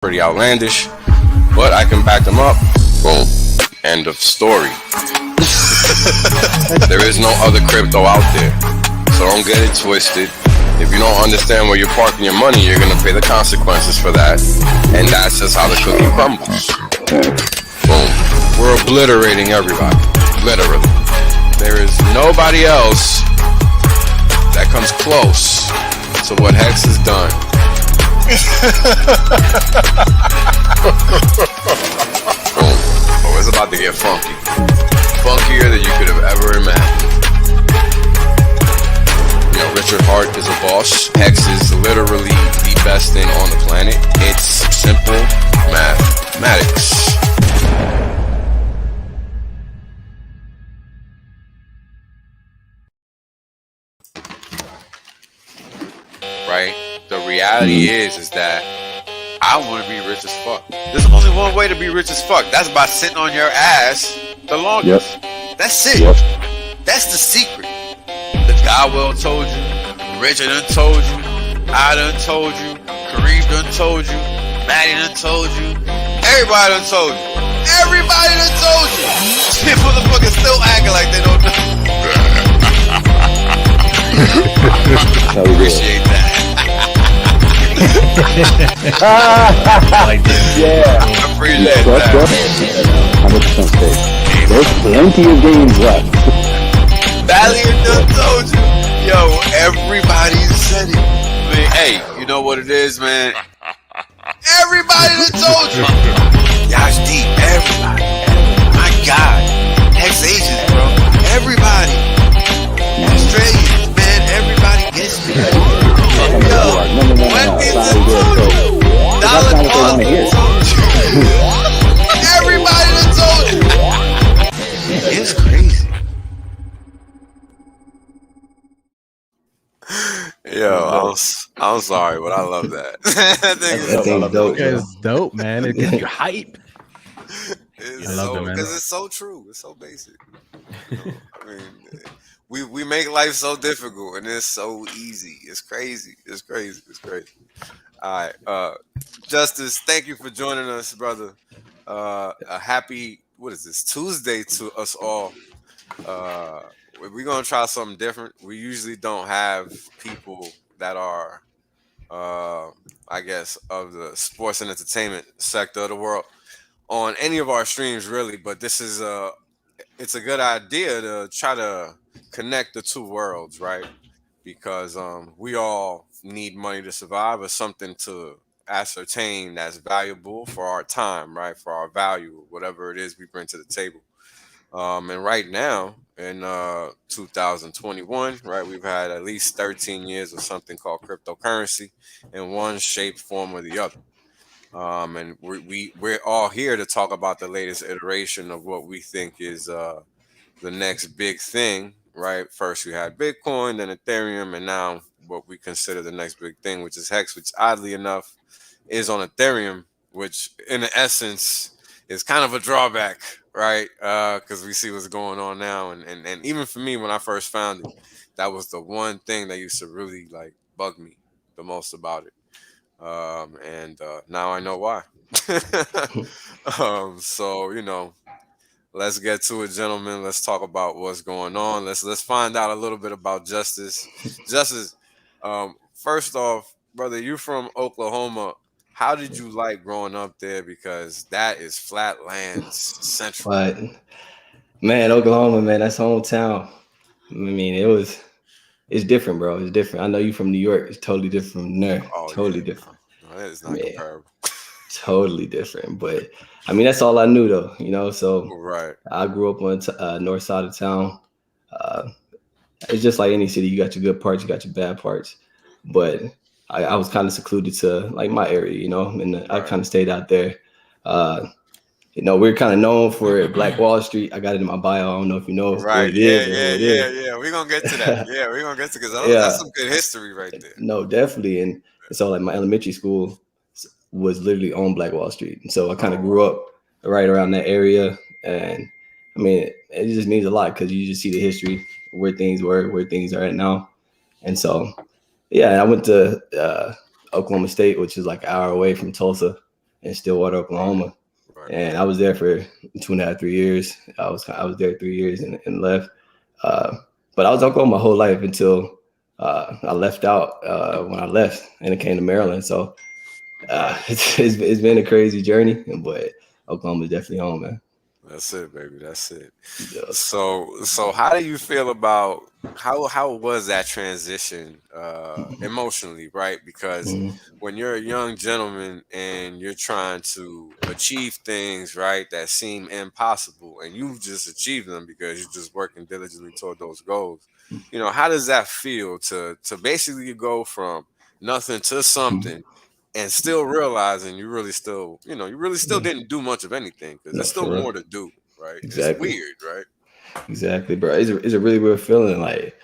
pretty outlandish, but I can back them up. Boom. End of story. There is no other crypto out there, so don't get it twisted. If you don't understand where you're parking your money, you're gonna pay the consequences for that, and that's just how the cookie crumbles. Boom. We're obliterating everybody, literally. There is nobody else that comes close to what Hex has done. Boom. Oh, it's about to get funky. Funkier than you could have ever imagined. You know, Richard Hart is a boss. Hex is literally the best thing on the planet. It's simple mathematics. Right? The reality is that I want to be rich as fuck. There's only one way to be rich as fuck. That's by sitting on your ass the longest. Yep. That's it. Yep. That's the secret. The God Will told you. Richard done told you. I done told you. Kareem done told you. Maddie done told you. Everybody done told you. Everybody done told you. Shit, motherfuckers still acting like they don't know. Appreciate that. Like yeah, I appreciate that. 100% safe. There's plenty of games left. Valiant done told you. Yo, everybody said it. Man, hey, you know what it is, man? Everybody done told you. Y'all deep. Everybody. My God. Ex-Asians, bro. Everybody. Australians, man. Everybody gets me. Yo, Wendy's done told you. Dollar Cost done told you. Everybody done told you. It's crazy. Yo, I'm sorry, but I love that. That dope. It's dope, man. It gives you hype. I love it, man. Because it's so true. It's so basic. You know, I mean, we make life so difficult, and it's so easy. It's crazy. It's crazy. It's crazy. All right, Justice, thank you for joining us, brother. A happy, what is this, Tuesday to us all. We're gonna try something different. We usually don't have people that are, I guess, of the sports and entertainment sector of the world on any of our streams, really. But this is it's a good idea to try to connect the two worlds, right? Because we all need money to survive, or something to ascertain that's valuable for our time, right? For our value, whatever it is we bring to the table. And right now in 2021, right, we've had at least 13 years of something called cryptocurrency in one shape, form, or the other. And we're all here to talk about the latest iteration of what we think is the next big thing, right? First we had Bitcoin, then Ethereum, and now what we consider the next big thing, which is Hex, which oddly enough is on Ethereum, which in essence is kind of a drawback, right? Because we see what's going on now, and even for me, when I first found it, that was the one thing that used to really like bug me the most about it. And now I know why. So you know, let's get to it, gentlemen. Let's talk about what's going on. Let's find out a little bit about Justice. Justice, first off, brother, you from Oklahoma. How did you like growing up there? Because that is flatlands central. But man, Oklahoma, man, that's hometown. I mean, it's different, bro. It's different. I know you from New York. It's totally different from there. Oh, totally different. No, that is not comparable. Totally different. But I mean, that's all I knew, though. You know, so right. I grew up on north side of town. It's just like any city. You got your good parts, you got your bad parts. But I was kind of secluded to like my area, you know, and I kind of stayed out there. You know, we're kind of known for Black Wall Street. I got it in my bio. I don't know if you know what it is. Yeah. We're going to get to that. We're going to get to, because that's some good history right there. No, definitely. And so like my elementary school was literally on Black Wall Street. And so I kind of grew up right around that area. And I mean, it just means a lot because you just see the history, where things were, where things are at now. And so, yeah, I went to Oklahoma State, which is like an hour away from Tulsa. in Stillwater, Oklahoma. Right. And I was there for 2.5, 3 years. I was there 3 years and left. But I was Oklahoma my whole life until I left out when I left and it came to Maryland. So it's been a crazy journey, but Oklahoma is definitely home, man. That's it, baby. That's it. Yeah. So how do you feel about how was that transition emotionally, right? Because Mhm. when you're a young gentleman and you're trying to achieve things, right, that seem impossible, and you just achieve them because you're just working diligently toward those goals, how does that feel to basically go from nothing to something and still realizing you really still didn't do much of anything because No, there's still for real. more to do, right? It's Exactly. weird, right? Exactly, bro. It's a really weird feeling. Like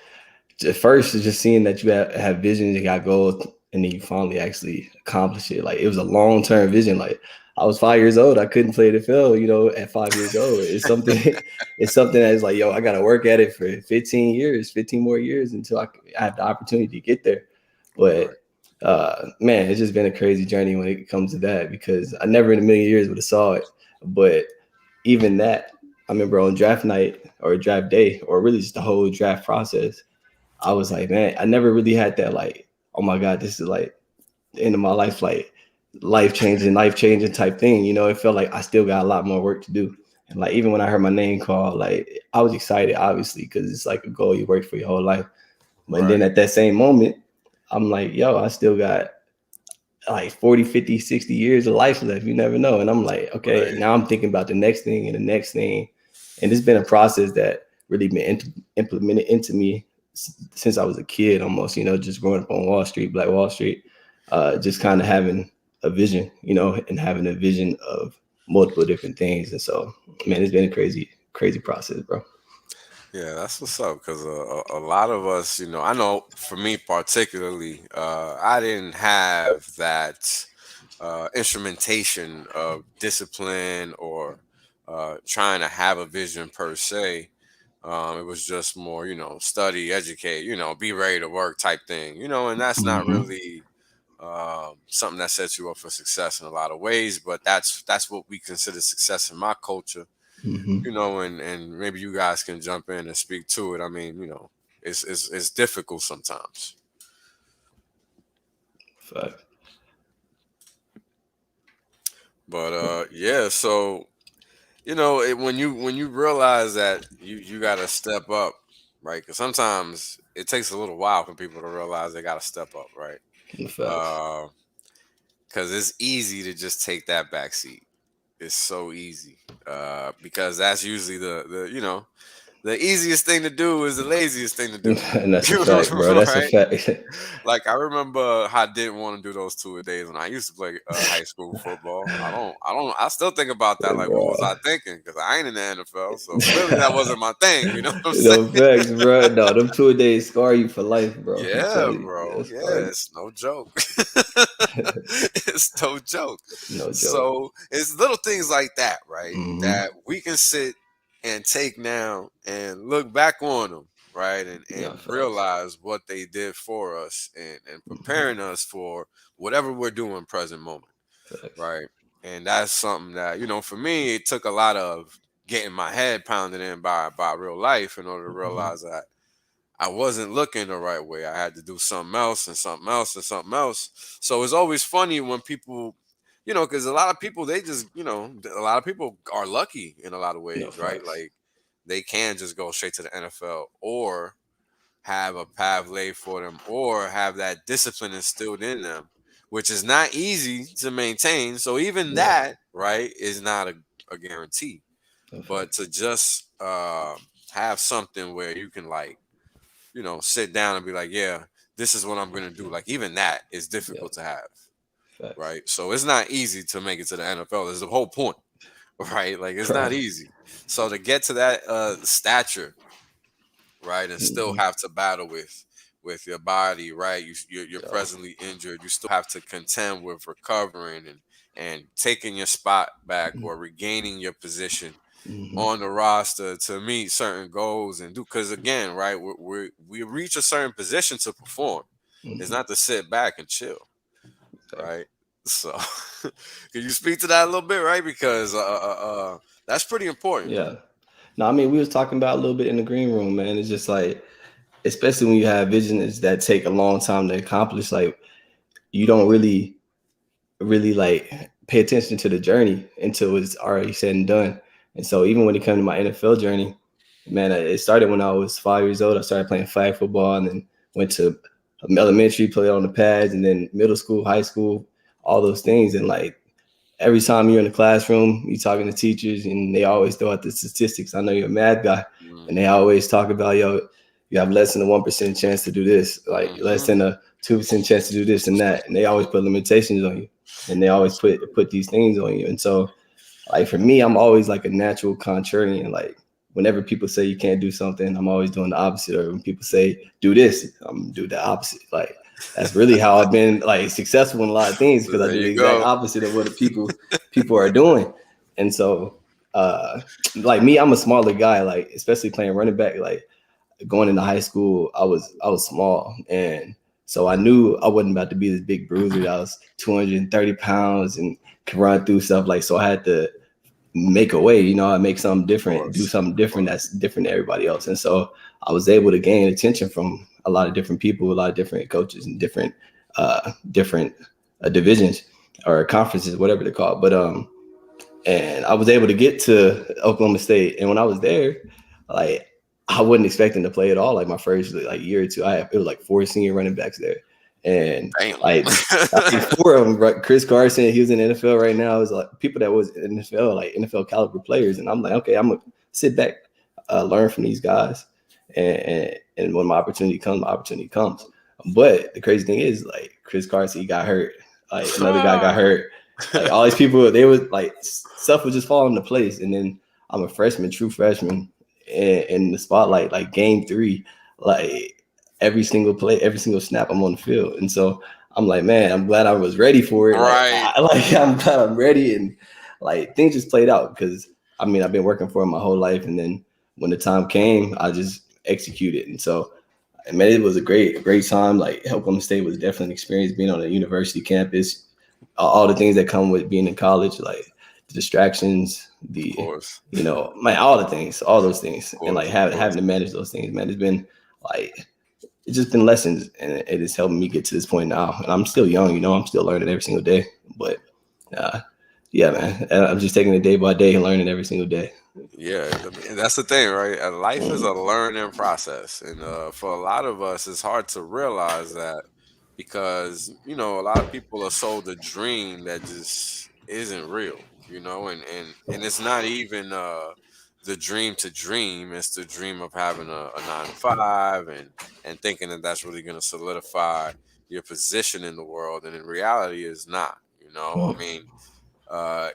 at first, it's just seeing that you have visions, you got goals, and then you finally actually accomplish it. Like it was a long term vision. Like I was 5 years old, I couldn't play the field. At 5 years old, it's something. It's something that is like, yo, I got to work at it for 15 years, 15 more years until I have the opportunity to get there. But Right. man, it's just been a crazy journey when it comes to that because I never in a million years would have saw it. But even that, I remember on draft night or draft day, or really just the whole draft process, I was like, man, I never really had that like, oh my God, this is like the end of my life, like life changing type thing. It felt like I still got a lot more work to do. And like even when I heard my name called, like I was excited, obviously, because it's like a goal you worked for your whole life. But then Right. at that same moment, I'm like, yo, I still got like 40, 50, 60 years of life left. You never know. And I'm like, okay, Right. now I'm thinking about the next thing and the next thing. And it's been a process that really been implemented into me since I was a kid almost, just growing up on Wall Street, Black Wall Street, just kind of having a vision, and having a vision of multiple different things. And so, man, it's been a crazy, crazy process, bro. Yeah, that's what's up. Because a lot of us, I know for me particularly, I didn't have that instrumentation of discipline or trying to have a vision per se. It was just more, study, educate, be ready to work type thing, and that's not Mm-hmm. really something that sets you up for success in a lot of ways. But that's what we consider success in my culture, Mm-hmm. and maybe you guys can jump in and speak to it. I mean, it's difficult sometimes. Fuck. But yeah, so when you realize that you got to step up, right? Because sometimes it takes a little while for people to realize they got to step up, right? Facts. Because it's easy to just take that back seat. It's so easy because that's usually the easiest thing to do is the laziest thing to do. And that's a fact, bro. That's a Right? fact. Like I remember how I didn't want to do those 2 a days when I used to play high school football. I still think about that. Like, what was Bro. I thinking? Because I ain't in the NFL, so clearly that wasn't my thing. You know what I'm saying? No facts, bro. No, them 2 days scar you for life, bro. I'm Yeah, telling you, bro. they'll scar Yeah, you. it's no joke. It's no joke. No joke. So it's little things like that, right? Mm-hmm. That we can sit and take now and look back on them, right? No And facts. realize what they did for us and Mm-hmm. preparing us for whatever we're doing present moment, Facts. right? And that's something that, for me, it took a lot of getting my head pounded in by real life in order to Mm-hmm. realize that I wasn't looking the right way. I had to do something else and something else and something else. So it's always funny when people, because a lot of people, they just, a lot of people are lucky in a lot of No ways, right? facts. Like they can just go straight to the NFL or have a path laid for them or have that discipline instilled in them, which is not easy to maintain. So even Yeah. that, right, is not a guarantee. No But facts. to just have something where you can like, sit down and be like, yeah, this is what I'm gonna do. Like even that is Yeah. difficult to have, Facts. right? So it's not easy to make it to the NFL. That's the whole point, right? Like it's not Right. easy. So to get to that stature, right, and still Mm-hmm. have to battle with your body, right? You're Yeah. presently injured. You still have to contend with recovering and taking your spot back or regaining your position Mm-hmm. on the roster to meet certain goals and do because again, right, we reach a certain position to perform. It's Mm-hmm. not to sit back and chill, Facts. right? So, can you speak to that a little bit, right? Because that's pretty important. Yeah. No, I mean, we was talking about a little bit in the green room, man. It's just like, especially when you have visions that take a long time to accomplish, like you don't really like pay attention to the journey until it's already said and done. And so even when it came to my NFL journey, man, it started when I was 5 years old. I started playing flag football and then went to elementary, played on the pads, and then middle school, high school, all those things. And like every time you're in the classroom, you're talking to teachers and they always throw out the statistics. I know you're a math guy, and they always talk about, you have less than a 1% chance to do this, like less than a 2% chance to do this and that. And they always put limitations on you, and they always put these things on you. And so like for me, I'm always like a natural contrarian. Like whenever people say you can't do something, I'm always doing the opposite. Or when people say do this, I'm gonna do the opposite. Like that's really how I've been like successful in a lot of things, because I do the exact opposite of what the people are doing. And so like me, I'm a smaller guy, like especially playing running back. Like going into high school, I was small, and so I knew I wasn't about to be this big bruiser that was 230 pounds and could run through stuff. Like, so I had to make a way, I make something different, do something different that's different to everybody else. And so I was able to gain attention from a lot of different people, a lot of different coaches and different divisions or conferences, whatever they're called. But and I was able to get to Oklahoma State. And when I was there, like I wasn't expecting to play at all. Like my first like year or two, it was like 4 senior running backs there. And like I think 4 of them, right? Chris Carson, he was in the NFL right now. It was like people that was in the NFL, like NFL caliber players. And I'm like, okay, I'm gonna sit back, learn from these guys. And when my opportunity comes, my opportunity comes. But the crazy thing is, like Chris Carson, he got hurt. Like another guy got hurt. Like all these people, they was like stuff was just falling into place. And then I'm a freshman, true freshman, in the spotlight, like game 3, like every single play, every single snap, I'm on the field. And so I'm like, man, I'm glad I was ready for it. Right. I'm glad I'm ready. And like things just played out because I mean, I've been working for it my whole life. And then when the time came, I just executed. And so, man, it was a great time. Like Oklahoma State was definitely an experience being on a university campus, all the things that come with being in college, like the distractions, all the things, all those things. And like having to manage those things, man, it's just been lessons, and it has helped me get to this point now. And I'm still young, I'm still learning every single day. But yeah, man, I'm just taking it day by day and learning every single day. Yeah, I mean, that's the thing, right? Life is a learning process, and for a lot of us, it's hard to realize that because a lot of people are sold a dream that just isn't real, and it's not even the dream to dream. It's the dream of having a 9 to 5 and thinking that that's really going to solidify your position in the world, and in reality, is not. I mean,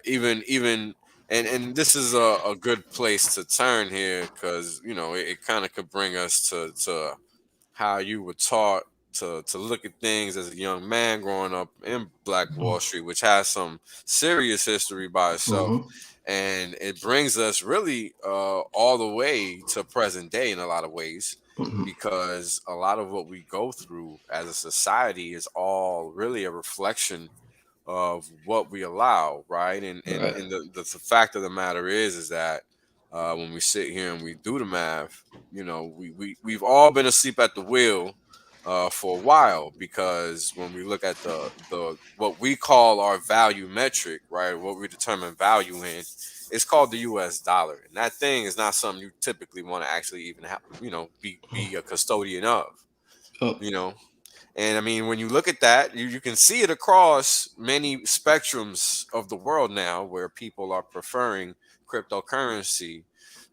even and this is a good place to turn here because it kind of could bring us to how you were taught to look at things as a young man growing up in Black Wall Street, which has some serious history by itself. And it brings us really all the way to present day in a lot of ways, because a lot of what we go through as a society is all really a reflection of what we allow, right? And the fact of the matter is that when we sit here and we do the math, we've all been asleep at the wheel for a while, because when we look at the what we call our value metric, right, what we determine value in, it's called the U.S. dollar, and that thing is not something you typically want to actually even have, be a custodian of, And I mean, when you look at that, you can see it across many spectrums of the world now, where people are preferring cryptocurrency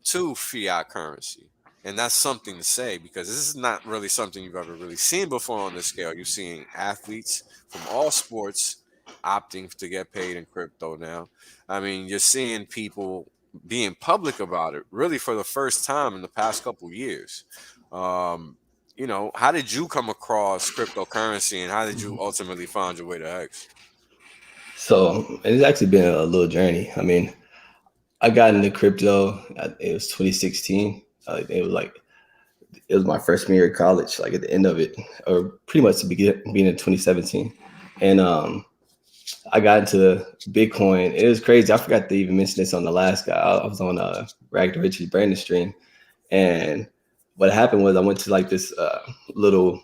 to fiat currency. And that's something to say, because this is not really something you've ever really seen before on this scale. You're seeing athletes from all sports opting to get paid in crypto now. I mean, you're seeing people being public about it really for the first time in the past couple years. How did you come across cryptocurrency, and how did you ultimately find your way to X? So it's actually been a little journey. I mean, I got into crypto. It was 2016. It was my freshman year of college, like at the end of it, or pretty much the beginning of 2017. And I got into Bitcoin. It was crazy. I forgot to even mention this on the last guy. I was on Rag to Riches Brandon stream, and what happened was I went to like this little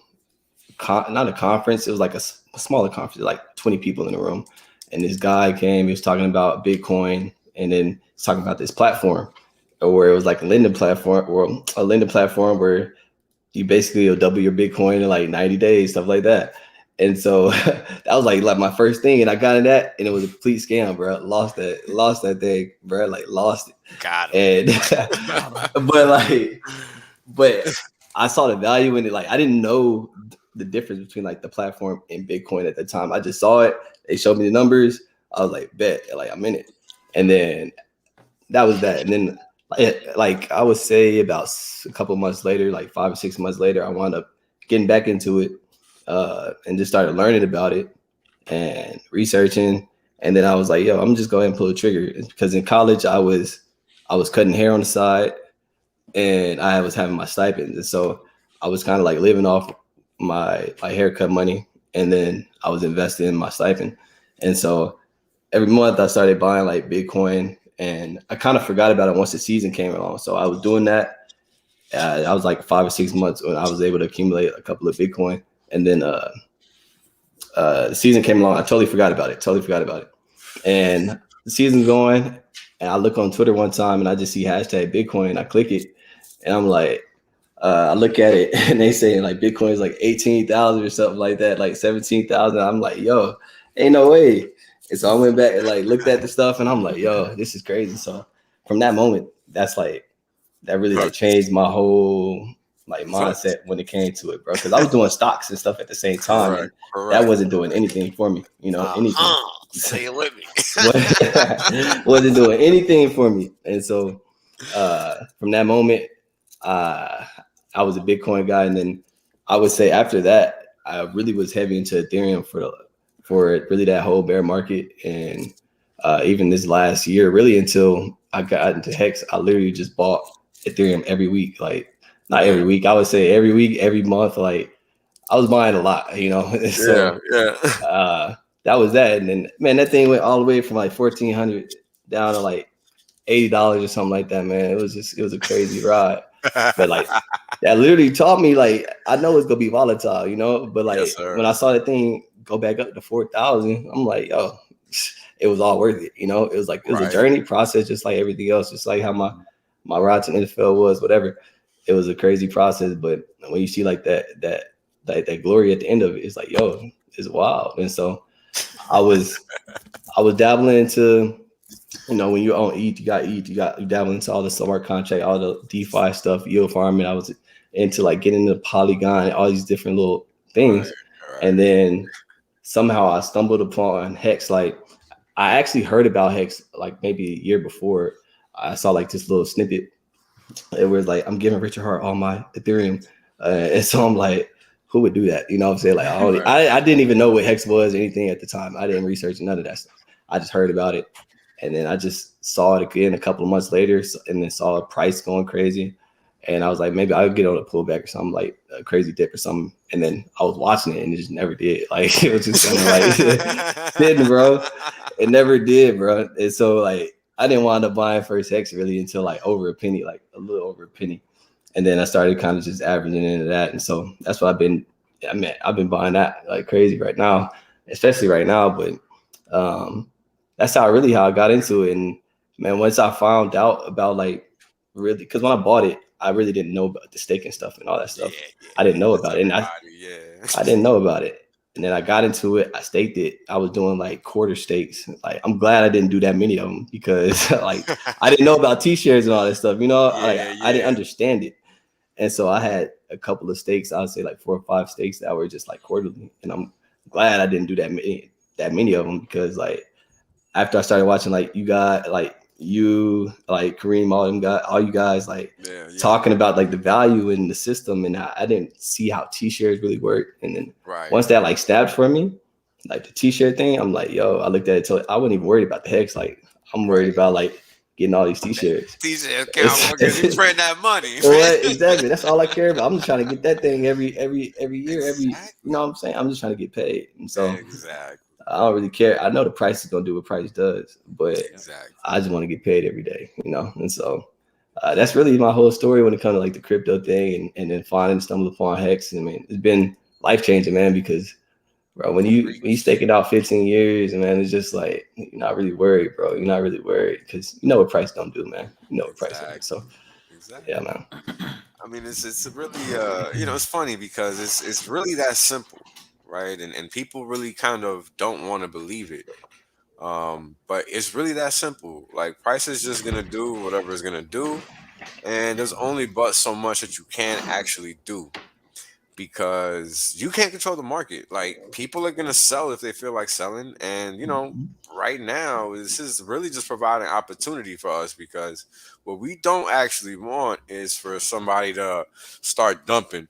not a conference. It was like a smaller conference, like 20 people in the room. And this guy came, he was talking about Bitcoin, and then he's talking about this platform where it was like a lending platform where you basically will double your Bitcoin in like 90 days, stuff like that. And so that was like my first thing. And I got in that, and it was a complete scam, bro. Lost that thing, bro. Like lost it. Got it. And but I saw the value in it. Like I didn't know the difference between like the platform and Bitcoin at the time. I just saw it. They showed me the numbers. I was like, bet, like I'm in it. And then that was that. And then like I would say about a couple months later, like 5 or 6 months later, I wound up getting back into it and just started learning about it and researching. And then I was like, yo, I'm just go ahead and pull the trigger, because in college I was cutting hair on the side, and I was having my stipends. And so I was kind of like living off my haircut money, and then I was investing in my stipend. And so every month I started buying like Bitcoin, and I kind of forgot about it once the season came along. So I was doing that. I was like 5 or 6 months when I was able to accumulate a couple of Bitcoin. And then the season came along. I totally forgot about it. And the season's going, and I look on Twitter one time, and I just see hashtag Bitcoin. I click it, and I'm like, I look at it, and they saying like Bitcoin is like 18,000 or something like that, like 17,000. I'm like, yo, ain't no way. And so I went back and like looked at the stuff, and I'm like, yo, this is crazy. So from that moment, that really like changed my whole like mindset when it came to it, bro. Because I was doing stocks and stuff at the same time, and that wasn't doing anything for me, anything. Say it with me. Wasn't doing anything for me. And so from that moment, I was a Bitcoin guy. And then I would say after that, I really was heavy into Ethereum for really that whole bear market. And even this last year, really until I got into Hex, I literally just bought Ethereum every week. Like not every week, I would say every week, every month. Like I was buying a lot, So that was that. And then, man, that thing went all the way from like 1,400 down to like $80 or something like that, man. It was a crazy ride. But like that literally taught me, like, I know it's gonna be volatile, but like when I saw that thing go back up to 4,000, I'm like, yo, it was all worth it. It was like, it was a journey process, just like everything else, just like how my ride to NFL was, whatever. It was a crazy process. But when you see like that glory at the end of it, it's like, yo, it's wild. And so I was dabbling into, when you own ETH, you dabbling into all the smart contract, all the DeFi stuff, yield farming. I was into like getting into Polygon, all these different little things. Right. And then somehow I stumbled upon Hex. Like I actually heard about Hex like maybe a year before. I saw like this little snippet. It was like, I'm giving Richard Hart all my Ethereum. And so I'm like, who would do that? You know what I'm saying? Like I didn't even know what Hex was or anything at the time. I didn't research none of that stuff. I just heard about it. And then I just saw it again a couple of months later, and then saw a price going crazy. And I was like, maybe I'll get on a pullback or something, like a crazy dip or something. And then I was watching it, and it just never did. Like it was just kind of like didn't, bro. It never did, bro. And so like I didn't wind up buying first Hex really until like over a penny, like a little over a penny. And then I started kind of just averaging into that. And so that's what I've been buying that like crazy right now, especially right now. But that's how I got into it. And man, once I found out about like really, because when I bought it, I really didn't know about the staking stuff and all that stuff. I didn't know about it. And I didn't know about it. And then I got into it. I staked it. I was doing like quarter stakes. Like I'm glad I didn't do that many of them, because like I didn't know about T-shares and all that stuff. I didn't understand it. And so I had a couple of stakes. I would say like 4 or 5 stakes that were just like quarterly. And I'm glad I didn't do that many of them, because like after I started watching like you got like Kareem, all you guys like talking about like the value in the system, and I didn't see how T-shares really work. And then once that like snapped for me, like the T-share thing, I'm like, yo, I looked at it till I wasn't even worried about the Hex. Like I'm worried about like getting all these T-shirts. T-shirts count because you print that money. Right, exactly. That's all I care about. I'm just trying to get that thing every year. You know what I'm saying? I'm just trying to get paid. And so I don't really care. I know the price is gonna do what price does, but exactly. I just want to get paid every day, you know. And so that's really my whole story when it comes to like the crypto thing, and then finding stumble upon Hex. I mean, it's been life changing, man, because bro, when you stake it out 15 years, man, it's just like you're not really worried, bro. You're not really worried because you know what price don't do, man. You know what price don't do. So yeah, man. I mean, it's really you know, it's funny because it's really that simple, right? And people really kind of don't want to believe it. But it's really that simple. Like price is just gonna do whatever it's gonna do, and there's only but so much that you can actually do because you can't control the market. Like people are gonna sell if they feel like selling, and you know, right now this is really just providing opportunity for us because what we don't actually want is for somebody to start dumping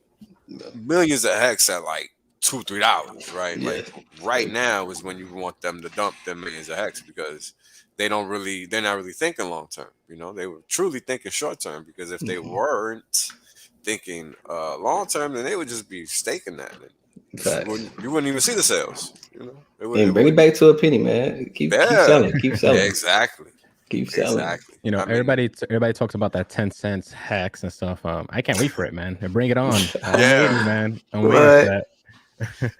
millions of hex at like $2-3, right? Yeah. Like right now is when you want them to dump them millions of hex because they're not really thinking long term. You know, they were truly thinking short term because if they weren't thinking long term, then they would just be staking that. And you wouldn't even see the sales. You know, and bring it back to a penny, man. Keep selling, keep selling. Yeah, exactly. Keep selling. Exactly. You know, everybody talks about that 10 cents hex and stuff. I can't wait for it, man. Bring it on. I'm waiting, man. I'm waiting for that.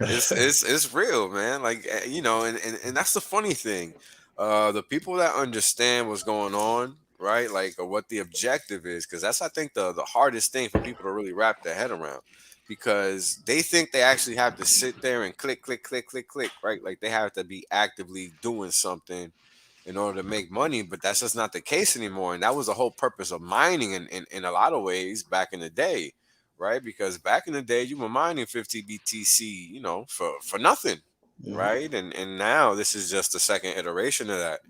It's real, man. Like you know, and that's the funny thing. The people that understand what's going on, right? Like what the objective is, because that's I think the hardest thing for people to really wrap their head around, because they think they actually have to sit there and click, click, click, click, click, right? Like they have to be actively doing something in order to make money, but that's just not the case anymore. And that was the whole purpose of mining in a lot of ways back in the day, right? Because back in the day, you were mining 50 BTC, you know, for nothing, right? And now this is just the second iteration of that.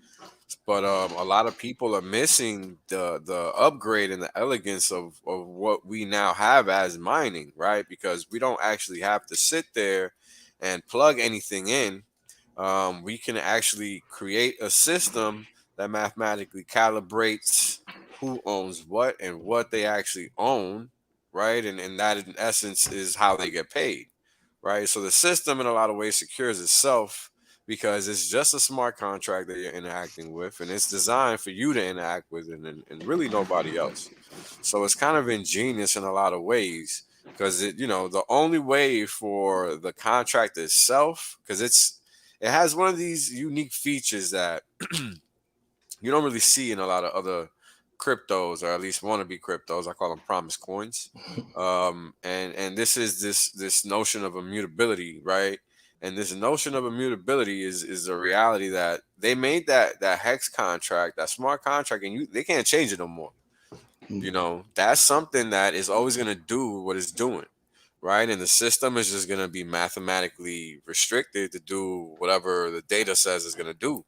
But a lot of people are missing the upgrade and the elegance of what we now have as mining, right? Because we don't actually have to sit there and plug anything in. We can actually create a system that mathematically calibrates who owns what and what they actually own, right? And that in essence is how they get paid, right? So the system in a lot of ways secures itself because it's just a smart contract that you're interacting with, and it's designed for you to interact with and really nobody else. So it's kind of ingenious in a lot of ways because it, you know, the only way for the contract itself, because it has one of these unique features that you don't really see in a lot of other cryptos, or at least wannabe cryptos. I call them promise coins. And this is this notion of immutability, right? And this notion of immutability is a reality that they made that hex contract, that smart contract, and they can't change it no more. You know, that's something that is always going to do what it's doing, right? And the system is just going to be mathematically restricted to do whatever the data says it's going to do.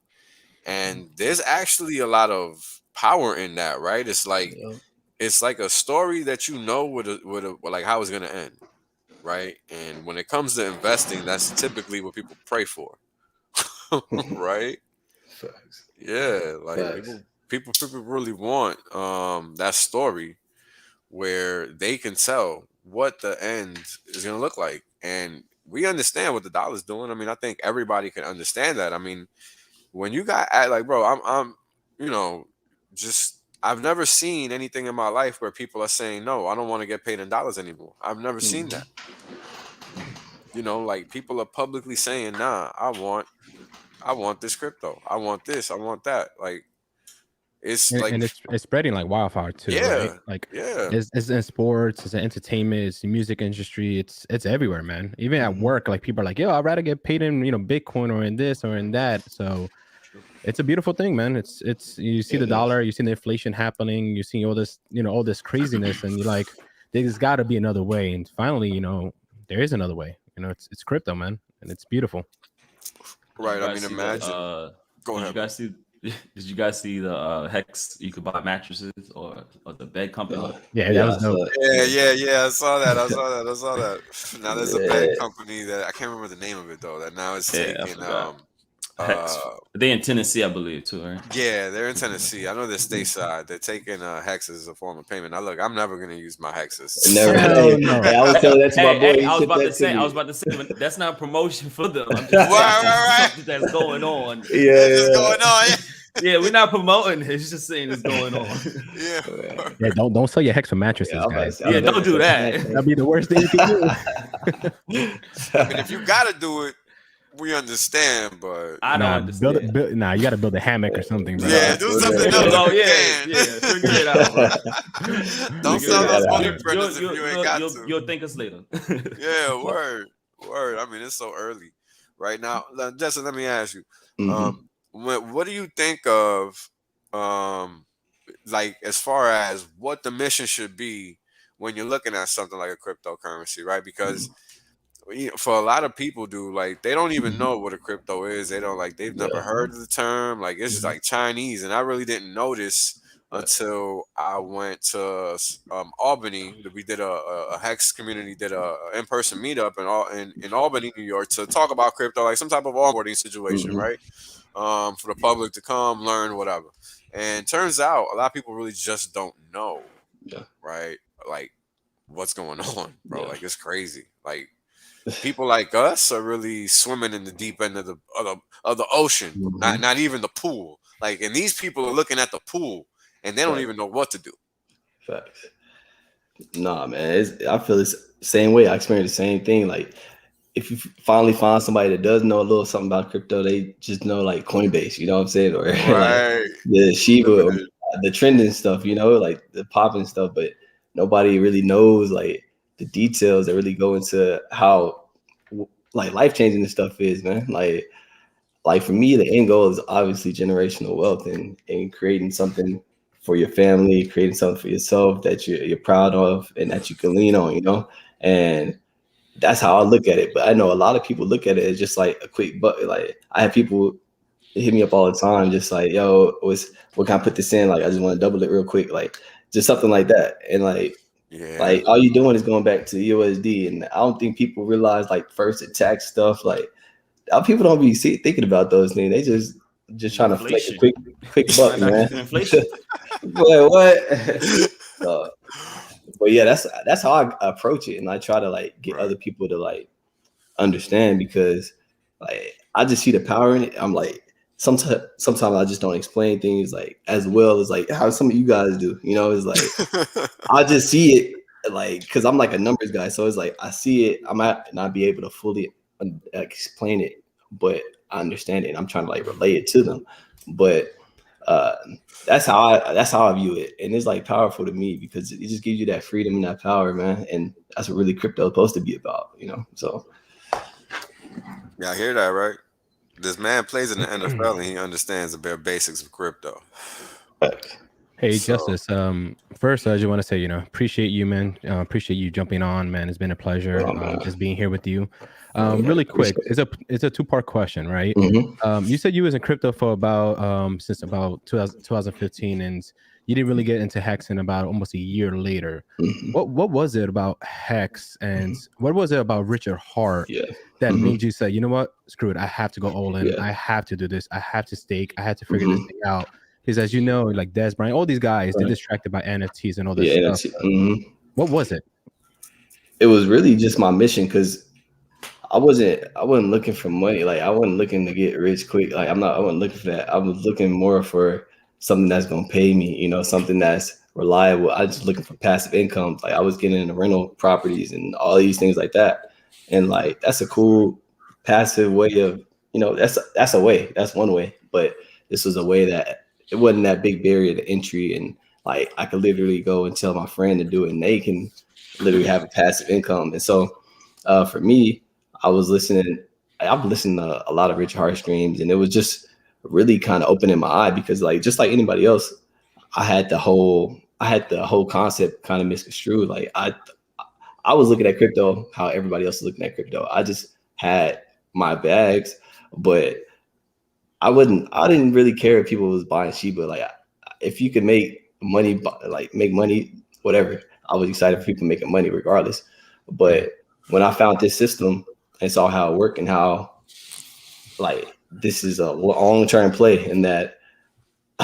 And there's actually a lot of power in that, right? It's like a story that you know would like how it's going to end, right? And when it comes to investing, that's typically what people pray for, right? Facts. Yeah, like Facts. people really want that story where they can tell what the end is going to look like. And we understand what the dollar's doing. I mean, I think everybody can understand that. I mean, when you got like, bro, I'm, you know, just I've never seen anything in my life where people are saying, no, I don't want to get paid in dollars anymore. I've never seen that. You know, like people are publicly saying, nah, I want this crypto. I want this. I want that. Like, it's like, and it's spreading like wildfire too, right? Like, it's in sports, it's in entertainment, it's the music industry, it's everywhere, man. Even at work, like people are like, yo, I'd rather get paid in, you know, Bitcoin or in this or in that. So it's a beautiful thing, man. It's you see the dollar, you see the inflation happening, you see all this, you know, all this craziness, and you're like, there's got to be another way. And finally, you know, there is another way. You know, it's crypto, man, and it's beautiful. Right. I mean, imagine. Go ahead. Did you guys see the Hex? You could buy mattresses or the bed company. Yeah, that was dope. Yeah. I saw that. Now there's a bed company that I can't remember the name of it though. That now is taking Hex. They in Tennessee, I believe, too, right? Yeah, they're in Tennessee. I know they're stateside. They're taking Hex as a form of payment. Now, look, I'm never gonna use my Hexes. Never. Hey, I was telling that to my boy. I was about to say, that's not promotion for them. I'm just saying, right. something that's going on. Yeah, just going on. Yeah, we're not promoting it. It's just saying it's going on. Yeah, don't sell your Hex for mattresses, guys. Yeah, don't do that. That'd be the worst thing you can do. I mean, if you gotta do it, we understand, but I don't understand. You gotta build a hammock or something, bro. Yeah, do something else. Oh, yeah, figure it out, bro. Don't sell those money printers if you ain't got to. You'll thank us later. Yeah, word. I mean, it's so early right now. Justin, let me ask you, what do you think of, like, as far as what the mission should be when you're looking at something like a cryptocurrency, right? Because for a lot of people, like, they don't even know what a crypto is. They don't, like, they've never heard of the term. Like, it's just like Chinese, and I really didn't notice until I went to Albany. We did a Hex community did a in-person meetup in Albany, New York, to talk about crypto, like some type of onboarding situation, right? For the public to come learn, whatever. And turns out a lot of people really just don't know, right? Like, what's going on, bro? Like, it's crazy. Like, people like us are really swimming in the deep end of the ocean, not even the pool. Like, and these people are looking at the pool and they don't even know what to do. Facts. Nah, man, I feel the same way. I experienced the same thing. Like, if you finally find somebody that does know a little something about crypto, they just know, like, Coinbase, you know what I'm saying, or right. like the Shiba, or the trending stuff, you know, like the popping stuff, but nobody really knows, like, the details that really go into how, like, life-changing this stuff is, man. Like for me, the end goal is obviously generational wealth and creating something for your family, creating something for yourself that you're proud of and that you can lean on, you know. And that's how I look at it. But I know a lot of people look at it as just like a quick buck. Like, I have people hit me up all the time, just like, yo, what can I put this in? Like, I just want to double it real quick, like just something like that. And like, like, all you doing is going back to USD. And I don't think people realize, like, first the tax stuff, like, people don't be thinking about those things. They just trying to flex a quick buck, man. Inflation. What? But yeah, that's how I approach it, and I try to, like, get other people to, like, understand, because, like, I just see the power in it. I'm like, sometimes I just don't explain things, like, as well as, like, how some of you guys do. You know, it's like I just see it, like, because I'm like a numbers guy, so it's like I see it. I might not be able to fully explain it, but I understand it, and I'm trying to, like, relay it to them. But that's how I view it, and it's, like, powerful to me because it just gives you that freedom and that power, man. And that's what really crypto is supposed to be about, you know. So yeah, I hear that, right? This man plays in the NFL and he understands the bare basics of crypto. Hey, Justice. First, I just want to say, appreciate you, man. Appreciate you jumping on, man. It's been a pleasure just being here with you. Really quick, it's a two-part question, right? You said you was in crypto for about since about 2015, and you didn't really get into Hex in about almost a year later. What was it about Hex, and what was it about Richard Hart that made you say, you know what, screw it, I have to go all in. I have to do this. I have to stake. I had to figure this thing out. Because as you know, like Des Bryant, all these guys, they're distracted by NFTs and all this stuff. What was it? It was really just my mission, because I wasn't looking for money. Like, I wasn't looking to get rich quick. Like, I wasn't looking for that. I was looking more for something that's gonna pay me, something that's reliable. I was just looking for passive income. Like, I was getting into rental properties and all these things like that. And, like, that's a cool passive way of, that's a way. That's one way. But this was a way that it wasn't that big barrier to entry, and, like, I could literally go and tell my friend to do it, and they can literally have a passive income. And so for me, I've listened to a lot of Richard Hart streams, and it was just really kind of opening my eye, because, like, just like anybody else, I had the whole concept kind of misconstrued. Like, I was looking at crypto how everybody else is looking at crypto. I just had my bags, but I didn't really care if people was buying Shiba. Like, if you could make money, whatever, I was excited for people making money regardless. But when I found this system and saw how it worked and how, like, this is a long-term play, and that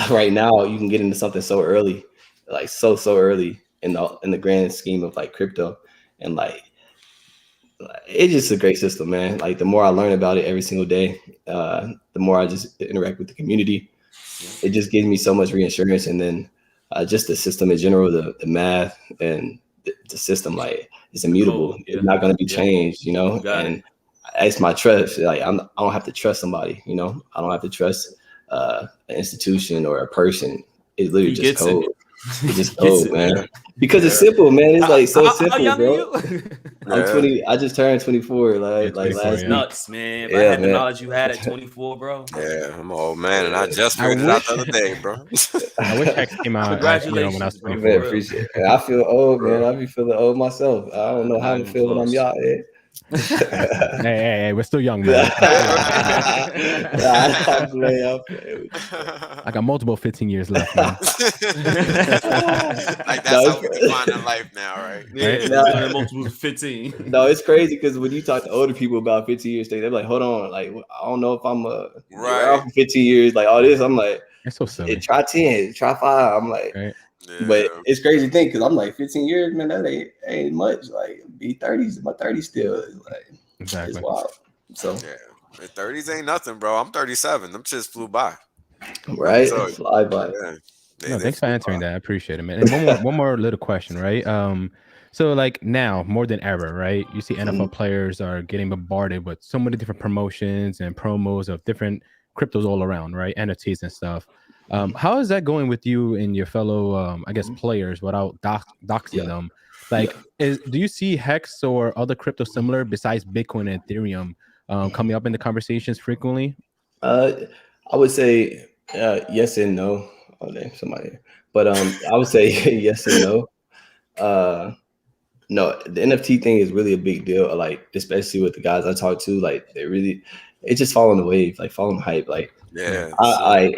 right now you can get into something so early, like so early in the grand scheme of like crypto, and like it's just a great system, man. Like the more I learn about it every single day, the more I just interact with the community. It just gives me so much reassurance, and then just the system in general, the math and the system, like it's immutable. It's not going to be changed, you know. And it's my trust. Like I don't have to trust somebody, you know. I don't have to trust an institution or a person. It's literally just code. It's just code, man. Because it's simple, man. It's like so simple, how young bro. Are you? I'm 20. I just turned 24. Like last week. Nuts, man. If I had the knowledge you had at 24, bro. Yeah, I'm an old man, and I just figured it out the other day, bro. I wish Hex came out. Congratulations, when I was 24. Man, appreciate it. I feel old, man. I be feeling old myself. I don't know how to feel when I'm y'all. Hey, we're still young, man. I got multiple 15 years left, man. Like that's how we define in life now, right? Yeah, multiple 15. No, it's crazy because when you talk to older people about 15 years, they're like, "Hold on, like I don't know if I'm around for 15 years, like all this." I'm like, "It's so silly. Try 10, try 5." I'm like, but it's crazy thing because I'm like 15 years, man. That ain't much. Like be 30s, my 30s still is like it's wild. So yeah, 30s ain't nothing, bro. I'm 37. Them shits flew by. Right, fly by. Yeah. No, thanks for answering that. I appreciate it, man. And one more little question, right? So like now more than ever, right? You see NFL players are getting bombarded with so many different promotions and promos of different cryptos all around, right? NFTs and stuff. How is that going with you and your fellow, I guess, players without doxing them? Like, do you see Hex or other crypto similar besides Bitcoin and Ethereum coming up in the conversations frequently? I would say yes and no. Oh, damn, somebody. But I would say yes and no. No, the NFT thing is really a big deal. Like, especially with the guys I talk to, like it's just following the wave, like following the hype. Like, I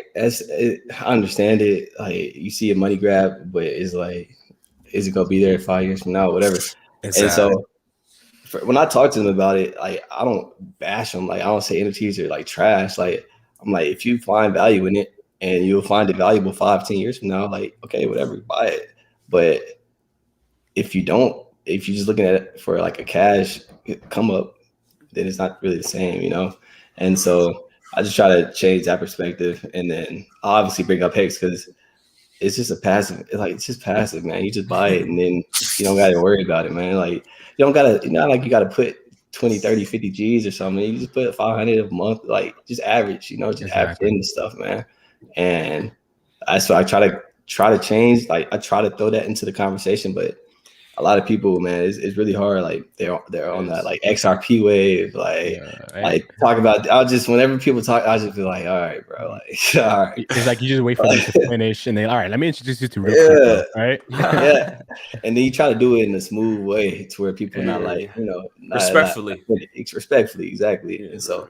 understand it. Like, you see a money grab, but it's like, is it gonna be there 5 years from now, whatever? Exactly. And so, when I talk to them about it, like I don't bash them. Like I don't say NFTs are like trash. Like I'm like, if you find value in it and you'll find it valuable 5-10 years from now, like okay, whatever, buy it. But if you don't, if you're just looking at it for like a cash come up, then it's not really the same, you know? And so I just try to change that perspective. And then I'll obviously bring up Hex because it's just a passive, it's just passive, man. You just buy it and then you don't got to worry about it, man. Like you don't got to, not like you got to put 20, 30, 50 G's or something. You just put 500 a month, like just average, you know, just average into stuff, man. And so I try to change, like I try to throw that into the conversation, but a lot of people, man, it's really hard. Like they're on that like XRP wave, like talk about. Whenever people talk, I just feel like, all right, bro, like all right. It's like you just wait for them to finish, and then all right, let me introduce you to real crypto, right? Yeah, and then you try to do it in a smooth way to where people are not like, you know, respectfully, exactly. Yeah, and so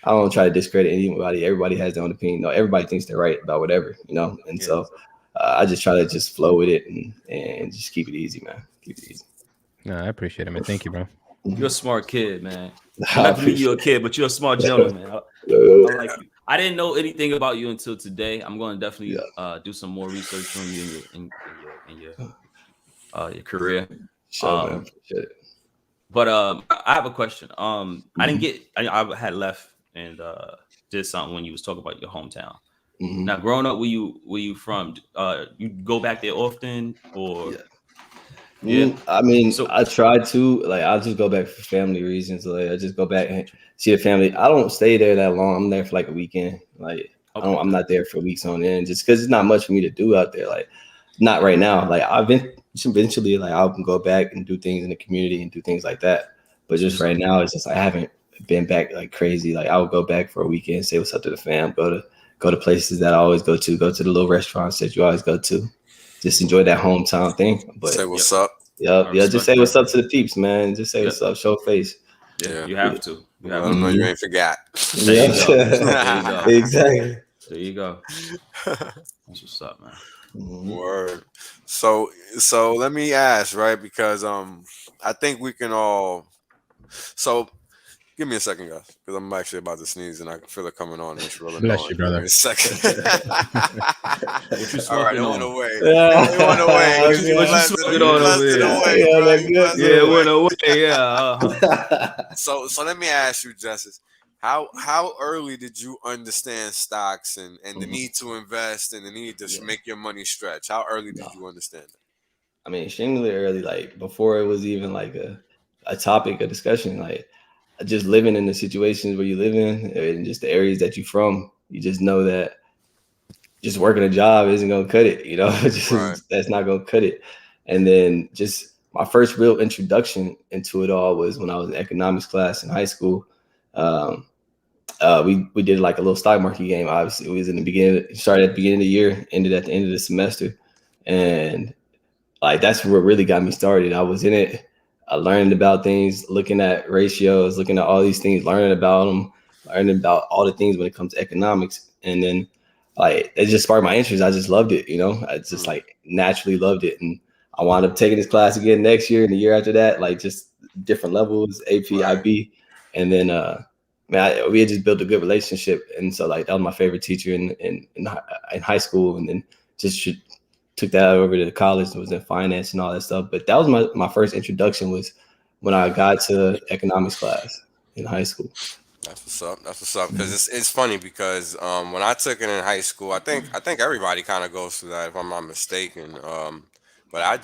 I don't try to discredit anybody. Everybody has their own opinion. No, everybody thinks they're right about whatever, you know, and so. I just try to just flow with it and just keep it easy, man. Keep it easy. No, I appreciate it, man. Thank you, bro. You're a smart kid, man. Not to mean you're a kid, but you're a smart gentleman, man. I like you. I didn't know anything about you until today. I'm going to definitely do some more research on you in your career. Sure, man. Appreciate it. But I have a question. I didn't get. I had left and did something when you was talking about your hometown. Now, growing up, where you from? You go back there often, or? Yeah. I mean, I try to. Like, I'll just go back for family reasons. Like, I just go back and see the family. I don't stay there that long. I'm there for like a weekend. Like, I'm not there for weeks on end, just because it's not much for me to do out there. Like, not right now. Like, eventually, like, I'll go back and do things in the community and do things like that. But just right now, it's just I haven't been back like crazy. Like, I would go back for a weekend, say what's up to the fam, go to places that I always go to the little restaurants that you always go to. Just enjoy that hometown thing. But say what's up. Yeah, just say what's up to the peeps, man. Just say what's up, show face. Yeah, you have to. You have to. No, you ain't forgot. There you go. There you go. Exactly. There you go. That's what's up, man. Word. So let me ask, right? Because I think we can all. So Give me a second, guys, because I'm actually about to sneeze and I can feel it coming on and it's really Bless annoying. you, brother. Give me a second. What you All right, smoking it went on? away. It went away because you What you blessed smoking it. You on over blessed it there? away, bro. You blessed Yeah, it it away. went away. Yeah. So let me ask you, Justice. How early did you understand stocks and the need to invest and the need to make your money stretch? How early did you understand that? I mean, extremely early, like before it was even like a topic, a discussion, like just living in the situations where you live in and just the areas that you're from, you just know that just working a job isn't going to cut it, you know, that's not going to cut it. And then just my first real introduction into it all was when I was in economics class in high school. We did like a little stock market game. Obviously, it was in the beginning, started at the beginning of the year, ended at the end of the semester. And like that's what really got me started. I was in it, learning about things, looking at ratios, looking at all these things, learning about them, learning about all the things when it comes to economics. And then like it just sparked my interest. I just loved it, you know. I just like naturally loved it. And I wound up taking this class again next year and the year after that, like just different levels, AP, IB. And then man, we had just built a good relationship. And so like that was my favorite teacher in high school. And then just took that over to college. It was in finance and all that stuff. But that was my first introduction was when I got to economics class in high school. That's what's up. That's what's up. Because it's funny because when I took it in high school, I think everybody kind of goes through that if I'm not mistaken. But I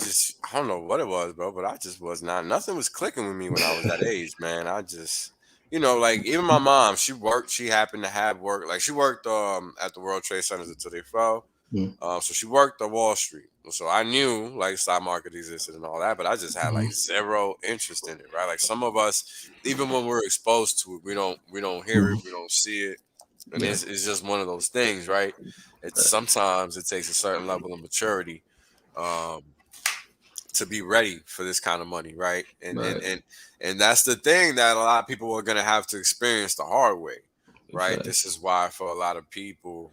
don't know what it was, bro. But I just was not. Nothing was clicking with me when I was that age, man. I just, like even my mom, she worked. She happened to have work. Like she worked at the World Trade Centers until they fell. So she worked on Wall Street. So I knew like stock market existed and all that, but I just had like zero interest in it, right? Like some of us, even when we're exposed to it, we don't hear it, we don't see it. And it's just one of those things, right? It's sometimes it takes a certain level of maturity to be ready for this kind of money, right? And that's the thing that a lot of people are gonna have to experience the hard way. Right. This is why for a lot of people,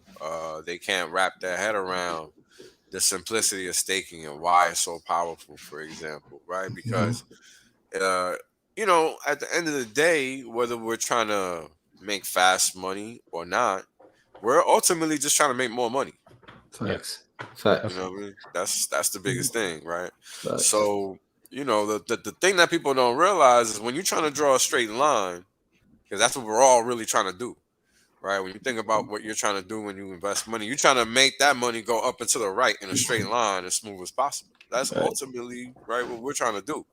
they can't wrap their head around the simplicity of staking and why it's so powerful, for example, right? Because, at the end of the day, whether we're trying to make fast money or not, we're ultimately just trying to make more money. Facts. You know what I mean? That's the biggest thing, right? So, the thing that people don't realize is when you're trying to draw a straight line, because that's what we're all really trying to do. Right, when you think about what you're trying to do when you invest money, you're trying to make that money go up and to the right in a straight line as smooth as possible. That's ultimately what we're trying to do.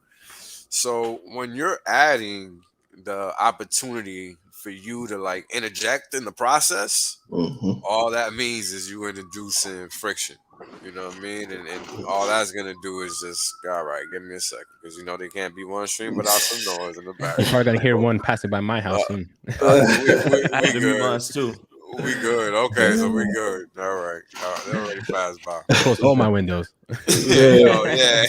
So when you're adding the opportunity for you to like interject in the process, all that means is you introducing friction. You know what I mean? And all that's gonna do is just all right. Give me a second, because they can't be one stream without some noise in the back. You're probably gonna hear one passing by my house soon. We I had to mute good. mine too. We good. Okay, so we good. All right. They already passed by. Close all my windows. Yeah.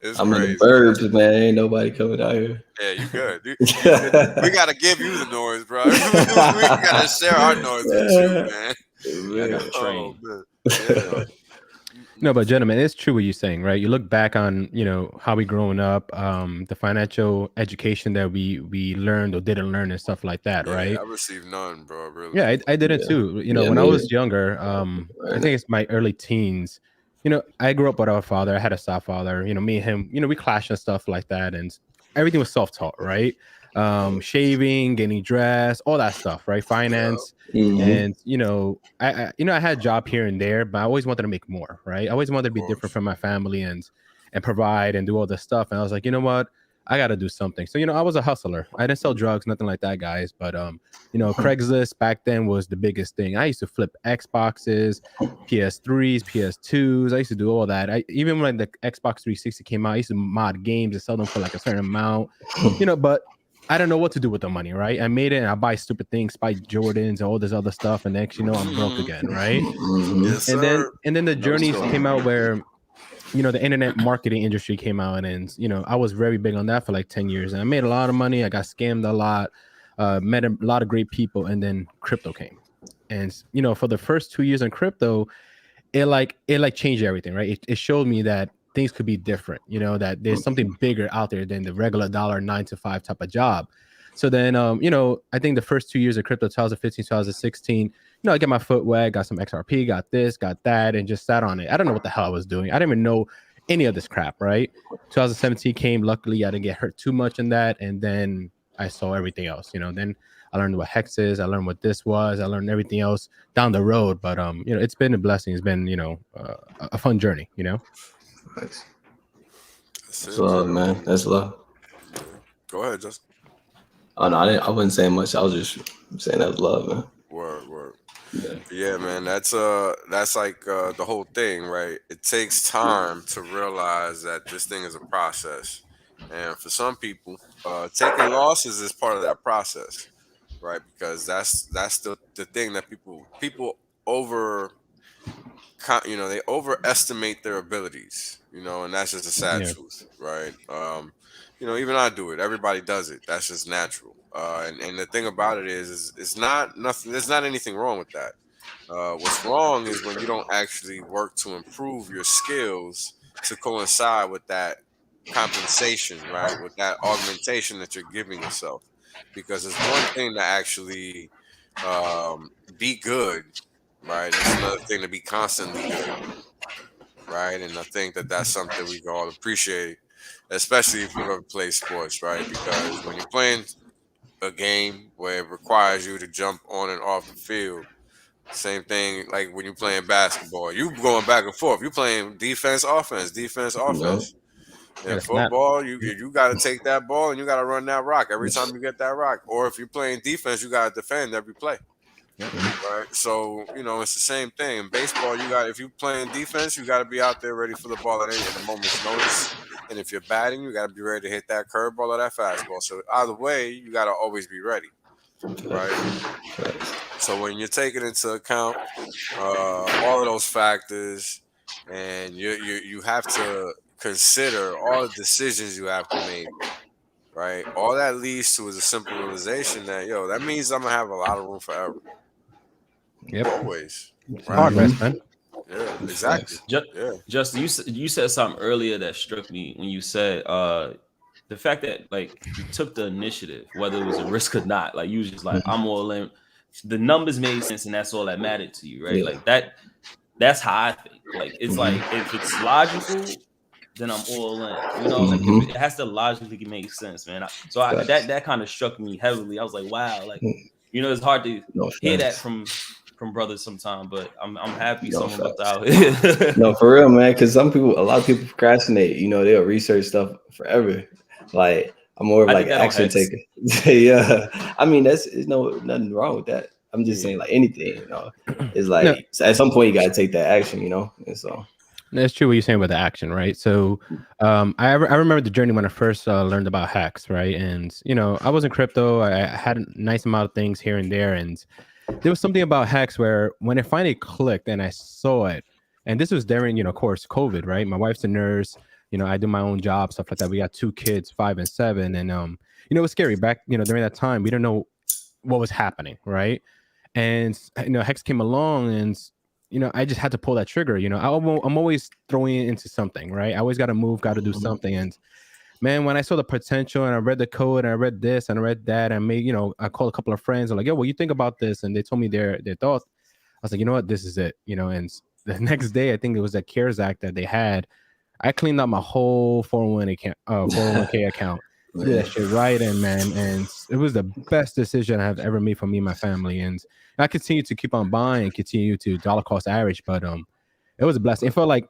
It's I'm crazy. in the burbs, man. Ain't nobody coming out here. Yeah, you good. We gotta give you the noise, bro. We gotta share our noise with you, man. I got a train. Yeah. No, but gentlemen, it's true what you're saying, right? You look back on, how we growing up, the financial education that we learned or didn't learn and stuff like that, right? I received none, bro. Really. Yeah, I didn't too. When I was younger, I think it's my early teens. I grew up with our father. I had a stepfather. Me and him, we clashed and stuff like that, and everything was self-taught, right? Shaving, getting dressed, all that stuff, right? Finance. And I had a job here and there, but I always wanted to make more, right? I always wanted to be different from my family and provide and do all this stuff. And I was like, you know what? I got to do something. So, I was a hustler. I didn't sell drugs, nothing like that, guys. But, Craigslist back then was the biggest thing. I used to flip Xboxes, PS3s, PS2s. I used to do all that. Even when the Xbox 360 came out, I used to mod games and sell them for like a certain amount, but I don't know what to do with the money, right? I made it and I buy stupid things, Spike Jordans and all this other stuff. And next, I'm broke again, right? Yes, and then the journeys came out where, the internet marketing industry came out and I was very big on that for like 10 years. And I made a lot of money. I got scammed a lot, met a lot of great people. And then crypto came. And, for the first 2 years in crypto, it changed everything, right? It showed me that things could be different, that there's something bigger out there than the regular $9 to 5 type of job. So then, you know, I think the first 2 years of crypto, 2015, 2016, you know, I get my foot wet, got some XRP, got this, got that, and just sat on it. I don't know what the hell I was doing. I didn't even know any of this crap, right? 2017 came. Luckily, I didn't get hurt too much in that. And then I saw everything else, you know. Then I learned what HEX is. I learned what this was. I learned everything else down the road. But, you know, it's been a blessing. It's been, you know, a fun journey, you know. Nice. That's love, man. That's love. Go ahead, Justin. Oh no, I wasn't saying much. I was just saying that's love, man. Word. Yeah, man. That's like the whole thing, right? It takes time to realize that this thing is a process, and for some people, taking losses is part of that process, right? Because that's the thing that people they overestimate their abilities, you know, and that's just a sad truth, right? You know, even I do it. Everybody does it. That's just natural. And the thing about it is it's not nothing. There's not anything wrong with that. What's wrong is when you don't actually work to improve your skills to coincide with that compensation, right? With that augmentation that you're giving yourself. Because it's one thing to actually be good, right? It's another thing to be constantly good, right? And I think that that's something we can all appreciate, especially if you've ever played sports, right? Because when you're playing a game where it requires you to jump on and off the field, same thing like when you're playing basketball, you going back and forth. You're playing defense, offense. In football, you got to take that ball and you got to run that rock every time you get that rock. Or if you're playing defense, you got to defend every play. Right. So, you know, it's the same thing. In baseball, if you're playing defense, you got to be out there ready for the ball at a moment's notice. And if you're batting, you got to be ready to hit that curveball or that fastball. So either way, you got to always be ready. Right. So when you're taking into account all of those factors, and you have to consider all the decisions you have to make, right? All that leads to is a simple realization that that means I'm gonna have a lot of room forever. Yep. Always. Progress, man. Yeah, exactly. Justin, you said something earlier that struck me when you said the fact that like you took the initiative, whether it was a risk or not. Like you was just like, I'm all in. The numbers made sense, and that's all that mattered to you, right? Like that's how I think. Like it's like if it's logical, then I'm all in. You know, like if it has to logically make sense, man. That kind of struck me heavily. I was like, wow, like you know, it's hard to hear that from brothers sometimes, but I'm happy someone looked out. No, for real, man. Because a lot of people procrastinate. You know, they'll research stuff forever. Like I'm more of like an action taker. Yeah, I mean there's nothing wrong with that. I'm just saying like anything, you know, it's like at some point you got to take that action, you know. And so that's true what you're saying about the action, right? So I remember the journey when I first learned about HEX, right? And you know, I was in crypto. I had a nice amount of things here and there, and there was something about HEX where when it finally clicked and I saw it, and this was during, you know, of course, COVID, right? My wife's a nurse. You know, I do my own job, stuff like that. We got 2 kids, 5 and 7. And, you know, it was scary back, you know, during that time, we didn't know what was happening. Right. And, you know, HEX came along and, you know, I just had to pull that trigger. You know, I'm always throwing it into something, right? I always got to move, got to do something. And man, when I saw the potential and I read the code and I read this and I read that, and you know, I called a couple of friends. I'm like, yo, what you think about this? And they told me their thoughts. I was like, you know what, this is it. You know, and the next day, I think it was that CARES Act that they had. I cleaned up my whole 401k account. Did that shit right in, man. And it was the best decision I've ever made for me and my family. And I continue to keep on buying, continue to dollar cost average. But it was a blessing. It felt like,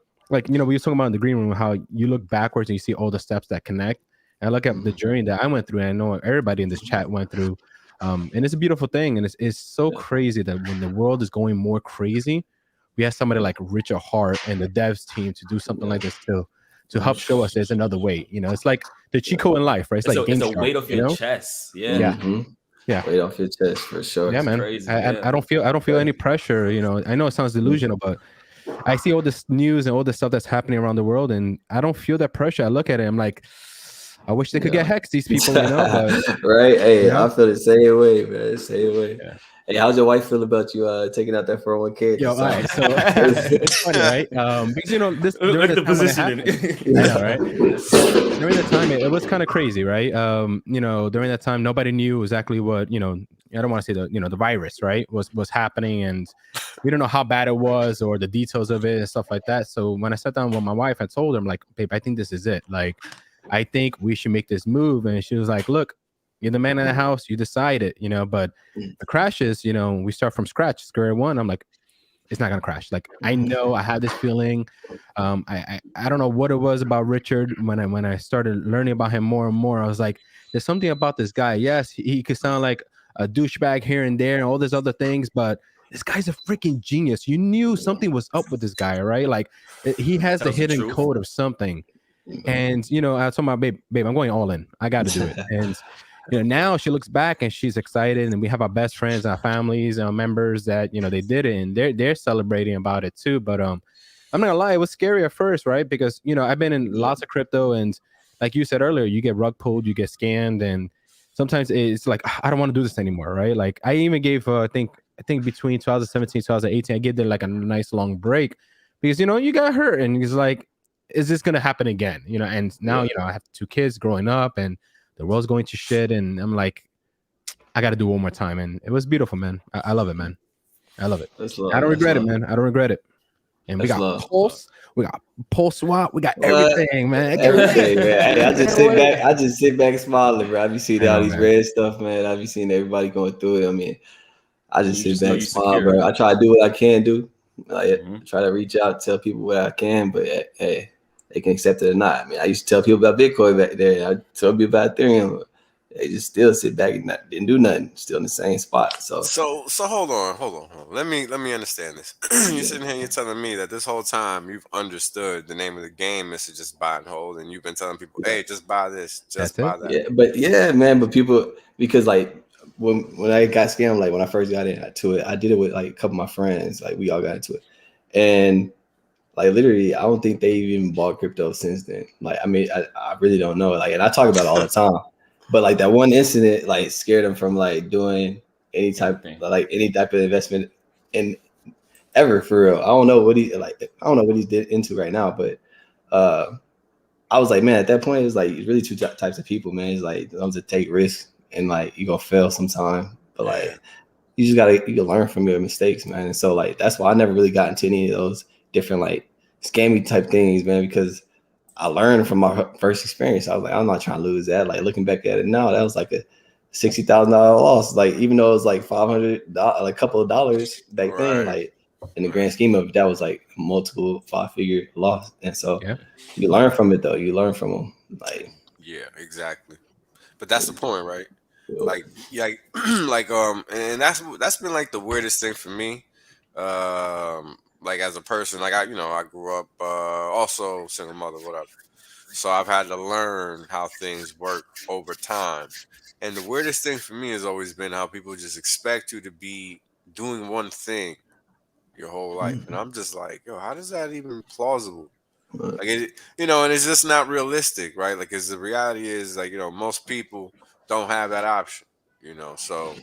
you know, we were talking about in the green room, how you look backwards and you see all the steps that connect. And I look at the journey that I went through, and I know everybody in this chat went through. And it's a beautiful thing. And it's so crazy that when the world is going more crazy, we have somebody like Richard Hart and the devs team to do something like this to help show us there's another way. You know, it's like the Chico in life, right? It's like it's a weight off your chest. Yeah. Weight off your chest for sure. Yeah, man. Crazy, I don't feel any pressure. You know, I know it sounds delusional, but I see all this news and all this stuff that's happening around the world, and I don't feel that pressure. I look at it, I'm like, I wish they could get HEX, these people, you know. But, right? Hey, you know? I feel the same way, man. Same way. Hey, how's your wife feel about you taking out that 401k? Yo, all right, so it's funny, right? Because this during the time when it happened, I know, right? So during the time, it was kind of crazy, right? During that time, nobody knew exactly what I don't want to say the virus, right, was happening, and we don't know how bad it was or the details of it and stuff like that. So when I sat down with my wife, I told her, I'm like, babe, I think this is it. Like, I think we should make this move. And she was like, look, you're the man in the house, you decide it, but the crashes, we start from scratch, square one. I'm like, it's not gonna crash. Like, I know I had this feeling. I don't know what it was about Richard. When I started learning about him more and more, I was like, there's something about this guy. Yes, he could sound like a douchebag here and there and all these other things, but this guy's a freaking genius. You knew something was up with this guy, right? Like, he has the hidden code of something. And I told my babe, I'm going all in. I got to do it. And now she looks back and she's excited, and we have our best friends, our families, our members that they did it, and they're celebrating about it too. But I'm not gonna lie, it was scary at first, right? Because I've been in lots of crypto, and like you said earlier, you get rug pulled, you get scammed, and sometimes it's like, I don't want to do this anymore, right? Like, I even gave I think between 2017 2018, I gave them like a nice long break because you got hurt, and it's like, is this gonna happen again? And now I have 2 kids growing up, and the world's going to shit, and I'm like, I got to do one more time, and it was beautiful, man. I love it, man. I love it. I don't regret it, man. I don't regret it. And we got Pulse, we got Pulse Swap, we got everything, man. Everything, man. Hey, I just sit back, smiling, bro. I be seeing all these red stuff, man. I be seeing everybody going through it. I mean, I just sit back, smile, bro. I try to do what I can do. I try to reach out, tell people what I can, but hey, they can accept it or not. I mean, I used to tell people about Bitcoin back there. I told people about Ethereum. They just still sit back and didn't do nothing. Still in the same spot. So hold on. Let me understand this. You're sitting here, you're telling me that this whole time you've understood the name of the game is to just buy and hold, and you've been telling people, hey, just buy this, just buy that. Yeah, man. But people, because like when I got scammed, like when I first got into it, I did it with like a couple of my friends. Like, we all got into it, and like, literally, I don't think they even bought crypto since then. Like, I mean, I really don't know. Like, and I talk about it all the time. But like, that one incident, like, scared him from like doing any type of investment in ever, for real. I don't know what he's into right now. But I was like, man, at that point, it was like really 2 types of people, man. It's like, I'm to take risks, and like, you gonna fail sometime. But like, you can learn from your mistakes, man. And so like, that's why I never really got into any of those different like scammy type things, man, because I learned from my first experience. I was like, I'm not trying to lose that. Like, looking back at it now, that was like a $60,000 loss. Like, even though it was like $500, like a couple of dollars back then, like, in the grand scheme of it, that was like multiple 5-figure loss. And so you learn from it, though. You learn from them. Like, yeah, exactly. But that's the point, right? Like, and that's been like the weirdest thing for me. Like, as a person, like, I grew up also single mother, whatever. So I've had to learn how things work over time. And the weirdest thing for me has always been how people just expect you to be doing one thing your whole life. And I'm just like, yo, how does that even plausible? Like, and it's just not realistic, right? Like, because the reality is, like, most people don't have that option, so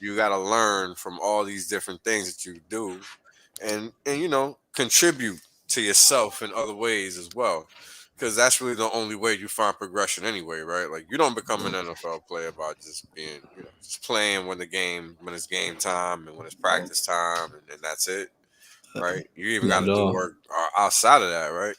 you got to learn from all these different things that you do, and contribute to yourself in other ways as well, because that's really the only way you find progression anyway, right? Like, you don't become an NFL player by just being just playing when it's game time and when it's practice time, and that's it, right? You even got to do work outside of that, right?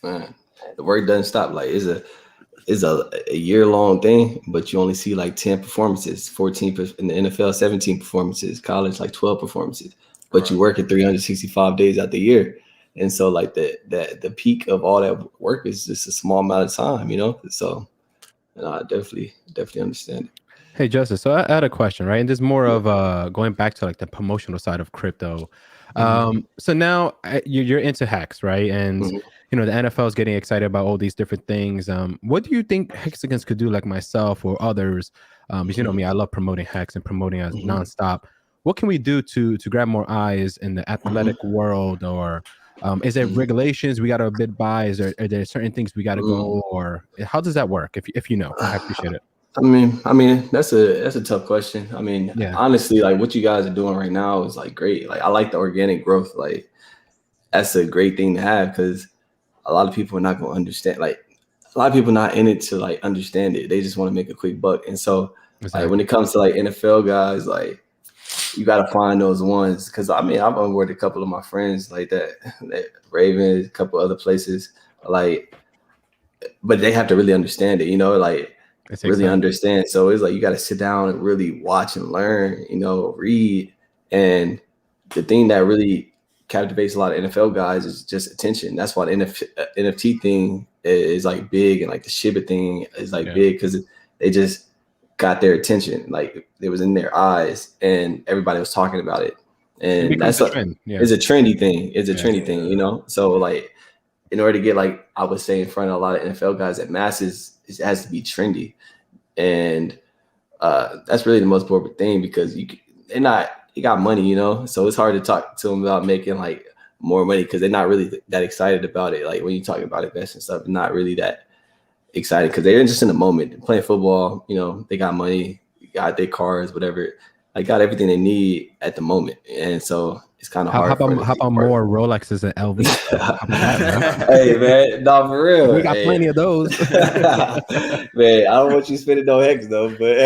Man, the work doesn't stop. Like, it's a year-long thing, but you only see like 10 performances, 14 in the NFL, 17 performances, college like 12 performances. But you work at 365 days out the year. And so like the peak of all that work is just a small amount of time, So I definitely understand it. Hey, Justice, so I had a question, right? And this is more of going back to like the promotional side of crypto. So now you're into HEX, right? And the NFL is getting excited about all these different things. What do you think Hexagons could do, like myself or others? Because me, I love promoting HEX and promoting us nonstop. What can we do to grab more eyes in the athletic world? Or is there regulations we got to abide by? Are there certain things we got to go? Or how does that work? If you know, I appreciate it. I mean, that's a tough question. I mean, honestly, like what you guys are doing right now is like great. Like I like the organic growth. Like that's a great thing to have because a lot of people are not going to understand. Like a lot of people not in it to like understand it. They just want to make a quick buck. And so, like when it comes to like NFL guys, like you got to find those ones. Because I mean, I've onboarded a couple of my friends like that Ravens, a couple other places, like, but they have to really understand it. You know, like. Really understand. So it's like you got to sit down and really watch and learn, you know, read. And the thing that really captivates a lot of NFL guys is just attention. That's why the NFT thing is like big, and like the Shiba thing is like big because they just got their attention. Like it was in their eyes and everybody was talking about it. And that's a trend. It's a trendy thing. It's a trendy thing, you know? So like in order to get, like I would say, in front of a lot of NFL guys at masses, it has to be trendy. And that's really the most important thing because you got money, you know, so it's hard to talk to them about making like more money because they're not really that excited about it. Like when you talk about investing and stuff, they're not really that excited because they're just in the moment. They're playing football, you know, they got money, got their cars, whatever. I got everything they need at the moment, and so it's kind of hard. How about more Rolexes and LV? Hey man, no, for real. We got plenty of those. Man, I don't want you spending no hex though, but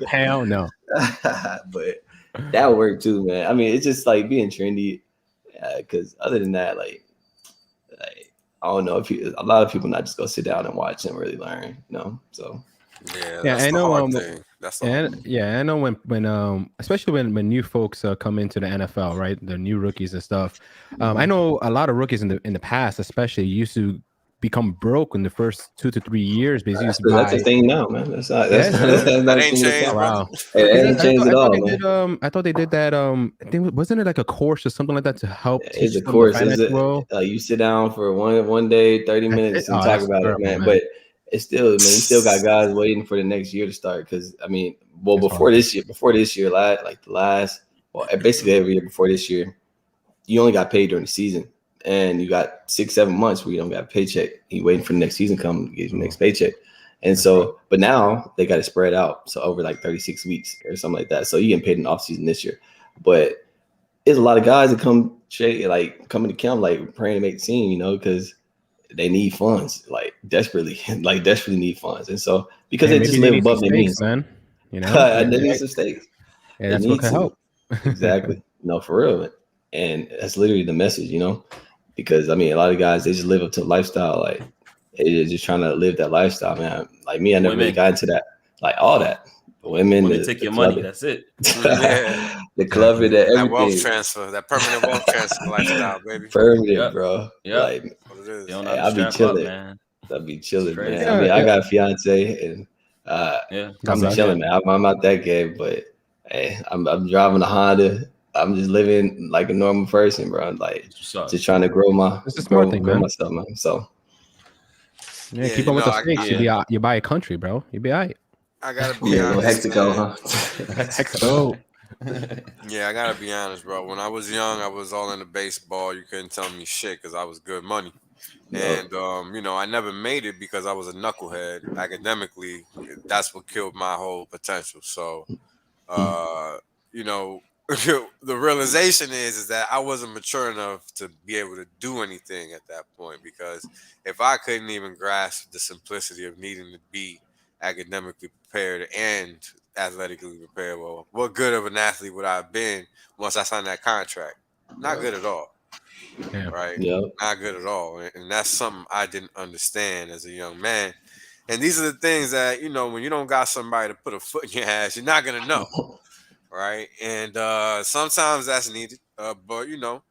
hell no. But that would work too, man. I mean, it's just like being trendy, because other than that, like I don't know if a lot of people not just go sit down and watch and really learn, you know. So that's I know. That's I know when especially when new folks come into the NFL, right? The new rookies and stuff. I know a lot of rookies in the past, especially, used to become broke in the first 2 to 3 years because that's a thing now, man. That's not that ain't changed. Wow, it ain't changed at all, man. I thought they did that. I think wasn't it like a course or something like that to help teach them the financial world? You sit down for one day, 30 minutes, and talk about it, man. But it's still, man, you still got guys waiting for the next year to start. Because I mean, well, before this year, basically every year before this year, you only got paid during the season. And you got 6-7 months where you don't got a paycheck. You waiting for the next season come to get your next paycheck. And so, but now they got to spread out. So over like 36 weeks or something like that. So you getting paid in off season this year. But there's a lot of guys that come into camp, like praying to make the team, you know, because they need funds, like desperately need funds. And so because they just live above their means, man, you know, they need some stakes. Yeah, that's what can help. Exactly. No, for real. And that's literally the message, you know. Because I mean, a lot of guys, they just live up to the lifestyle, like they're just trying to live that lifestyle, man. Like me, I never really got into that, like all that. The women, take your money. That's it. The club and everything. That wealth transfer, that permanent wealth transfer lifestyle, baby. Permanent, bro. Yeah, like I'll be chilling, man. I'll be chilling, man. I mean, I got a fiance, and I'm chilling, man. I'm out that game, but hey, I'm driving a Honda. I'm just living like a normal person, bro. Like just trying to grow myself, man. So keep on with the stakes. You buy a country, bro. You be all right. I gotta be honest. Hexaco, huh? Hexaco. Yeah, I gotta be honest, bro. When I was young, I was all into baseball. You couldn't tell me shit because I was good money. And you know, I never made it because I was a knucklehead academically. That's what killed my whole potential. So you know, the realization is that I wasn't mature enough to be able to do anything at that point, because if I couldn't even grasp the simplicity of needing to be academically prepared and athletically prepared, well, what good of an athlete would I have been once I signed that contract? Not good at all. Right? Not good at all. And that's something I didn't understand as a young man. And these are the things that, you know, when you don't got somebody to put a foot in your ass, you're not going to know. Right. And sometimes that's needed. But, you know,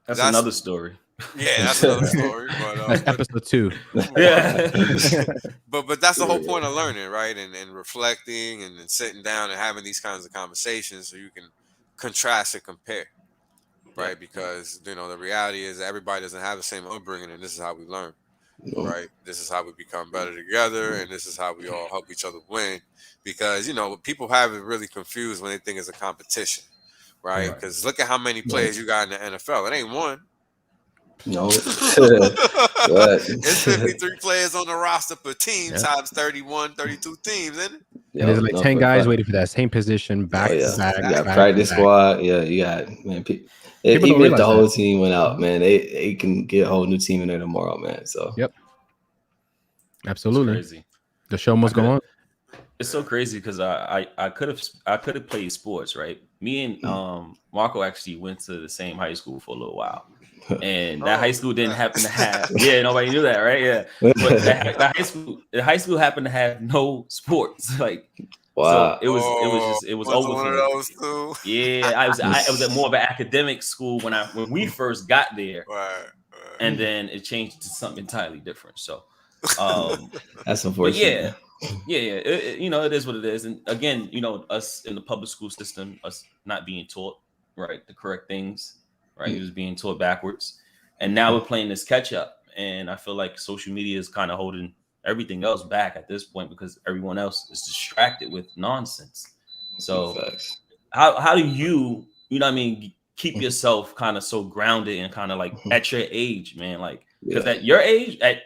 that's another story. Yeah, that's another story. But episode 2. Yeah. but that's the whole point of learning, right? And reflecting and sitting down and having these kinds of conversations so you can contrast and compare. Right. Because, you know, the reality is everybody doesn't have the same upbringing, and this is how we learn. Right. This is how we become better together, and this is how we all help each other win. Because, you know, people have it really confused when they think it's a competition, right? Because look at how many players you got in the NFL. It ain't one. No. It's 53 players on the roster per team times 31, 32 teams, isn't it? And there's like 10 guys waiting for that same position back to back. You got practice squad. Yeah, you got, man. Even if the whole team went out, man, they can get a whole new team in there tomorrow, man. So absolutely, crazy. The show must go on. It's so crazy because I could have played sports, right? Me and Marco actually went to the same high school for a little while, and that high school didn't happen to have nobody knew that, right? Yeah, but the high school happened to have no sports, like. Wow. So it was over one for of me. those two. Yeah, it was at more of an academic school when we first got there, right. And then it changed to something entirely different. So that's unfortunate. Yeah. It is what it is. And again, us in the public school system, us not being taught right the correct things, right? It was being taught backwards, and now we're playing this catch up. And I feel like social media is kind of holding everything else back at this point because everyone else is distracted with nonsense. So how do you keep yourself kind of so grounded and kind of like at your age, man? Like, because at your age, I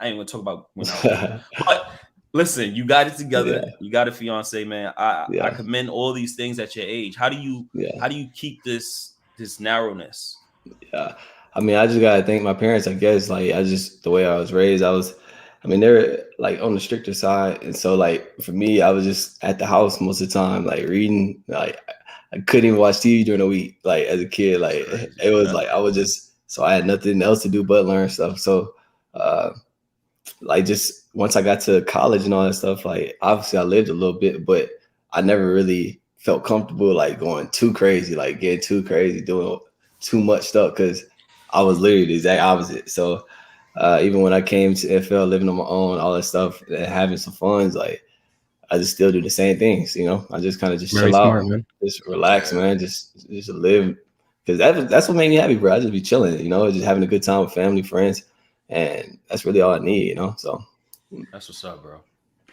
ain't gonna talk about when I was but listen, you got it together. You got a fiance, man. I commend all these things at your age. How do you keep this narrowness? Yeah, I mean, I just gotta thank my parents. I guess like the way I was raised, they're like on the stricter side, and so like for me, I was just at the house most of the time, like reading. Like I couldn't even watch TV during the week. Like as a kid, like it was like I had nothing else to do but learn stuff. So like just once I got to college and all that stuff, like obviously I lived a little bit, but I never really felt comfortable like going too crazy, like getting too crazy, doing too much stuff, because I was literally the exact opposite. So even when I came to NFL, living on my own, all that stuff, and having some funds, like I just still do the same things. I just kind of just chill out, man. Just relax, man. Just live, because that's what made me happy, bro. I just be chilling, just having a good time with family, friends, and that's really all I need, So that's what's up, bro.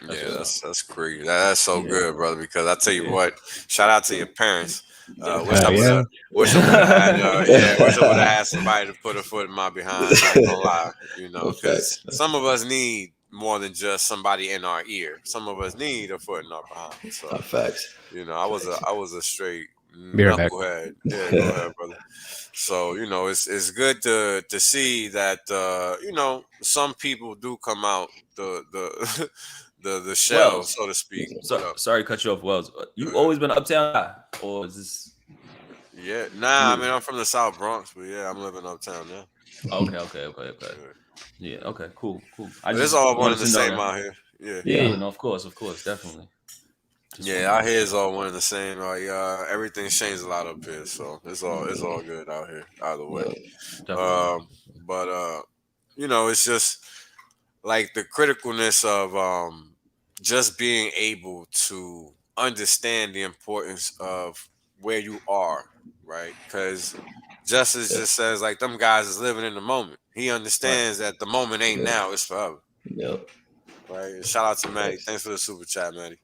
That's great. That's so good, brother. Because I tell you what, shout out to your parents. Wish I would have had somebody to put a foot in my behind. I ain't gonna lie, because some of us need more than just somebody in our ear. Some of us need a foot in our behind. So facts. I was a straight knucklehead. Yeah, go ahead, brother. So it's good to see that some people do come out the shell, Wells, so to speak. Sorry to cut you off, Wells. You always been uptown guy, or is this? Yeah, nah. I mean, I'm from the South Bronx, but yeah, I'm living uptown now. Okay. Yeah, okay, cool. It's all one and the same out here. Yeah. No, of course, definitely. Out here is all one and the same. Like everything's changed a lot up here, so it's all good out here either way. But it's just like the criticalness of just being able to understand the importance of where you are, right? Because Justice just says like them guys is living in the moment. He understands that the moment ain't now, it's forever. Yep. Right. And shout out to Maddie. Thanks for the super chat, Maddie.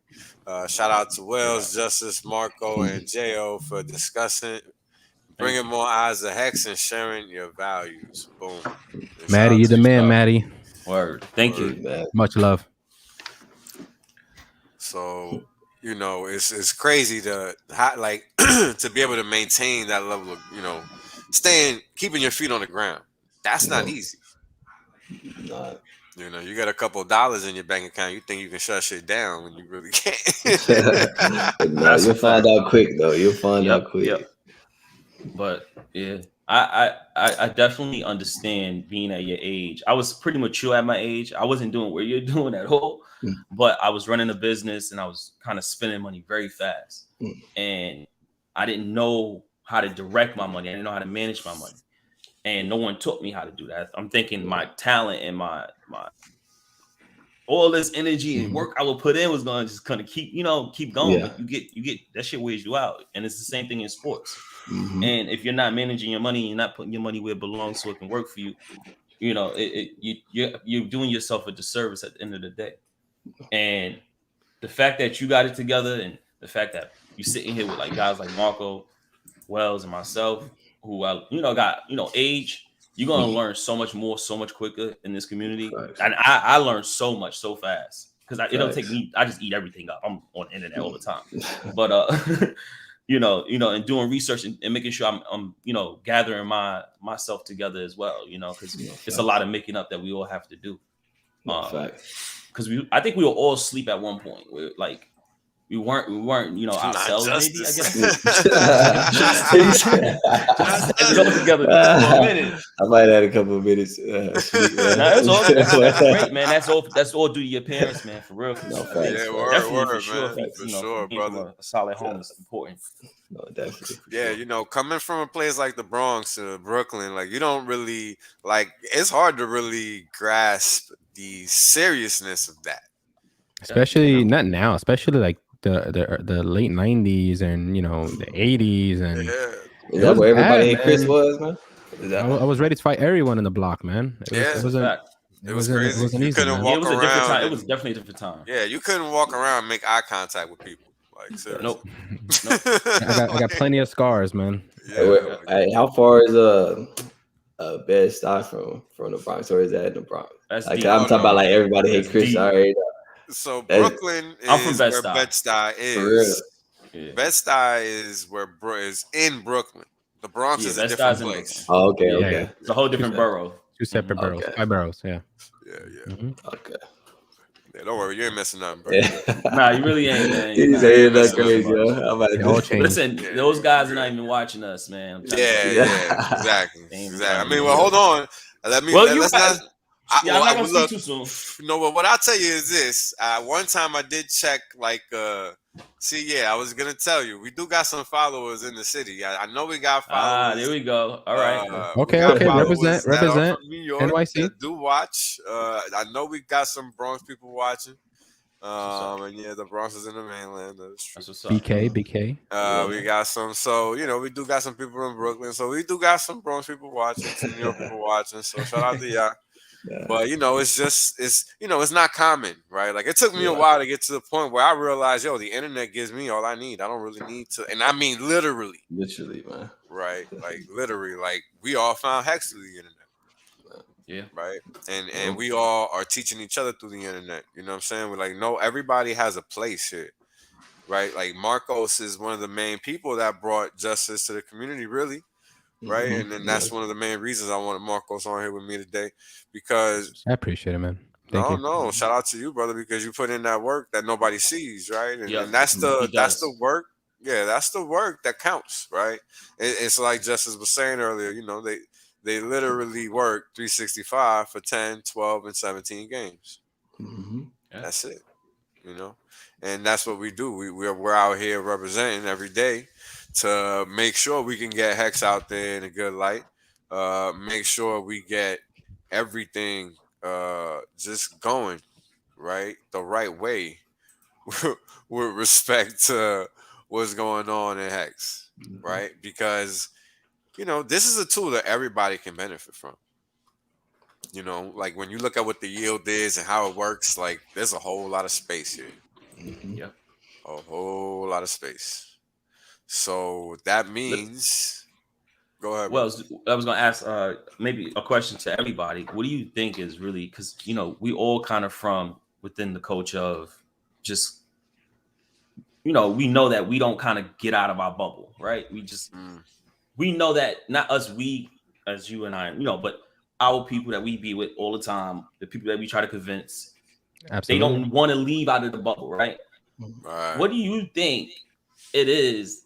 Shout out to Wells, Justice, Marco, and Jo for discussing, bringing more eyes to Hex and sharing your values. Boom. Maddie, you're the man, Maddie. Word. Thank you. Much love. So, it's crazy to to be able to maintain that level of, keeping your feet on the ground. That's not easy. Not. You got a couple of dollars in your bank account. You think you can shut shit down when you really can't. You'll find out quick, though. You'll find out quick. Yep. But yeah, I definitely understand being at your age. I was pretty mature at my age. I wasn't doing what you're doing at all, but I was running a business and I was kind of spending money very fast. And I didn't know how to direct my money. I didn't know how to manage my money. And no one taught me how to do that. I'm thinking my talent and my all this energy and work I will put in was going to just kind of keep going. But you get that shit wears you out. And it's the same thing in sports. And if you're not managing your money, you're not putting your money where it belongs so it can work for you, you're doing yourself a disservice at the end of the day. And the fact that you got it together and the fact that you're sitting here with like guys like Marco, Wells, and myself, who got age, you're gonna learn so much more, so much quicker in this community. And I learned so much so fast because it don't take me. I just eat everything up. I'm on the internet all the time, but you know, and doing research and making sure I'm gathering myself together as well. You know, because it's a lot of making up that we all have to do. Because I think we were all asleep at one point. We're like. We weren't, ourselves. Maybe I guess. It all together for a minute. I might have a couple of minutes. That's all. That's great, man. That's all due to your parents, man. For real. Definitely, for sure, brother. A solid home is important. No, definitely. Yeah, coming from a place like the Bronx to Brooklyn, like you don't really it's hard to really grasp the seriousness of that. Especially not now, especially like the late 90s and the 80s and is that where everybody hate Chris was, man? I was ready to fight everyone in the block, man. It was crazy. It wasn't easy, couldn't man. walk it was a around. different time. It was definitely a different time. Yeah, you couldn't walk around and make eye contact with people. Like seriously. Nope. I got plenty of scars, man. Hey, how far is Bed-Stuy from the Bronx, or is that in the Bronx? That's I'm talking about like everybody hate Chris. deep. All right. So Brooklyn I'm from is where Bed-Stuy. Bed-Stuy For real. is. Yeah. Bed-Stuy is where is in Brooklyn. The Bronx is a different place. Oh, okay. It's a whole different borough. Two separate boroughs. Okay. 5 boroughs, yeah. Yeah. Okay. Yeah, don't worry, you ain't missing nothing, bro. Nah, you really ain't, man. He's saying that crazy, yo. Listen, those guys are not even watching us, man. Yeah, exactly. I mean, well, hold on. Let's not. I'm not gonna speak too soon. No, but what I'll tell you is this. One time I did check, I was gonna tell you, we do got some followers in the city. I know we got followers. There we go. All right. Okay. Represent New York, NYC. Do watch. I know we got some Bronx people watching. And the Bronx is in the mainland. That's what's up. BK. We got some. So we do got some people in Brooklyn. So we do got some Bronx people watching, some New York people watching. So shout out to y'all. Yeah. But it's not common, right? Like it took me a while to get to the point where I realized, the internet gives me all I need. I don't really need to, and I mean literally, man. Right? Like literally, like we all found Hex through the internet. Yeah. Right. And we all are teaching each other through the internet. You know what I'm saying? We're like, no, everybody has a place here. Right. Like Marcos is one of the main people that brought justice to the community, really. Right. And then that's one of the main reasons I wanted Marcos on here with me today, because I appreciate it, man. Thank you. No, shout out to you, brother, because you put in that work that nobody sees. Right. And that's the work. Yeah, that's the work that counts. Right. It's like Justice was saying earlier, they literally work 365 for 10, 12, and 17 games. Yeah. That's it. And that's what we do. We're out here representing every day to make sure we can get Hex out there in a good light. Make sure we get everything just going right the right way with respect to what's going on in Hex, right? Because this is a tool that everybody can benefit from. Like when you look at what the yield is and how it works, like there's a whole lot of space here. Yep. A whole lot of space. So that means, go ahead. Well, I was going to ask maybe a question to everybody. What do you think is really, because, we all kind of from within the culture of just, we know that we don't kind of get out of our bubble, right? We just, we know that not us, we, as you and I, but our people that we be with all the time, the people that we try to convince, they don't want to leave out of the bubble, right? What do you think it is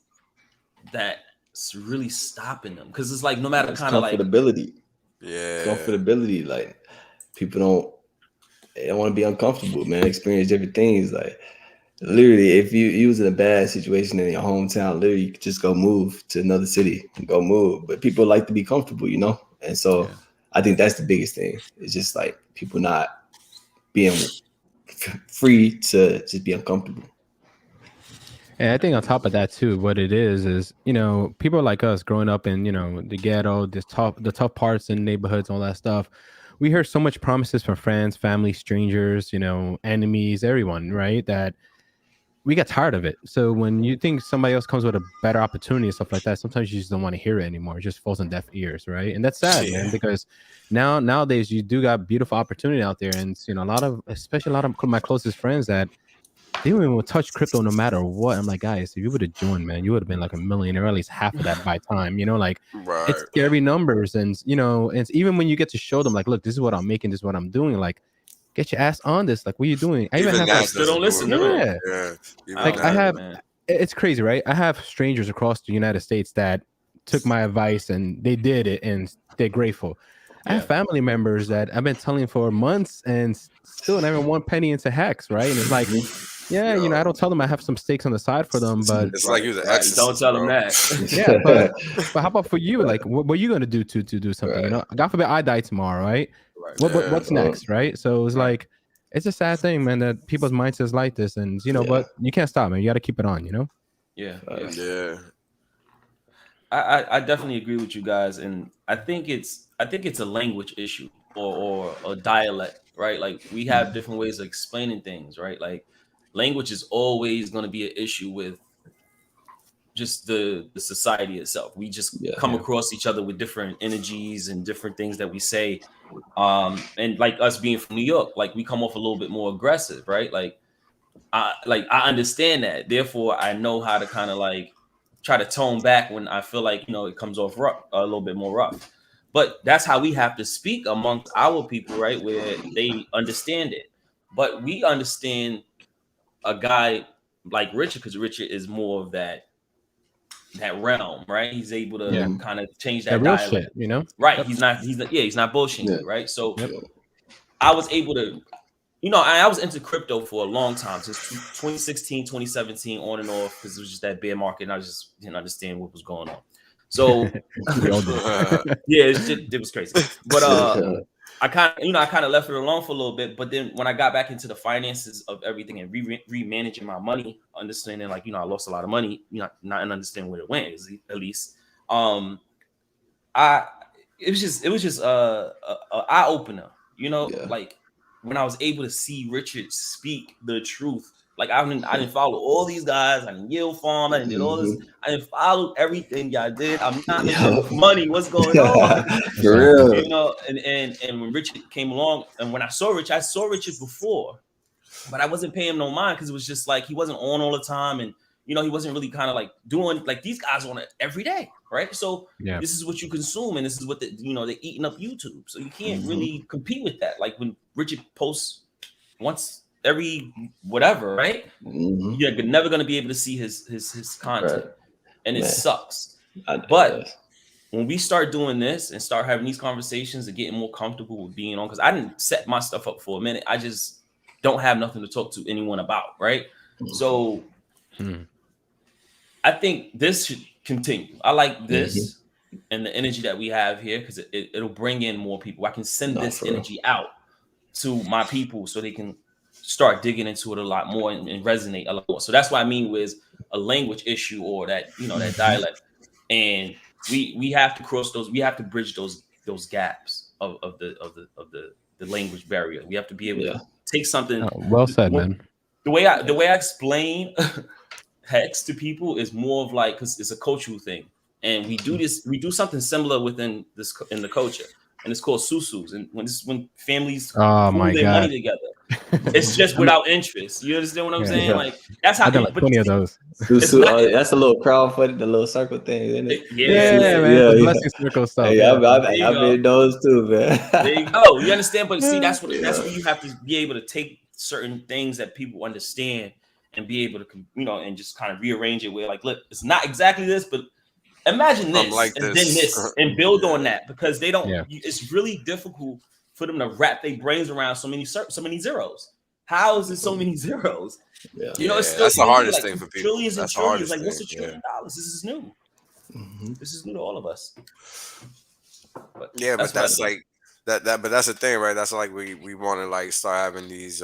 that's really stopping them? Because it's like no matter kind of like comfortability. Yeah, comfortability. Like people don't want to be uncomfortable, man. Experience different things. Like literally, if you was in a bad situation in your hometown, literally you could just go move to another city and go move. But people like to be comfortable, And so I think that's the biggest thing. It's just like people not being free to just be uncomfortable. And I think on top of that too, what it is people like us growing up in the ghetto, the tough parts in neighborhoods, all that stuff. We hear so much promises from friends, family, strangers, enemies, everyone, right? That we get tired of it. So when you think somebody else comes with a better opportunity and stuff like that, sometimes you just don't want to hear it anymore. It just falls on deaf ears, right? And that's sad, man, because nowadays you do got beautiful opportunity out there, and you know, especially a lot of my closest friends that they don't even touch crypto no matter what. I'm like, guys, if you would have joined, man, you would have been like a millionaire, or at least half of that by time. You know, like it's scary numbers, and you know, it's even when you get to show them, like, look, this is what I'm making, this is what I'm doing, like. Get your ass on this. Like, what are you doing? I even have like, still don't listen. Yeah. Like I have, it's crazy, right? I have strangers across the United States that took my advice and they did it and they're grateful. I have family members that I've been telling for months and still never 1 penny into Hex, right? And it's like, yeah, you know, I don't tell them I have some stakes on the side for them, but it's like you're the exorcist, don't tell them that. Yeah, but how about for you? Like, what are you gonna do to do something? You know, God forbid I die tomorrow, right? What's next, right? So it's like, it's a sad thing, man, that people's mindsets like this, and you know, but you can't stop, man. You got to keep it on, you know. Yeah. I definitely agree with you guys, and I think it's a language issue or a dialect, right? Like we have different ways of explaining things, right? Like language is always going to be an issue with just the society itself. We just come across each other with different energies and different things that we say. And like us being from New York, like we come off a little bit more aggressive, right? Like I understand that. Therefore, I know how to kind of like try to tone back when I feel like, you know, it comes off rough, a little bit more rough. But that's how we have to speak amongst our people, right? Where they understand it. But we understand a guy like Richard, because Richard is more of that realm, right? He's able to kind of change that real dialect, shit, you know? Right. He's not bullshitting, right? So I was able to, you know, I was into crypto for a long time, since 2016, 2017, on and off, because it was just that bear market, and I just didn't understand what was going on. So it was crazy. But I kind of left it alone for a little bit. But then when I got back into the finances of everything and re-managing my money, understanding like, you know, I lost a lot of money, you know, not understanding where it went, at least. It was just a eye opener, you know, like when I was able to see Richard speak the truth. Like I didn't follow all these guys. I didn't yield farm. I didn't do all this. I didn't follow everything y'all did. I'm not making enough money. What's going on? For real. You know, and when Richard came along, and when I saw Richard before, but I wasn't paying him no mind because it was just like he wasn't on all the time, and you know, he wasn't really kind of like doing like these guys on it every day, right? So this is what you consume, and this is what they're eating up YouTube. So you can't really compete with that. Like when Richard posts once every whatever, right? You're never gonna be able to see his content, and it sucks. But when we start doing this and start having these conversations and getting more comfortable with being on, because I didn't set my stuff up for a minute. I just don't have nothing to talk to anyone about, right? So I think this should continue. I like this and the energy that we have here, because it'll bring in more people. I can send this energy out to my people so they can start digging into it a lot more and resonate a lot more. So that's what I mean with a language issue, or that, you know, that dialect. And we have to cross those, we have to bridge those gaps of the language barrier. We have to be able to take something. Well said, man. The way I explain Hex to people is more of like, because it's a cultural thing, and we do something similar within this in the culture, and it's called susus. And when families pool their money together, it's just without interest. You understand what I'm saying? Like that's how. I got like 20 of those. Susu, that's a little crowdfunding, the little circle thing, isn't it? Man. Blessing circle stuff. Hey, I've been those too, man. There you go. You understand? But see, that's where you have to be able to take certain things that people understand and be able to, you know, and just kind of rearrange it where, like, look, it's not exactly this, but imagine this, like and then this, and build on that, because they don't. It's really difficult for them to wrap their brains around so many zeros. How is it so many zeros? You know, it's still that's the hardest thing for people. Trillions and trillions. Like, what's $1 trillion? This is new. This is new to all of us. But but that's like that. But that's the thing, right? That's like we want to like start having these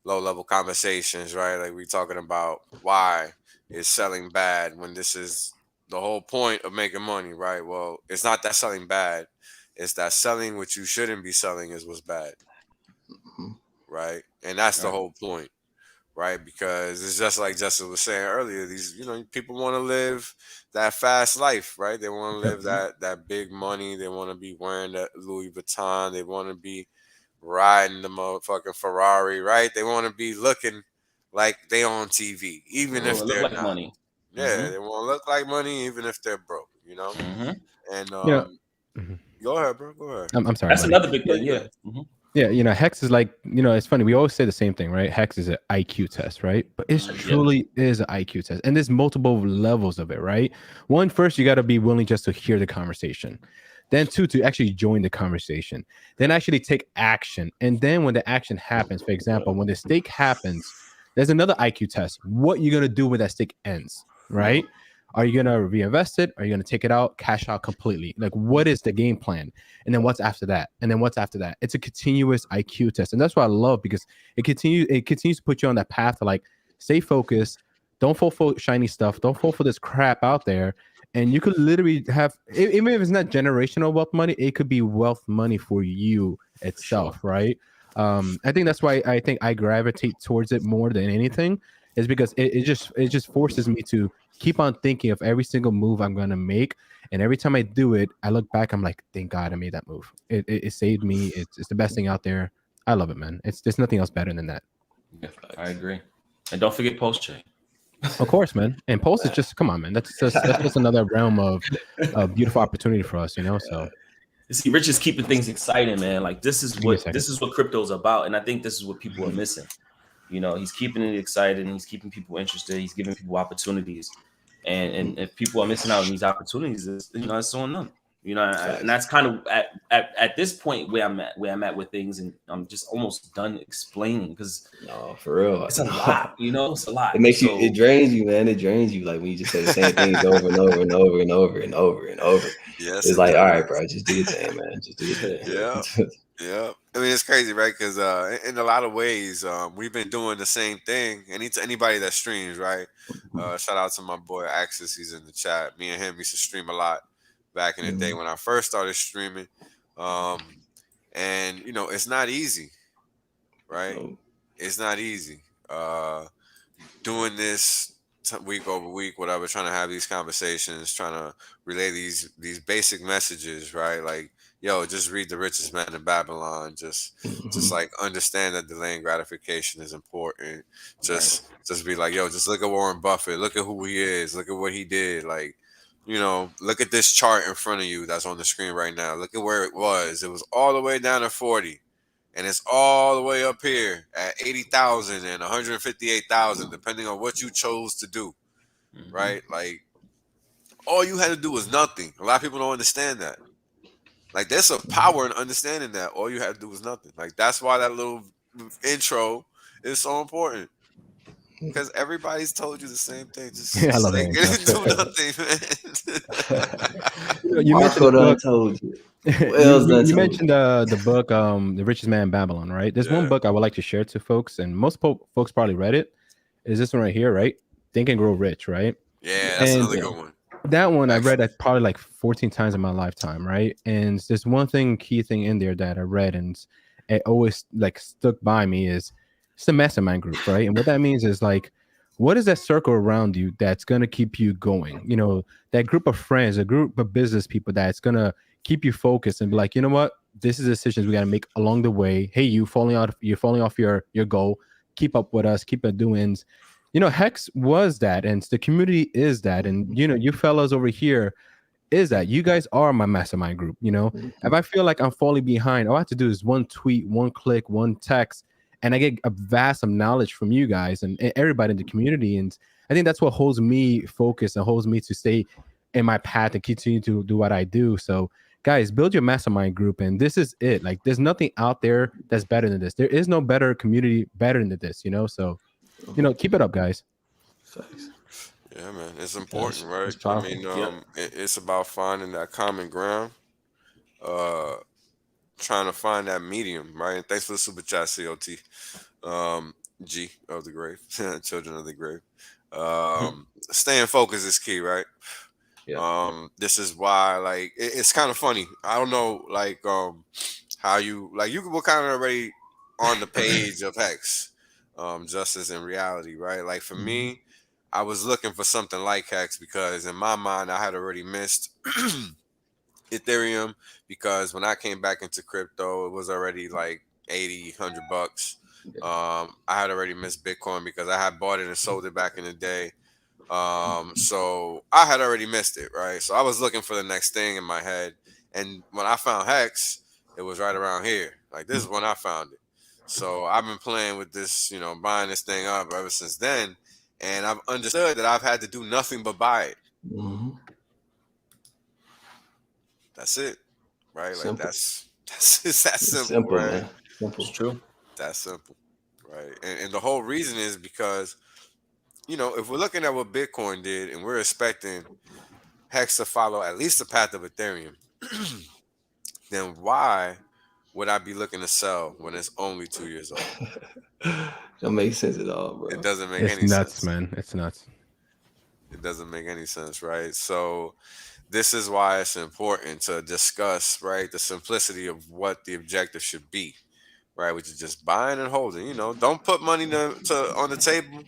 low level conversations, right? Like we talking about why is selling bad when this is the whole point of making money, right? Well, it's not that selling bad. It's that selling what you shouldn't be selling is what's bad, right? And that's the whole point, right? Because it's just like Justin was saying earlier. These, people want to live that fast life, right? They want to live that big money. They want to be wearing that Louis Vuitton. They want to be riding the motherfucking Ferrari, right? They want to be looking like they on TV, even if they're like not. money. Yeah, they want to look like money, even if they're broke. And go ahead, bro. Go ahead. I'm sorry. That's another big thing. Yeah. Yeah, Hex is like, it's funny. We always say the same thing, right? Hex is an IQ test, right? But it truly is an IQ test. And there's multiple levels of it, right? One, first, you got to be willing just to hear the conversation. Then two, to actually join the conversation. Then actually take action. And then when the action happens, for example, when the stake happens, there's another IQ test. What you're going to do when that stake ends, right? Are you going to reinvest it? Are you going to take it out, cash out completely? Like, what is the game plan? And then what's after that? And then what's after that? It's a continuous IQ test. And that's what I love, because it continues to put you on that path to like, stay focused. Don't fall for shiny stuff. Don't fall for this crap out there. And you could literally have, even if it's not generational wealth money, it could be wealth money for you itself, right? I think that's why I think I gravitate towards it more than anything, is because it just forces me to keep on thinking of every single move I'm going to make. And every time I do it, I look back, I'm like, thank God I made that move. It saved me. It's the best thing out there. I love it, man. There's nothing else better than that. Yeah, I agree. And don't forget Post Chain. Of course, man. And Post is just, come on, man. That's just another realm of beautiful opportunity for us, So see, Rich is keeping things exciting, man. Like this is what crypto is about. And I think this is what people are missing. He's keeping it exciting. He's keeping people interested. He's giving people opportunities. And if people are missing out on these opportunities, it's on them. And that's kind of at this point where I'm at with things, and I'm just almost done explaining, because for real, it's a lot. It's a lot. It makes you, it drains you, man. It drains you, like when you just say the same things over and over and over and over and over and over. Yes, it's like, all right, bro, just do your thing, man. Just do your thing. Yeah. I mean, it's crazy, right? Because in a lot of ways, we've been doing the same thing. Anybody that streams, right? Shout out to my boy Axis. He's in the chat. Me and him used to stream a lot back in the day when I first started streaming. And it's not easy, right? It's not easy. Doing this week over week, whatever, trying to have these conversations, trying to relay these basic messages, right? Like, yo, just read The Richest Man in Babylon. Just like understand that delaying gratification is important. Just be like, yo, just look at Warren Buffett. Look at who he is. Look at what he did. Like, look at this chart in front of you that's on the screen right now. Look at where it was. It was all the way down to 40. And it's all the way up here at 80,000 and 158,000, depending on what you chose to do, right? Like, all you had to do was nothing. A lot of people don't understand that. Like, there's some power in understanding that all you had to do was nothing. Like, that's why that little intro is so important. Because everybody's told you the same thing. Just I love like, do nothing, man. You mentioned the book. Told you. You mentioned the book, The Richest Man in Babylon, right? There's one book I would like to share to folks, and most folks probably read it. Is this one right here, right? Think and Grow Rich, right? Yeah, that's another good one. That one I read probably like 14 times in my lifetime, right? And there's one key thing in there that I read, and it always like stuck by me, is it's a mastermind group, right? And what that means is like, what is that circle around you that's gonna keep you going? That group of friends, a group of business people that's gonna keep you focused and be like, you know what? This is decisions we gotta make along the way. Hey, you're falling off your goal. Keep up with us. Keep it doings. Hex was that, and the community is that, and you fellas over here is that. You guys are my mastermind group. If I feel like I'm falling behind, all I have to do is one tweet, one click, one text, and I get a vast of knowledge from you guys and everybody in the community. And I think that's what holds me focused and holds me to stay in my path and continue to do what I do. So guys, build your mastermind group, and this is it. Like, there's nothing out there that's better than this. There is no better community better than this, So, keep it up, guys. Yeah, man, it's important, right? I mean, it's about finding that common ground, trying to find that medium, right? And thanks for the super chat, COT, G of the grave, children of the grave. Staying focused is key, right? Yeah. This is why, like, it's kind of funny. I don't know, like, how you were kind of already on the page of Hex. just as in reality, right? Like for me, I was looking for something like Hex because in my mind I had already missed Ethereum, because when I came back into crypto, it was already like 80, $100. I had already missed Bitcoin because I had bought it and sold it back in the day. So I had already missed it, right? So I was looking for the next thing in my head. And when I found Hex, it was right around here. Like this is when I found it. So I've been playing with this, buying this thing up ever since then. And I've understood that I've had to do nothing but buy it. That's it. Right? Simple. Like that's it's that simple, simple, right? Man. Simple. It's true. That's simple. Right. And the whole reason is because, if we're looking at what Bitcoin did and we're expecting Hex to follow at least the path of Ethereum, then why would I be looking to sell when it's only 2 years old? Don't make sense at all, bro. It doesn't make It's any nuts, sense. man. It's nuts. It doesn't make any sense, right? So this is why it's important to discuss, right, the simplicity of what the objective should be, right? Which is just buying and holding. Don't put money on the table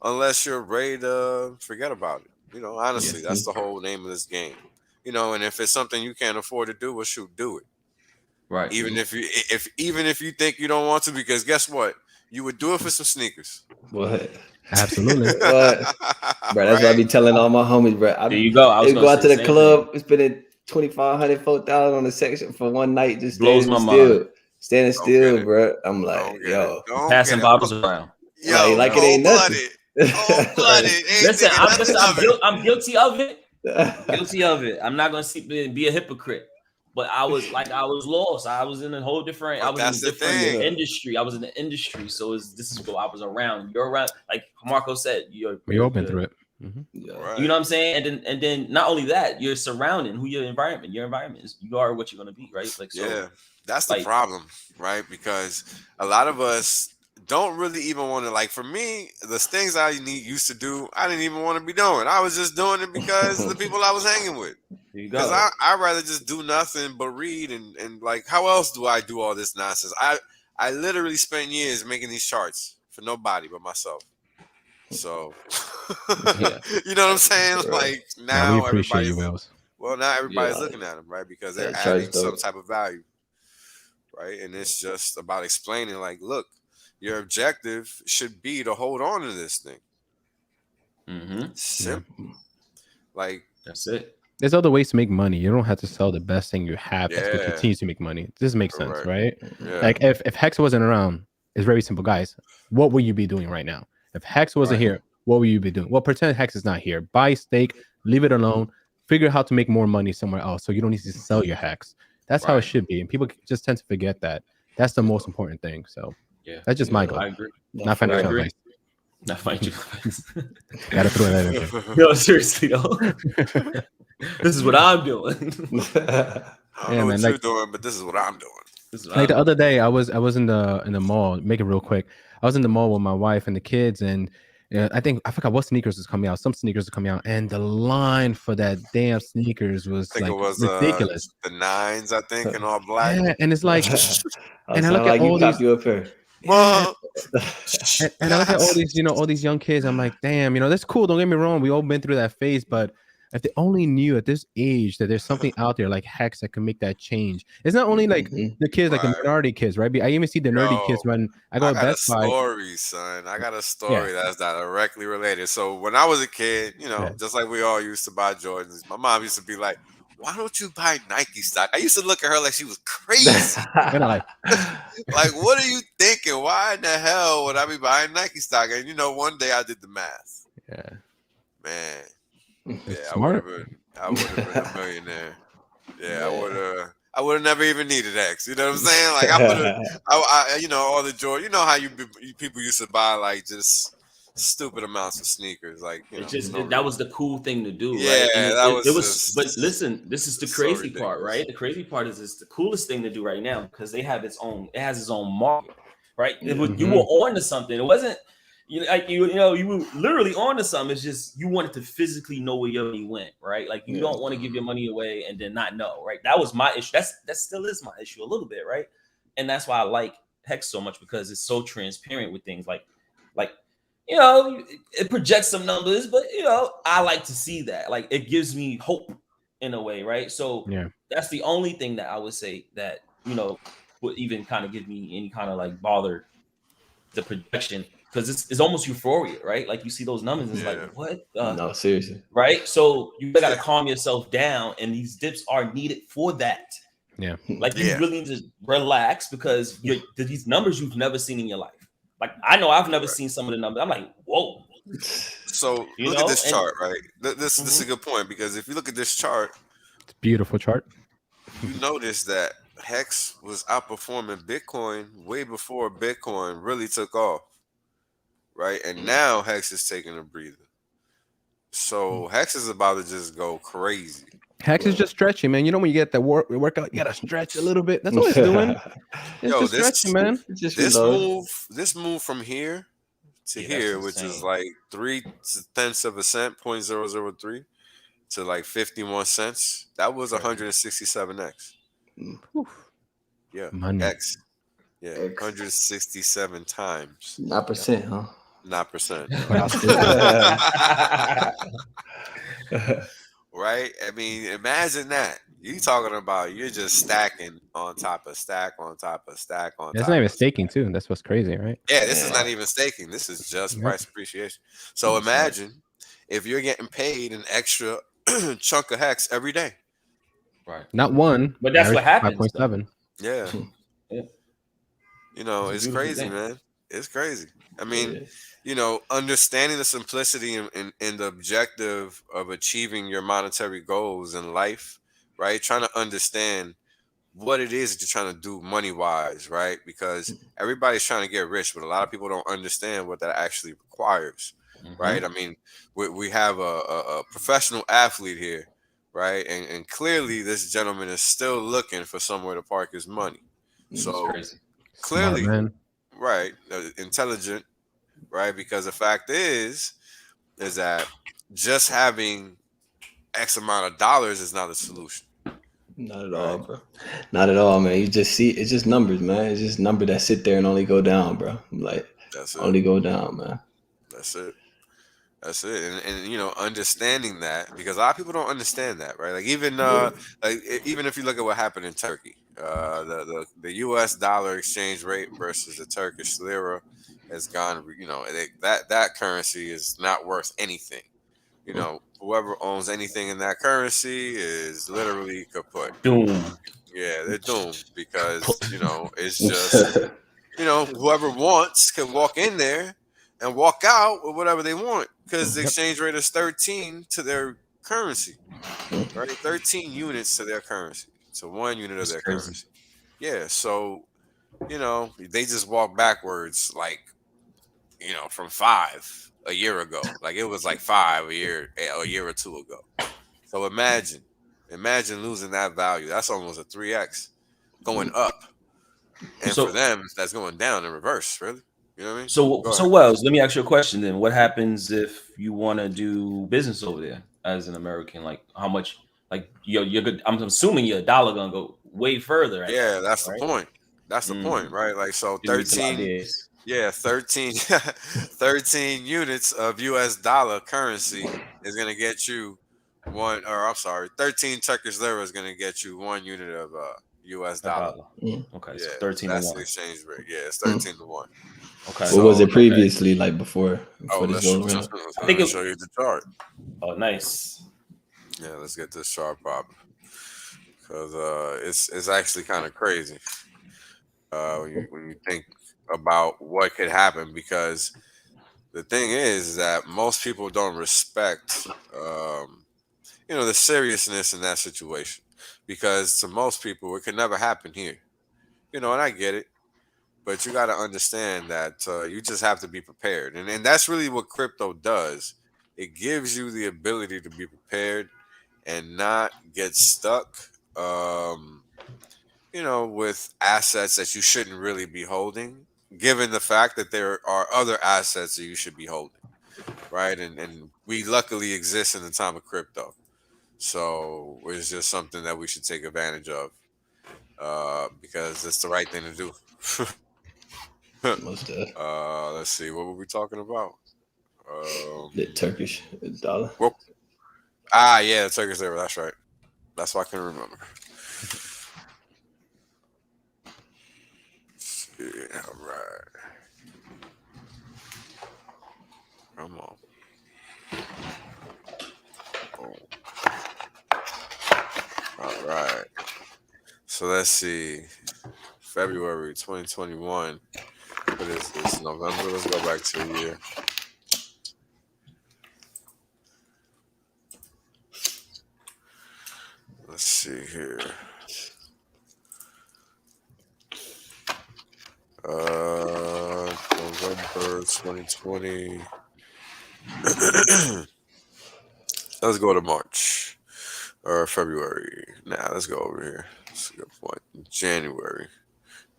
unless you're ready to forget about it. Honestly, that's the whole name of this game. And if it's something you can't afford to do, well, shoot, do it. Right. Even if you think you don't want to, because guess what? You would do it for some sneakers. What? Absolutely. What? Bro, that's what I be telling all my homies, bro. There you go. I was they go out to the same club, spending $2,500, $4,000 on the section for one night, just blows my mind. Standing still, bro. I'm like, yo, passing bottles around. Yo, like it ain't nothing. Listen, I'm guilty of it. Guilty of it. I'm not gonna be a hypocrite. But I was lost. I was in a whole different. I was in a different industry. I was in the industry. So this is what I was around. You're around, like Marco said. You're open through it. Right. You know what I'm saying? And then not only that, you're surrounding who your environment. Your environment is, you are what you're gonna be, right? Like, so, yeah, that's the problem, right? Because a lot of us don't really even want to, like, for me, the things I used to do, I didn't even want to be doing. I was just doing it because of the people I was hanging with. Because I'd rather just do nothing but read and like, how else do I do all this nonsense? I literally spent years making these charts for nobody but myself. So, you know what I'm saying? Like, now we appreciate you, Wells. Well, now everybody's looking at them, right? Because they're adding some type of value, right? And it's just about explaining, like, look, your objective should be to hold on to this thing. Simple. Like, that's it. There's other ways to make money. You don't have to sell the best thing you have to continue to make money. This makes sense, right? Yeah. Like, if Hex wasn't around, it's very simple, guys. What would you be doing right now? If Hex wasn't here, what would you be doing? Well, pretend Hex is not here. Buy, stake, leave it alone. Figure out how to make more money somewhere else, so you don't need to sell your Hex. That's how it should be, and people just tend to forget that. That's the most important thing. So, that's just my goal. I agree. Not financial advice. Not financial advice. Gotta throw that in there. No, seriously, though. This is what I'm doing. I don't know what you're doing, but this is what I'm doing. Like the other day, I was in the mall. Make it real quick. I was in the mall with my wife and the kids, and I forgot what sneakers was coming out. Some sneakers were coming out, and the line for that damn sneakers was ridiculous. The 9s, I think, in all black. Yeah, and it's like, and I look at all these. And I look at all these, all these young kids. I'm like, damn, that's cool. Don't get me wrong. We all been through that phase, but if they only knew at this age that there's something out there like Hex that can make that change. It's not only like the kids, like the minority kids, right? I even see the nerdy kids when I go to Best Buy. I got a story that's not directly related. So when I was a kid, just like we all used to buy Jordans, my mom used to be like, why don't you buy Nike stock? I used to look at her like she was crazy. Like, what are you thinking? Why in the hell would I be buying Nike stock? And one day I did the math. Yeah, man. Yeah, smart. I would have been a millionaire. Yeah, I would have never even needed X. You know what I'm saying? Like, I would have, all the joy. You know how people used to buy like just stupid amounts of sneakers. Like, that was the cool thing to do. Yeah, right? It was. But listen, this is the crazy part, right? The crazy part is it's the coolest thing to do right now because it has its own market, right? You were on to something. It wasn't. You were literally on to something. It's just you wanted to physically know where your money went, right? Like, you don't want to give your money away and then not know, right? That was my issue. That still is my issue a little bit, right? And that's why I like Hex so much, because it's so transparent with things. Like, like, you know, it projects some numbers, but you know, I like to see that. Like, it gives me hope in a way, right? So that's the only thing that I would say that, you know, would even kind of give me any kind of like bother the projection, because it's almost euphoria, right? Like you see those numbers, and it's like, what? No, seriously. Right? So you got to calm yourself down, and these dips are needed for that. Yeah. Like you really need to relax, because these numbers you've never seen in your life. Like I know I've never seen some of the numbers. I'm like, whoa. So look at this chart, right? This is a good point, because if you look at this chart, it's a beautiful chart. You notice that Hex was outperforming Bitcoin way before Bitcoin really took off, right? And now Hex is taking a breather. So Hex is about to just go crazy. Hex is just stretching, man. You know when you get the workout, you gotta stretch a little bit. That's what it's doing. It's just stretching, man. This move from here to here, which is like 0.3%, 0.003 to like 51 cents. That was 167x. Yeah, money. X. Yeah, 167 times. Not percent, huh? Not percent. Right? I mean, imagine that. You talking about you're just stacking on top of stack on top of stack on top. It's not even staking too. That's what's crazy, right? Yeah, this is not even staking. This is just price appreciation. So imagine if you're getting paid an extra chunk of Hex every day. Right. Not one. But that's what happens. 5.7. Yeah. You know, it's crazy, man. It's crazy. I mean, you know, understanding the simplicity and the objective of achieving your monetary goals in life, right? Trying to understand what it is that you're trying to do money wise, right? Because everybody's trying to get rich, but a lot of people don't understand what that actually requires, right? I mean, we have a professional athlete here, right? And clearly this gentleman is still looking for somewhere to park his money. So clearly, right, intelligent, right? Because the fact is that just having X amount of dollars is not a solution. Not at all, bro. Not at all, man. You just see, it's just numbers, man. It's just number that sit there and only go down, bro. Like, only go down, man. That's it. That's it. And you know, understanding that, because a lot of people don't understand that, right? Like even even if you look at what happened in Turkey, the US dollar exchange rate versus the Turkish lira has gone, you know, that currency is not worth anything. You know, whoever owns anything in that currency is literally kaput. Doomed. Yeah, they're doomed, because, you know, it's just, you know, whoever wants can walk in there and walk out with whatever they want, because the exchange rate is 13 to their currency, right? 13 units to their currency. So 1 unit of their currency. Yeah, so, you know, they just walk backwards, like, you know, from 5 a year ago. Like it was like 5 a year or 2 ago. So imagine losing that value. That's almost a 3x going up. And for them, that's going down in reverse, really. You know what I mean? So Wells, let me ask you a question then. What happens if you want to do business over there as an American? Like how much, like you're good. I'm assuming your dollar gonna go way further. Yeah, that's the point. That's the point, right? Like, so 13 units of US dollar currency is going to get you 13 Turkish lira is going to get you 1 unit of US dollar. Okay, yeah, so 13 that's to 1. The exchange rate. Yeah, it's 13 to 1. Okay. What was it previously, like before this go around? I think I'll show you the chart. Oh, nice. Yeah, let's get this chart popping, because it's actually kind of crazy when you think about what could happen, because the thing is that most people don't respect you know, the seriousness in that situation, because to most people it could never happen here, you know. And I get it, but you got to understand that you just have to be prepared, and that's really what crypto does. It gives you the ability to be prepared and not get stuck you know, with assets that you shouldn't really be holding, given the fact that there are other assets that you should be holding, right? And we luckily exist in the time of crypto, so it's just something that we should take advantage of, because it's the right thing to do. Let's see. What were we talking about? The Turkish dollar. Well, yeah, the Turkish lira. That's right. That's why I couldn't remember. Yeah, all right. Come on. Boom. All right. So let's see. February 2021. What is this? November. Let's go back to a year. Let's see here. November 2020. Let's go to March or February. Nah, let's go over here. That's a good point. January.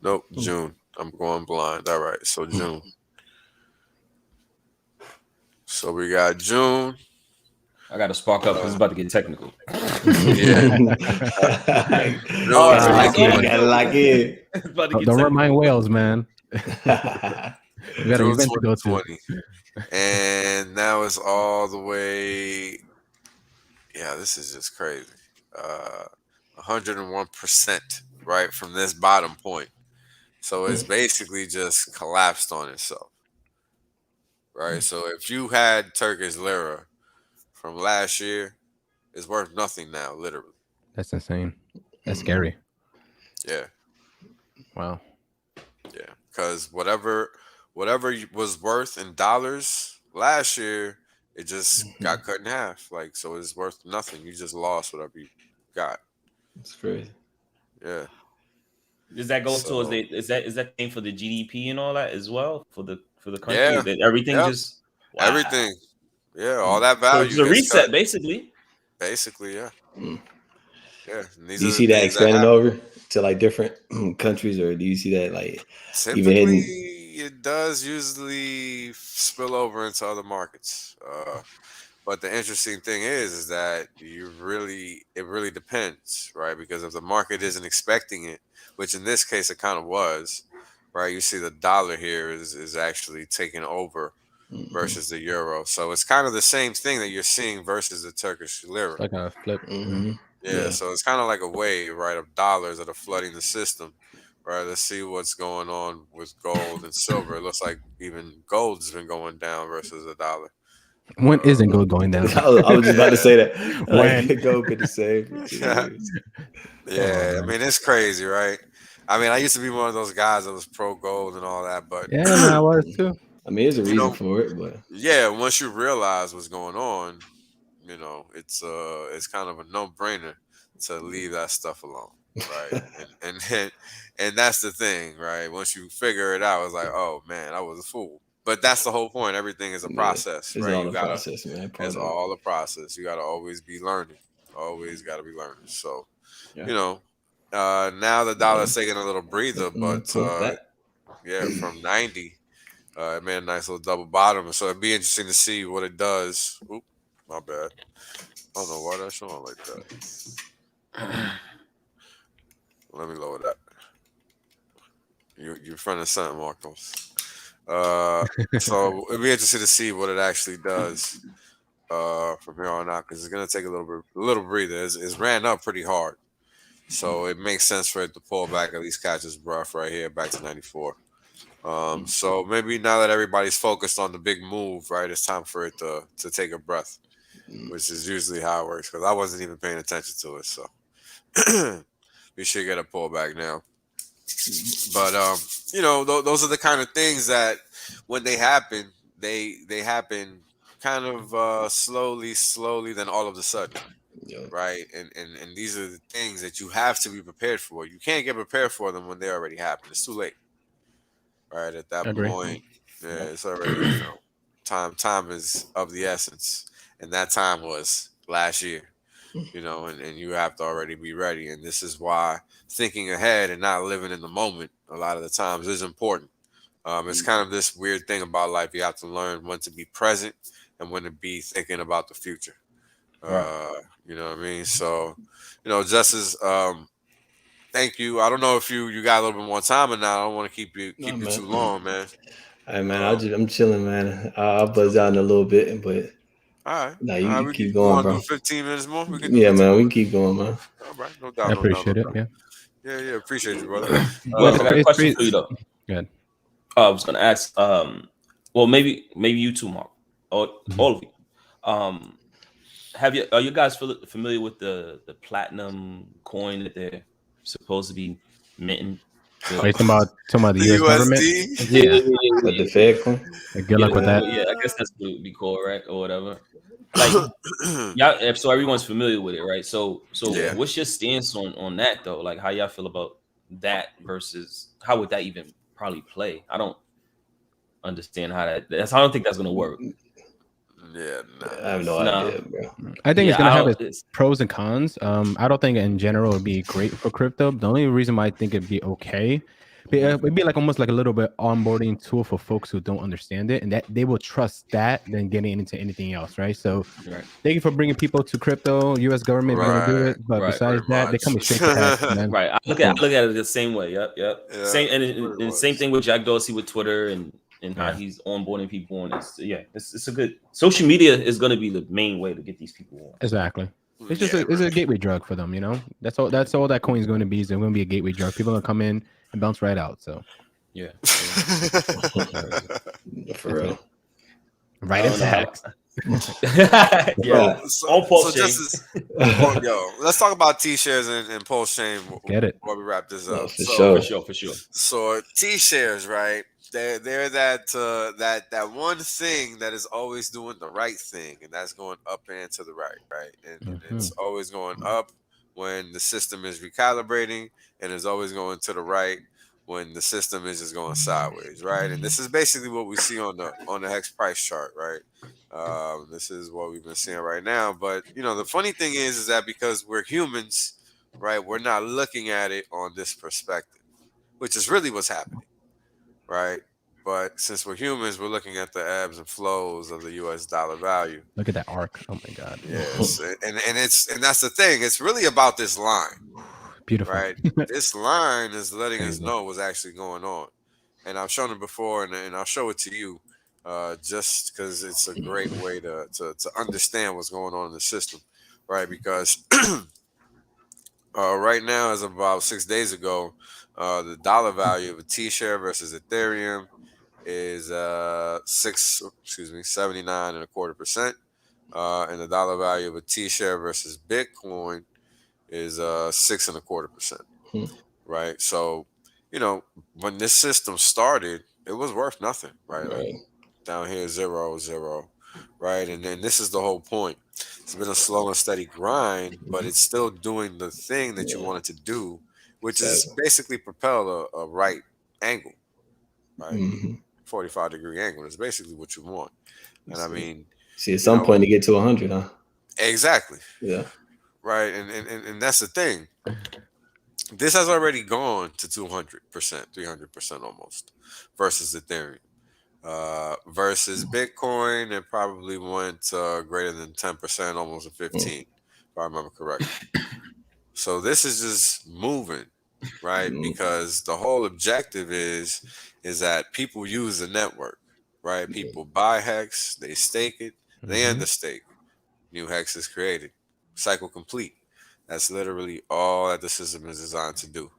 Nope, June. I'm going blind. All right, so June. So we got June. I got to spark up because it's about to get technical. Yeah. Gotta lock in. Don't remind Wales, man. We got an event to go to. And now it's all the way. Yeah, this is just crazy. 101%, right, from this bottom point. So it's basically just collapsed on itself. Right? So if you had Turkish lira from last year, it's worth nothing now, literally. That's insane. That's scary. Yeah. Wow. Yeah, because whatever was worth in dollars last year, it just got cut in half. Like, so it's worth nothing. You just lost whatever you got. That's crazy. Yeah. Does that go towards is that thing for the GDP and all that as well for the country? Yeah. Everything just everything. Yeah, all that value. So it's a reset, basically. Basically, yeah. Yeah. Do you see that expanding over to like different countries, or do you see that like typically it does usually spill over into other markets? But the interesting thing is that it really depends, right? Because if the market isn't expecting it, which in this case it kind of was, right? You see the dollar here is actually taking over versus the euro. So it's kind of the same thing that you're seeing versus the Turkish lira. It's like a flip. Yeah, so it's kind of like a wave, right, of dollars that are flooding the system, right? Let's see what's going on with gold and silver. It looks like even gold's been going down versus the dollar. When isn't gold going down? I was just about to say that. When gold could save for 2 years. Yeah, I mean, it's crazy, right? I mean, I used to be one of those guys that was pro gold and all that, but yeah, man, I was too. I mean, there's a reason for it, but yeah, once you realize what's going on, it's kind of a no-brainer to leave that stuff alone, right? and that's the thing, right? Once you figure it out, it's like, oh man, I was a fool. But that's the whole point. Everything is a process, right? All process, man. It's all a process. You got to always be learning. Always got to be learning. So, now the dollar's taking a little breather, but yeah, from 90, it made a nice little double bottom. So it'd be interesting to see what it does. Oop, my bad. I don't know why that's showing like that. Let me lower that. You're front and center, Marcos. So it'd be interesting to see what it actually does from here on out, because it's gonna take a little breather. It's ran up pretty hard, so it makes sense for it to pull back, at least catch its breath right here, back to 94. So maybe now that everybody's focused on the big move, right, it's time for it to take a breath, which is usually how it works, because I wasn't even paying attention to it. So we should get a pullback now. But those are the kind of things that when they happen, they happen kind of slowly, then all of a sudden, right? And these are the things that you have to be prepared for. You can't get prepared for them when they already happen. It's too late, right? At that point, it's already time is of the essence, and that time was last year. And you have to already be ready. And this is why thinking ahead and not living in the moment a lot of the times is important. It's kind of this weird thing about life. You have to learn when to be present and when to be thinking about the future. You know what I mean? So, just as Thank you. I don't know if you got a little bit more time or not. I don't want to keep you man. too long, man. All right, man. I'm chilling, man. I'll buzz out in a little bit, but all right. nah, you We keep you going, want to bro. do 15 minutes more? We can do Yeah, 15 man. We more. can keep going, man. All right, no I doubt, no doubt, appreciate no it. doubt. Yeah. Yeah, appreciate you, brother. I got a question for you though. Good. I was gonna ask. Well, maybe you too, Mark, or all of you. Are you guys familiar with the platinum coin that they're supposed to be minting? Are you talking about the the U.S. government? USD. Yeah. With the Fed coin. Good luck with that. Yeah, I guess that's what it would be called, right, or whatever. Like, yeah. So everyone's familiar with it, right? So Yeah. what's your stance on that though? Like, how y'all feel about that versus how would that even probably play? I don't understand how that's. I don't think that's gonna work. Yeah, I have no Nah. idea, bro. I think it's Yeah, gonna have its pros and cons. I don't think in general it'd be great for crypto. The only reason why I think it'd be okay, it'd be like almost like a little bit onboarding tool for folks who don't understand it, and that they will trust that than getting into anything else, right? So, thank you for bringing people to crypto. U.S. government is gonna do it, but besides that, they're coming straight to X, man. Right. I look at it the same way. Yep. Yeah, Same and same thing with Jack Dorsey with Twitter and how he's onboarding people on this. Yeah, it's a good social media is going to be the main way to get these people on. Exactly. It's just it's a gateway drug for them, you know. That's all that coin is going to be. Is going to be a gateway drug. People are going to come in and bounce right out. So yeah. For real. Right into Hex. Yeah. So just let's talk about T-shares and Pulse Chain. Get it while we wrap this up. For sure. So T-shares, right? They're that one thing that is always doing the right thing, and that's going up and to the right, and it's always going up when the system is recalibrating, and it's always going to the right when the system is just going sideways, right? And this is basically what we see on the Hex price chart, right? This is what we've been seeing right now. But the funny thing is that because we're humans, right, we're not looking at it on this perspective, which is really what's happening, right? But since we're humans, we're looking at the ebbs and flows of the U.S. dollar value. Look at that arc! Oh my God! Yes, and that's the thing. It's really about this line. Beautiful, right? This line is letting us know what's actually going on, and I've shown it before, and I'll show it to you, just because it's a great way to understand what's going on in the system, right? Because right now, as of about 6 days ago, the dollar value of a T-share versus Ethereum is 79.25%, and the dollar value of a T-share versus Bitcoin is 6.25%, right? So, when this system started, it was worth nothing, right? Like down here, 0, right? And then this is the whole point. It's been a slow and steady grind, but it's still doing the thing that you want it to do, which is basically propel a right angle, right? 45-degree angle is basically what you want. And I mean, at some point to get to 100, huh? Exactly. Yeah. Right. And that's the thing. This has already gone to 200%, 300% almost versus Ethereum. Versus Bitcoin, it probably went greater than 10%, almost a 15, if I remember correctly. So this is just moving, right? Because the whole objective is that people use the network, right? People buy Hex, they stake it, they end the stake. New Hex is created. Cycle complete. That's literally all that the system is designed to do.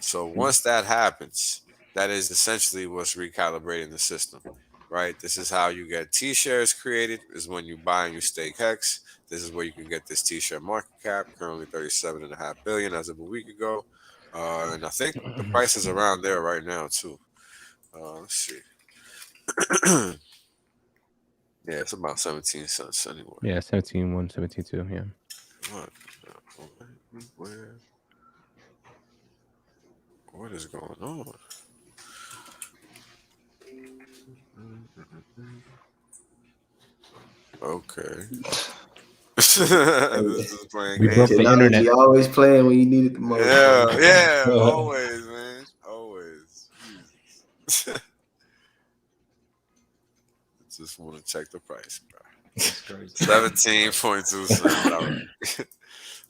So once that happens, that is essentially what's recalibrating the system, right? This is how you get T-shares created, is when you buy and you stake Hex. This is where you can get this T-share market cap, currently 37.5 billion as of a week ago. And I think the price is around there right now too. Let's see. Yeah, it's about 17 cents anyway. Yeah, 17.1, 17.2, yeah. What is going on? Okay. This is playing games. The internet. You always playing when you need it the most. Yeah, always, man. Always. Just want to check the price, bro. 17.2 cents.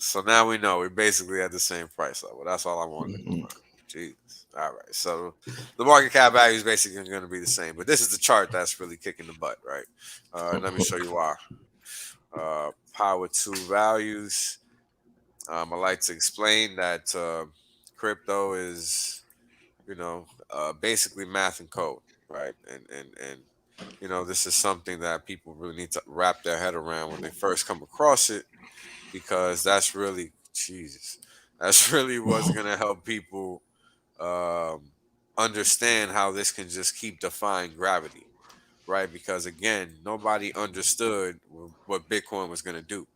So now we know we're basically at the same price level. That's all I wanted to confirm. Jesus. All right. So the market cap value is basically going to be the same, but this is the chart that's really kicking the butt, right? Let me show you why. Power two values. I like to explain that crypto is, basically math and code, right? And this is something that people really need to wrap their head around when they first come across it, because that's really Jesus. That's really what's gonna help people understand how this can just keep defying gravity, right? Because again, nobody understood what Bitcoin was gonna do,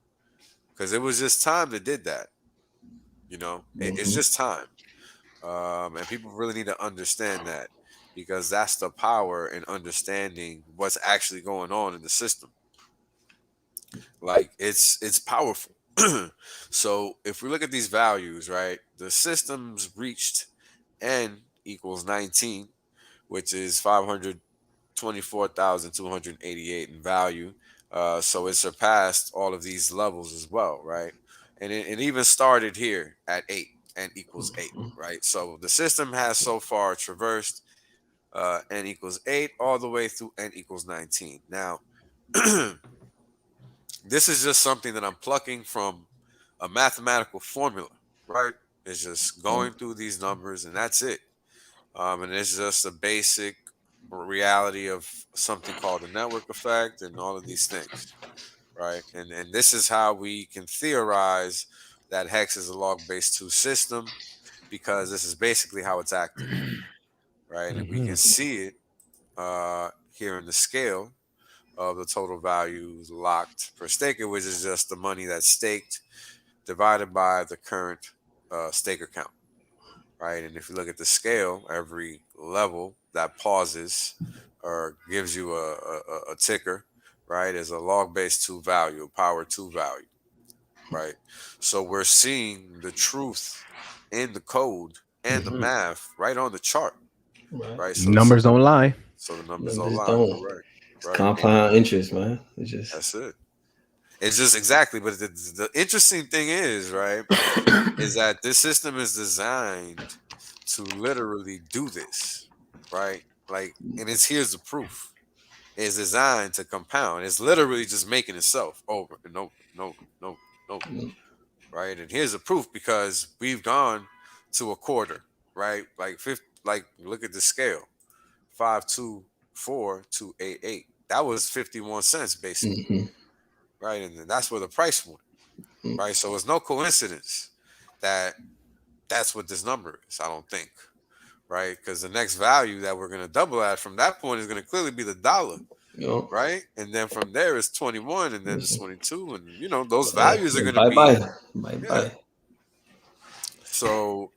because it was just time that did that. It's just time, and people really need to understand that, because that's the power in understanding what's actually going on in the system. Like it's powerful. So if we look at these values, right, the system's reached n equals 19, which is 524,288 in value. So it surpassed all of these levels as well, right? And it even started here at 8, n equals 8, right? So the system has so far traversed n equals 8 all the way through n equals 19. Now, this is just something that I'm plucking from a mathematical formula, right? It's just going through these numbers and that's it. And it's just a basic reality of something called the network effect and all of these things, right? And this is how we can theorize that Hex is a log-based 2 system, because this is basically how it's acting, right? And we can see it here in the scale of the total values locked per staker, which is just the money that's staked divided by the current staker count, right? And if you look at the scale, every level that pauses or gives you a ticker, right, is a log-based 2 value, power 2 value, right? So we're seeing the truth in the code and the math right on the chart, right? Numbers don't lie. So the numbers don't lie, correct? It's compound interest, man. It's just that's it. It's just exactly. But the interesting thing is, right, is that this system is designed to literally do this, right? Like, and here's the proof. It's designed to compound. It's literally just making itself over and over and over and over and over, right? And here's the proof, because we've gone to a quarter, right? Like look at the scale, 524,288. That was 51 cents basically, right? And then that's where the price went, right? So it's no coincidence that that's what this number is, I don't think, right? Because the next value that we're going to double at from that point is going to clearly be the dollar, right? And then from there it's 21, and then it's 22, and those values are going to be bye. So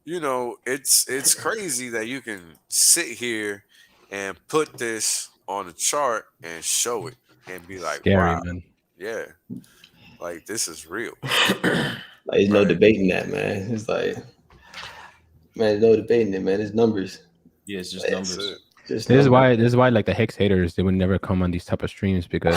it's crazy that you can sit here and put this on a chart and show it and be like, scary, wow, man. Yeah, like this is real. Like, there's no debating that, man. It's like, man, there's no debating it, man. It's numbers. Yeah, it's just numbers. This is why like the Hex haters, they would never come on these type of streams, because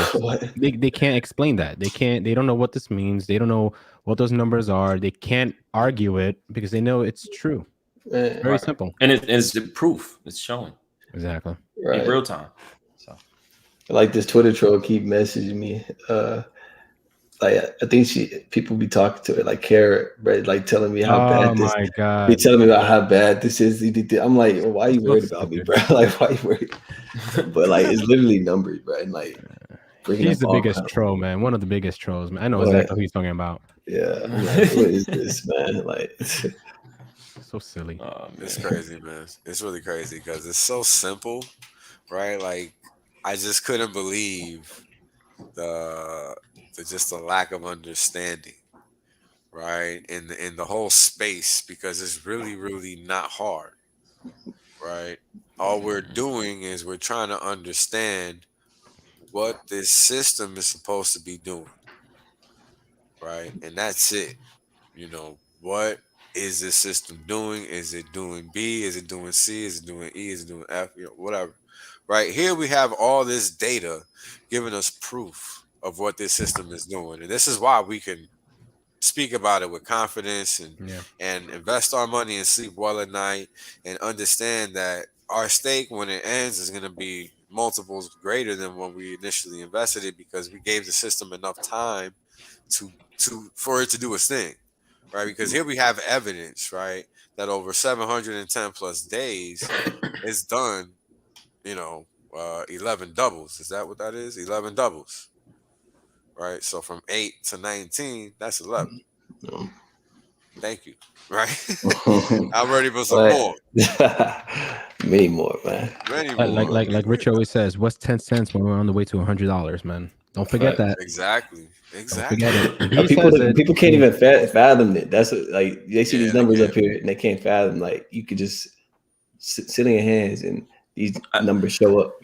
they can't explain that. They don't know what this means. They don't know what those numbers are. They can't argue it because they know it's true. It's very simple. And it's the proof. It's showing. Exactly. Right. In real time. So like this Twitter troll keep messaging me. Like I think people be talking to her like Carrot, right? Like telling me how bad this. My God. Be telling me about how bad this is. I'm like, well, why are you worried about me, bro? Like, why are you worried? But like, it's literally numbers, bro. And like, he's the biggest troll, man. One of the biggest trolls, man. I know exactly who he's talking about. Yeah, I'm like, what is this, man? Like, so silly. It's crazy, man. It's really crazy because it's so simple, right? Like, I just couldn't believe the lack of understanding, right? In the whole space, because it's really, really not hard, right? All we're doing is we're trying to understand what this system is supposed to be doing, right? And that's it. What is this system doing? Is it doing B? Is it doing C? Is it doing E? Is it doing F? Whatever. Right here, we have all this data giving us proof of what this system is doing, and this is why we can speak about it with confidence and invest our money and sleep well at night and understand that our stake when it ends is going to be multiples greater than when we initially invested it because we gave the system enough time to for it to do its thing, right? Because here we have evidence, right, that over 710 plus days it's done, 11 doubles. Is that what that is? 11 doubles, right? So from 8 to 19, that's 11. Thank you. Right? I'm ready for some more. Many more, man. Many more. Like Rich always says, what's 10 cents when we're on the way to $100, man? Don't forget that. Exactly. Don't forget it. He people can't even fathom it. That's what, like they see these numbers up here and they can't fathom. Like you could just sit in your hands and these numbers show up.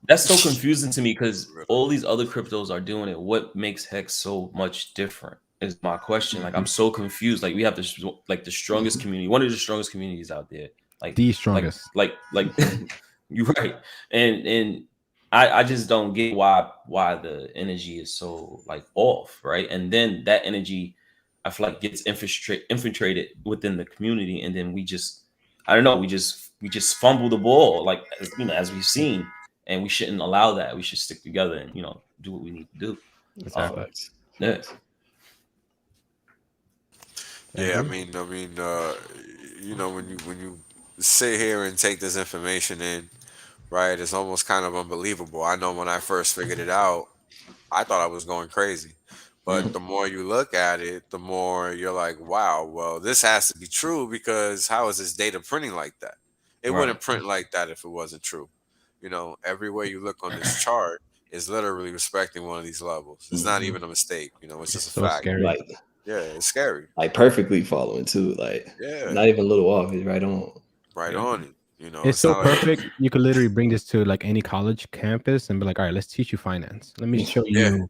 That's so confusing to me because all these other cryptos are doing it. What makes Hex so much different? Is my question. Like I'm so confused. Like we have this the strongest community, one of the strongest communities out there. Like the strongest. Like you're right. And I just don't get why the energy is so like off, right? And then that energy I feel like gets infiltrated within the community, and then we just fumble the ball, like as we've seen, and we shouldn't allow that. We should stick together and do what we need to do. Yeah, I mean, when you sit here and take this information in, right, it's almost kind of unbelievable. I know when I first figured it out, I thought I was going crazy. But the more you look at it, the more you're like, wow, well, this has to be true because how is this data printing like that? It wouldn't print like that if it wasn't true. Everywhere you look on this chart is literally respecting one of these levels. It's not even a mistake. It's just a fact. Scary. Yeah, it's scary. Like perfectly following too. Like not even a little off. It's right on. Right on it. It's so perfect. You could literally bring this to like any college campus and be like, all right, let's teach you finance. Let me show you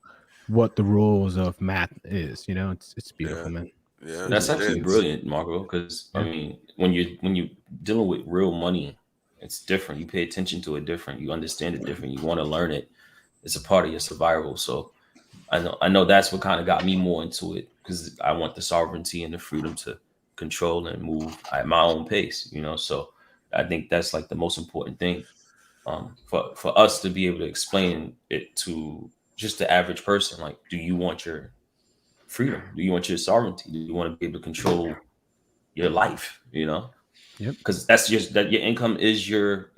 what the rules of math is. It's beautiful, man. Yeah, that's actually brilliant, Marco. Because I mean, when you're dealing with real money, it's different. You pay attention to it different. You understand it different. You want to learn it. It's a part of your survival. So I know that's what kind of got me more into it because I want the sovereignty and the freedom to control and move at my own pace. So I think that's like the most important thing for us to be able to explain it to just the average person. Like, do you want your freedom? Do you want your sovereignty? Do you want to be able to control your life? Because that's just that your income is your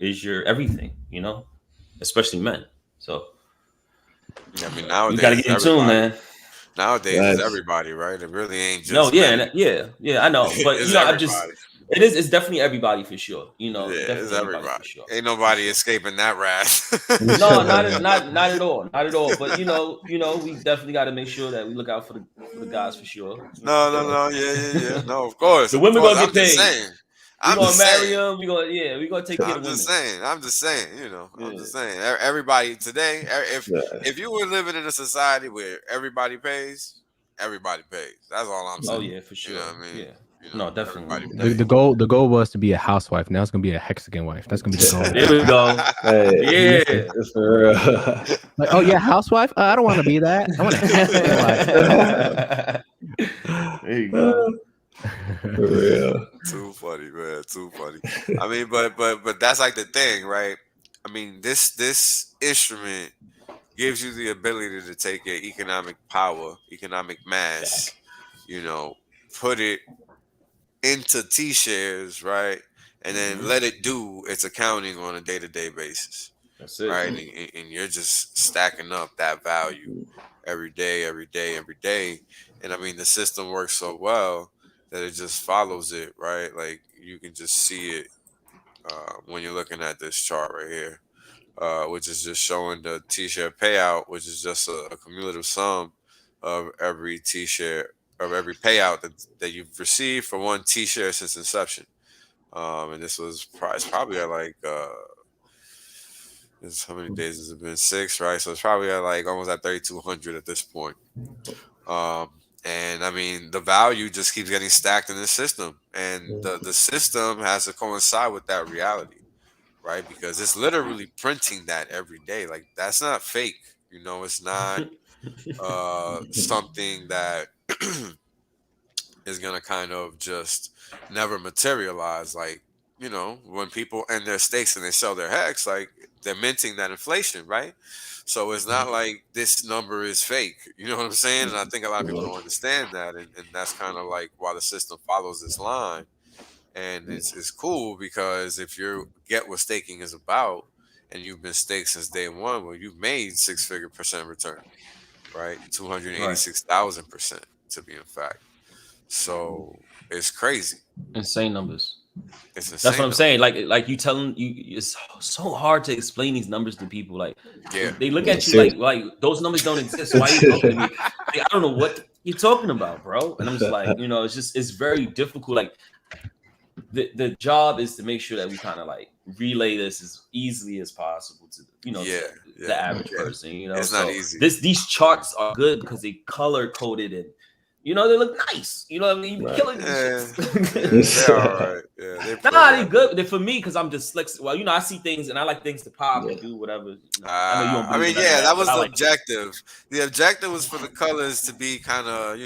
everything. Especially men. So I mean, nowadays you gotta get in tune, man. Nowadays it's everybody, right? It really ain't just I know, but it's definitely everybody for sure. It's everybody for sure. Ain't nobody escaping that wrath. No, not at all, not at all. But we definitely got to make sure that we look out for the guys for sure. No, yeah. No, of course. The women gonna get paid. I'm gonna marry them. We gonna take care of women. I'm just saying. I'm just saying. Everybody today, if you were living in a society where everybody pays, everybody pays. That's all I'm saying. Oh yeah, for sure. You know what I mean? Yeah. No, definitely. The goal was to be a housewife. Now it's gonna be a hexagon wife. That's gonna be the goal. There we go. Yeah. For real. Like, oh yeah, housewife. I don't want to be that. I want to. There you go. For real. Too funny, man. Too funny. I mean, but that's like the thing, right? I mean, this instrument gives you the ability to take your economic power, economic mass, put it into T-shares, right? And then let it do its accounting on a day-to-day basis. That's it. Right? And you're just stacking up that value every day. And I mean, the system works so well that it just follows it, right? Like you can just see it when you're looking at this chart right here, which is just showing the T-share payout, which is just a cumulative sum of every T-share of every payout that you've received for one T-share since inception. And this was probably at like how many days has it been? 6, right? So it's probably at like almost at 3,200 at this point. And I mean, the value just keeps getting stacked in the system, and the system has to coincide with that reality, right? Because it's literally printing that every day. Like that's not fake, it's not something that is gonna kind of just never materialize. Like, when people end their stakes and they sell their hex, like they're minting that inflation, right? So it's not like this number is fake. You know what I'm saying? And I think a lot of people don't understand that, and that's kind of like why the system follows this line. And it's cool because if you get what staking is about, and you've been staked since day one, well, you've made 6-figure percent return, right? 286,000% to be in fact. So it's crazy. Insane numbers. It's insane. That's what I'm saying. Like you telling you, it's so hard to explain these numbers to people. Like, they look at you like those numbers don't exist. Why are you talking to me? Like, I don't know what you're talking about, bro. And I'm just like, it's very difficult. Like, the job is to make sure that we kind of like relay this as easily as possible to the average person. It's not easy. These charts are good because they color coded and they look nice. You know what I mean? You're killing these they're all right. Yeah, they're good. They're for me because I'm dyslexic. Well, I see things and I like things to pop and do whatever. I know you don't believe that was the objective. The objective was for the colors to be kind of,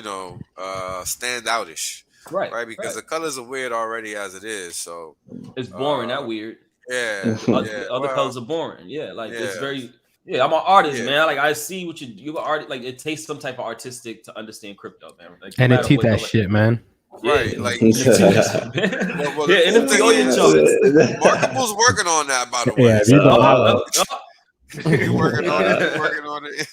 stand outish. Right. Because the colors are weird already as it is. So it's boring, not weird. Yeah. Other colors are boring. Yeah. Like it's very. Yeah, I'm an artist, man. Like I see what you're art. Like it takes some type of artistic to understand crypto, man. Like, and it teach that shit, man. Right, yeah, like NFT on your charts. Markable's working on that, by the way. Yeah, You're working on it. You're working on it.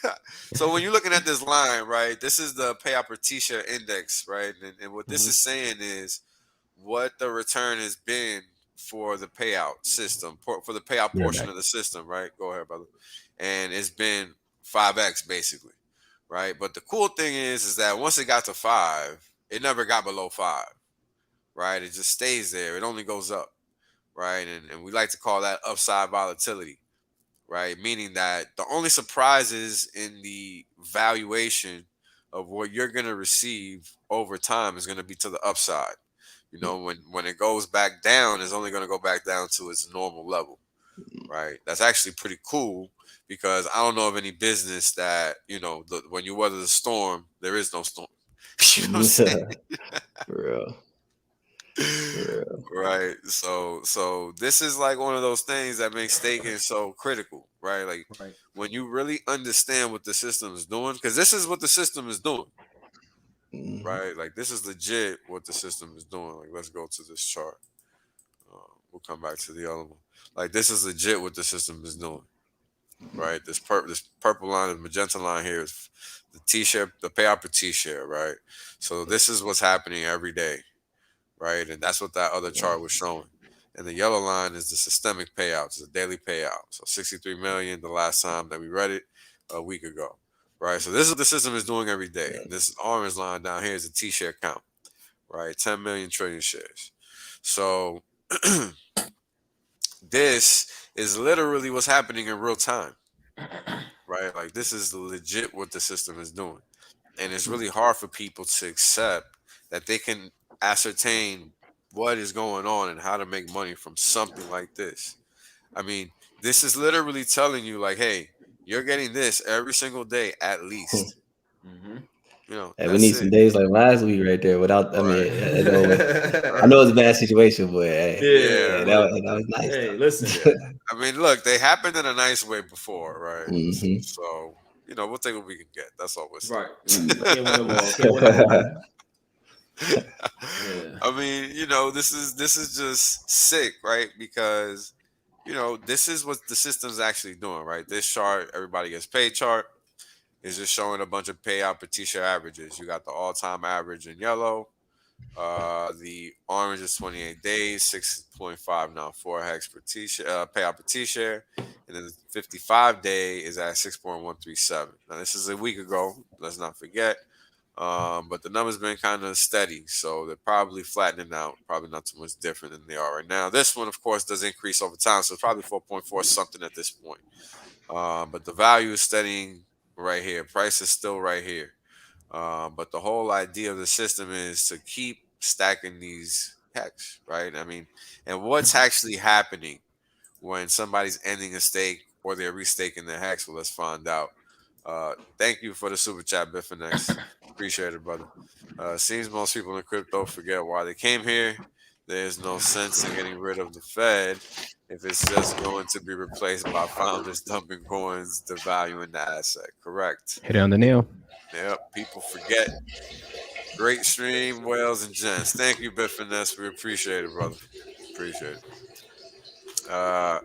So when you're looking at this line, right, this is the payout per T-share index, right, and what this is saying is what the return has been for the payout system, for the payout portion of the system, right? Go ahead, brother. And it's been 5x basically, right? But the cool thing is that once it got to 5, it never got below 5, right? It just stays there. It only goes up, right? And we like to call that upside volatility, right? Meaning that the only surprises in the valuation of what you're going to receive over time is going to be to the upside. When it goes back down, it's only going to go back down to its normal level, right? That's actually pretty cool because I don't know of any business that, when you weather the storm, there is no storm. You know what I'm saying? For real. Right. So this is like one of those things that makes staking so critical, right? Like when you really understand what the system is doing, because this is what the system is doing. Right, like this is legit what the system is doing. Like, let's go to this chart. We'll come back to the other one. Like, this is legit what the system is doing. Right, this purple line, the magenta line here is the T-share, the payout per T-share. Right, so this is what's happening every day. Right, and that's what that other chart was showing. And the yellow line is the systemic payouts, the daily payout. So 63 million the last time that we read it a week ago. Right, so this is what the system is doing every day. This orange line down here is the T-share count, right? 10 million trillion shares. So this is literally what's happening in real time, right? Like this is legit what the system is doing. And it's really hard for people to accept that they can ascertain what is going on and how to make money from something like this. I mean, this is literally telling you like, hey, you're getting this every single day at least. Hey, we need some days like last week right there without. I mean, I know it's a bad situation, but hey, that was nice. Hey, listen. I mean, look, they happened in a nice way before, right? So we'll take what we can get. That's all we're saying. Right. I mean, this is just sick, right? Because this is what the system's actually doing, right? This chart, everybody gets paid chart, is just showing a bunch of payout per T-share averages. You got the all-time average in yellow. The orange is 28 days, 6.594 hex per T-share, payout per T-share, and then the 55-day is at 6.137. Now this is a week ago. Let's not forget. But the numbers been kind of steady, so they're probably flattening out. Probably not too much different than they are right now. This one, of course, does increase over time, so it's probably 4.4 something at this point. But the value is steadying right here. Price is still right here. But the whole idea of the system is to keep stacking these hex, right? I mean, and what's actually happening when somebody's ending a stake or they're restaking their hex? Well, let's find out. Thank you for the super chat, Biffinex. Appreciate it, brother. Seems most people in crypto forget why they came here. There's no sense in getting rid of the Fed if it's just going to be replaced by founders dumping coins, devaluing the asset. Correct. Hit it on the nail. Yep. People forget. Great stream, whales and gents. Thank you, Bit Finesse. We appreciate it, brother. Appreciate it.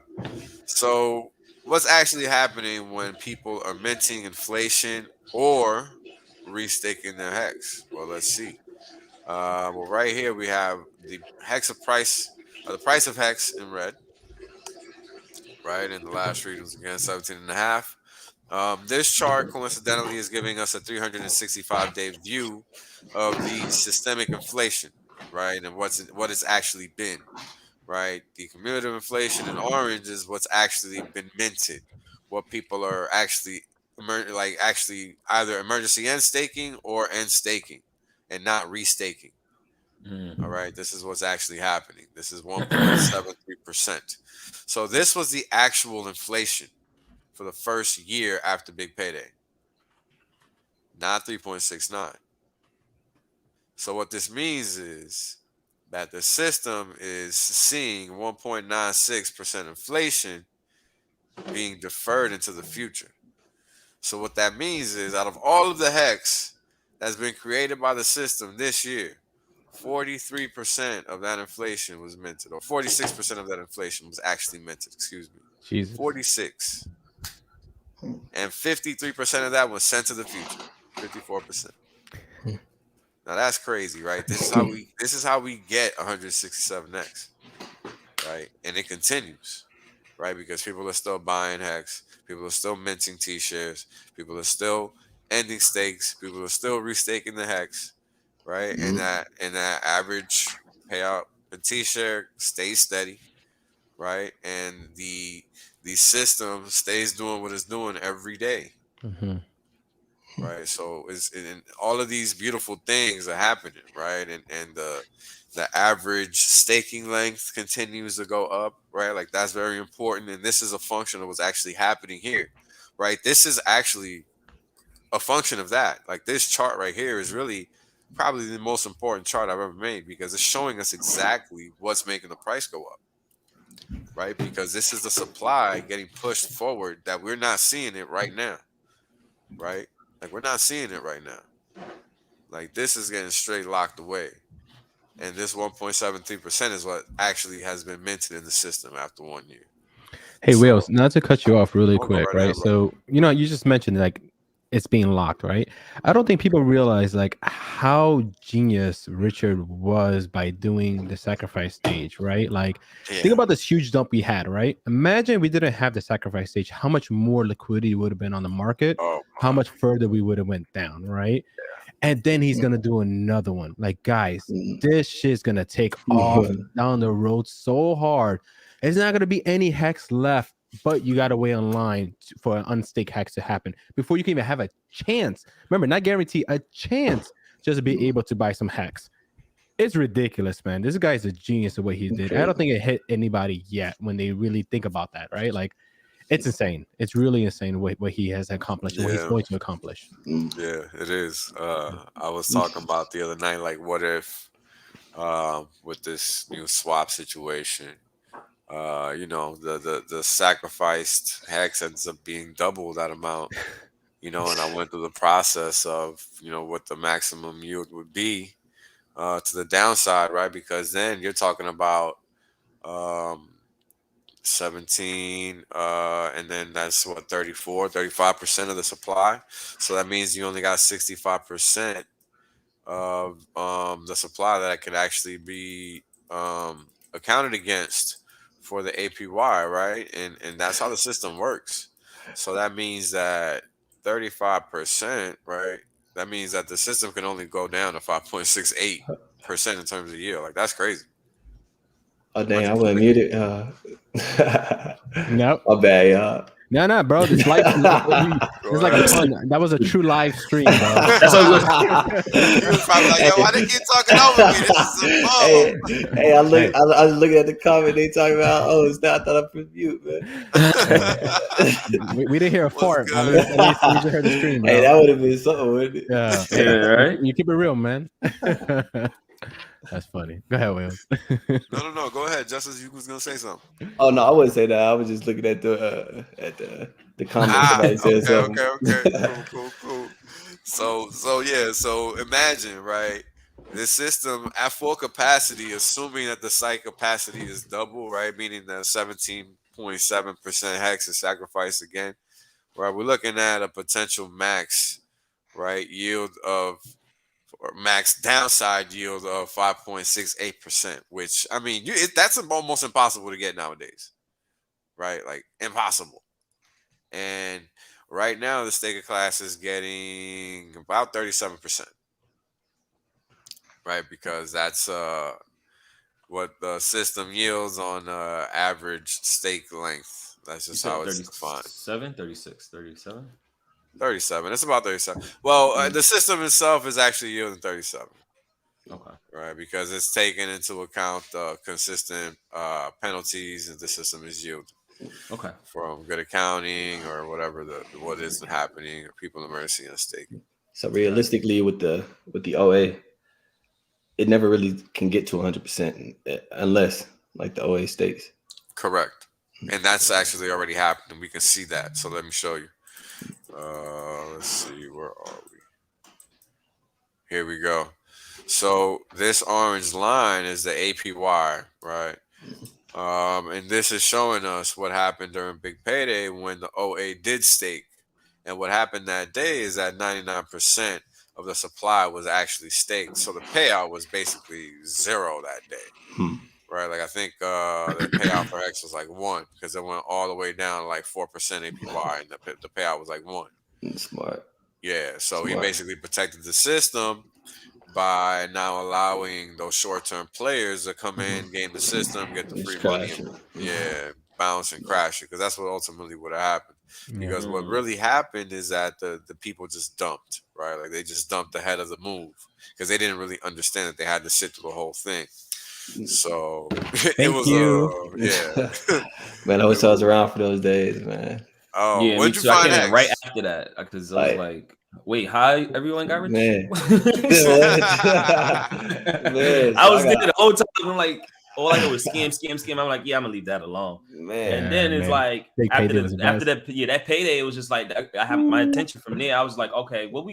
So what's actually happening when people are minting inflation or restaking their hex? Well, let's see. Well, right here we have the hex of price, the price of hex in red, right? And the last read was again 17.5. This chart coincidentally is giving us a 365-day view of the systemic inflation, right? And what it's actually been, right? The cumulative inflation in orange is what's actually been minted, what people are actually actually either emergency end staking or end staking, and not restaking. All right, this is what's actually happening. This is 1.73%. So this was the actual inflation for the first year after Big Payday, not 3.69. So what this means is that the system is seeing 1.96% inflation being deferred into the future. So what that means is out of all of the hex that's been created by the system this year, 43% of that inflation was minted, or 46% of that inflation was actually minted, excuse me. Jesus. 46. And 53% of that was sent to the future. 54%. Now that's crazy, right? This is how we get 167x, right? And it continues, right? Because people are still buying hex, people are still minting T-shares, people are still ending stakes, people are still restaking the hex, right? And that average payout in T-share stays steady, right? And the system stays doing what it's doing every day. Right, so and all of these beautiful things are happening, right? And the average staking length continues to go up, right? Like that's very important, and this is a function of what's actually happening here, right? This is actually a function of that. Like this chart right here is really probably the most important chart I've ever made because it's showing us exactly what's making the price go up, right? Because this is the supply getting pushed forward that we're not seeing it right now, right? Like we're not seeing it right now. Like this is getting straight locked away. And this 1.73% is what actually has been minted in the system after 1 year. Hey, Wales, not to cut you off really quick, right? So, you just mentioned like it's being locked, right? I don't think people realize like how genius Richard was by doing the sacrifice stage, right? Like think about this huge dump we had, right? Imagine we didn't have the sacrifice stage, how much more liquidity would have been on the market, how much further we would have went down, right? And then he's gonna do another one. Like, guys, this shit's gonna take off down the road so hard. It's not gonna be any hex left, but you gotta wait online for an unstake hex to happen before you can even have a chance. Remember, not guarantee, a chance just to be able to buy some hex. It's ridiculous, man. This guy's a genius of what he did. I don't think it hit anybody yet when they really think about that, right? Like, it's insane. It's really insane what he has accomplished and what he's going to accomplish. Yeah, it is. I was talking about the other night, like, what if with this new swap situation, the sacrificed hex ends up being double that amount, and I went through the process of, what the maximum yield would be to the downside, right? Because then you're talking about 17 and then that's what 35% of the supply, so that means you only got 65% of the supply that could actually be accounted against for the APY, right? And that's how the system works. So that means that 35%, right, that means that the system can only go down to 5.68% in terms of yield. Like that's crazy. Oh dang, I wasn't muted. Nope. My bad, y'all. No, bro. This life. It's like a pun. That was a true live stream, bro. That's what He was probably like, yo, why they keep talking over me? This is a bum. Hey, I was looking at the comment. They talking about, oh, it's not. I thought I put mute, man. We didn't hear a fart. At least we just heard the stream, bro. Hey, that would have been something, wouldn't it? Yeah, right. You keep it real, man. That's funny. Go ahead, Will. No. Go ahead, Justice. You was gonna say something. Oh no, I wouldn't say that. I was just looking at the comments. Somebody said something. Okay. Cool. So imagine, right? This system at full capacity, assuming that the site capacity is double, right? Meaning that 17.7% hex is sacrificed again, right? We're looking at a potential max, right, yield of, or max downside yield of 5.68%, which, I mean, that's almost impossible to get nowadays, right? Like impossible. And right now, the staker class is getting about 37%, right? Because that's what the system yields on average stake length. That's just how it's defined. 37. 37. It's about 37. Well, the system itself is actually yielding 37. Okay. Right, because it's taken into account consistent penalties that the system is yielding. Okay. From good accounting or whatever what is happening, or people in emergency and staking. So realistically, with the OA, it never really can get to 100% unless like the OA stakes. Correct, and that's actually already happened. We can see that. So let me show you. Let's see, where are we? Here we go. So this orange line is the APY, right? And this is showing us what happened during Big Payday when the OA did stake. And what happened that day is that 99% of the supply was actually staked. So the payout was basically zero that day. Right? Like I think the payout for X was like 1 because it went all the way down to like 4% APY and the payout was like 1. Smart. Yeah. So he basically protected the system by now allowing those short-term players to come in, game the system, get the free money, bounce and crash it, because that's what ultimately would have happened. Because what really happened is that the people just dumped, right? Like they just dumped ahead of the move because they didn't really understand that they had to sit through the whole thing. So it was man, I wish I was around for those days, man. Oh, yeah, what'd you find next? Right after that, because I was like, wait, how everyone got rich? Man. I was there the whole time. I'm like, all I know was scam. I'm like, yeah, I'm gonna leave that alone. Man. And then it's like after that payday, it was just like I have my attention from there. I was like, okay, what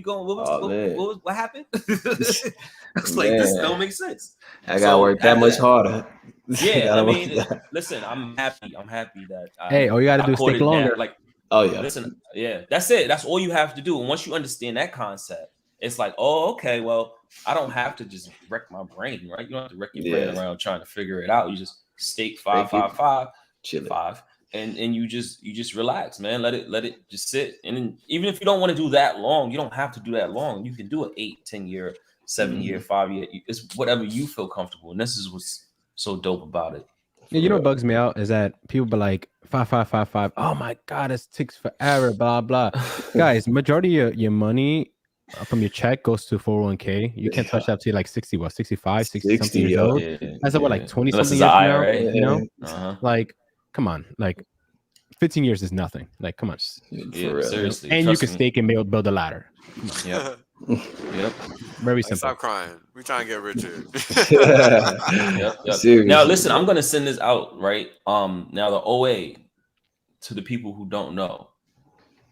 happened? I was like, this don't make sense. I gotta work that much harder. Yeah, I mean, listen, I'm happy that all you gotta do is stake longer. Like, oh yeah, listen, yeah, that's it. That's all you have to do. And once you understand that concept, it's like, oh, okay, well, I don't have to just wreck my brain, right? You don't have to wreck your brain around trying to figure it out. You just stake 5, 5, 5, chill 5, and you just relax, man. Let it just sit. And then, even if you don't want to do that long, you don't have to do that long. You can do an 8, 10 year, 7 year, 5 year. It's whatever you feel comfortable. And this is what's so dope about it. Yeah, you know what bugs me out is that people be like 5, 5, 5, 5. Oh my god, it takes forever. Blah blah. Guys, majority of your money from your check goes to 401k. You can't touch that till like 65, 60 something years old. That's about like 20 something years now. Right? You know, like come on, like 15 years is nothing. Like come on, seriously. And you can stake and build a ladder. Come on. Yep. Very simple. Stop crying. We're trying to get rich here. Yep. Now listen, I'm gonna send this out, right? Now the OA, to the people who don't know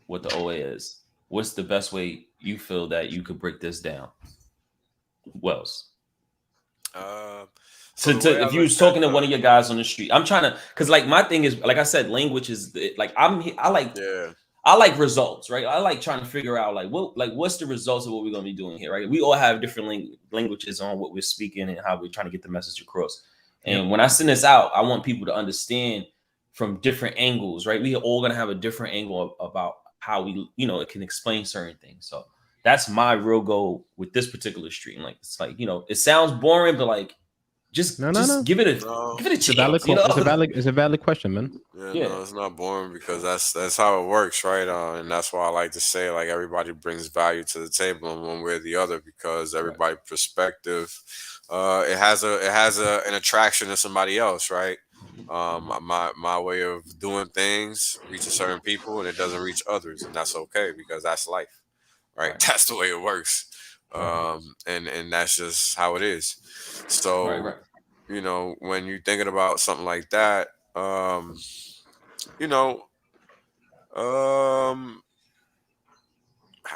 what the OA is, what's the best way you feel that you could break this down? Wells. If you was talking to one of your guys on the street, I'm trying to, because like my thing is, like I said, language is like I like results, right? I like trying to figure out what's the results of what we're gonna be doing here, right? We all have different languages on what we're speaking and how we're trying to get the message across. And when I send this out, I want people to understand from different angles, right? We are all gonna have a different angle about how we, it can explain certain things. So that's my real goal with this particular stream. Like it's like, it sounds boring, but like Just give it a chance. It's a valid question, man. Yeah, no, it's not boring because that's how it works, right? And that's why I like to say, like, everybody brings value to the table in one way or the other, because everybody's perspective, it has an attraction to somebody else, right? My way of doing things reaches certain people and it doesn't reach others, and that's okay because that's life, right? That's the way it works. And that's just how it is. So, you know, when you're thinking about something like that, you know,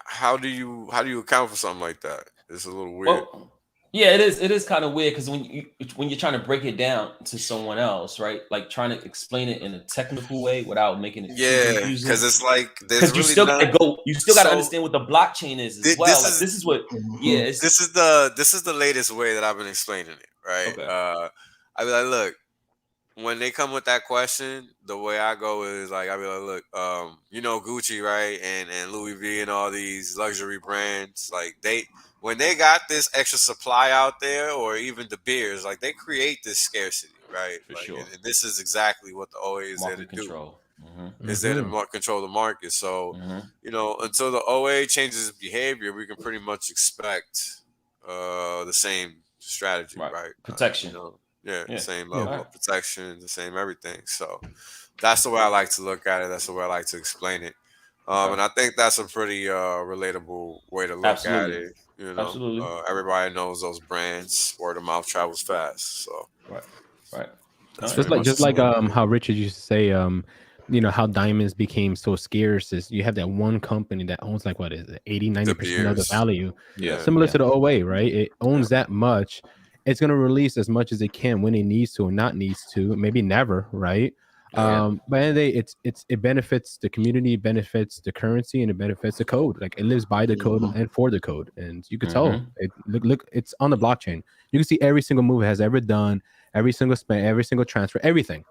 how do you account for something like that? It's a little weird. Well, yeah, it is. It is kind of weird because when you're trying to break it down to someone else, right? Like trying to explain it in a technical way without making it too confusing. Because it's like because you still got to understand what the blockchain is as well. This is what. Yeah, this is the latest way that I've been explaining it, right? Okay. I be like, look, when they come with that question, the way I go is like, I be like, look, you know, Gucci, right, and Louis V and all these luxury brands, like when they got this extra supply out there, or even the beers, like they create this scarcity, right? For like, sure. and this is exactly what the OA is Market there to control. do. Is there to control the market. So, you know, until the OA changes behavior, we can pretty much expect the same strategy, right? Protection. You know, the same level of protection, the same everything. So that's the way I like to look at it. That's the way I like to explain it. And I think that's a pretty relatable way to look at it. You know, everybody knows those brands. Word of mouth travels fast. So right. Just like how Richard used to say, you know, how diamonds became so scarce is you have that one company that owns like what is it, 80-90% of the value. Similar to the OA, right? It owns that much. It's gonna release as much as it can when it needs to or not needs to, maybe never, right? But at the end of the day, it benefits the community, it benefits the currency, and it benefits the code. Like it lives by the code and for the code. And you can tell look, it's on the blockchain. You can see every single move it has ever done, every single spend, every single transfer, everything.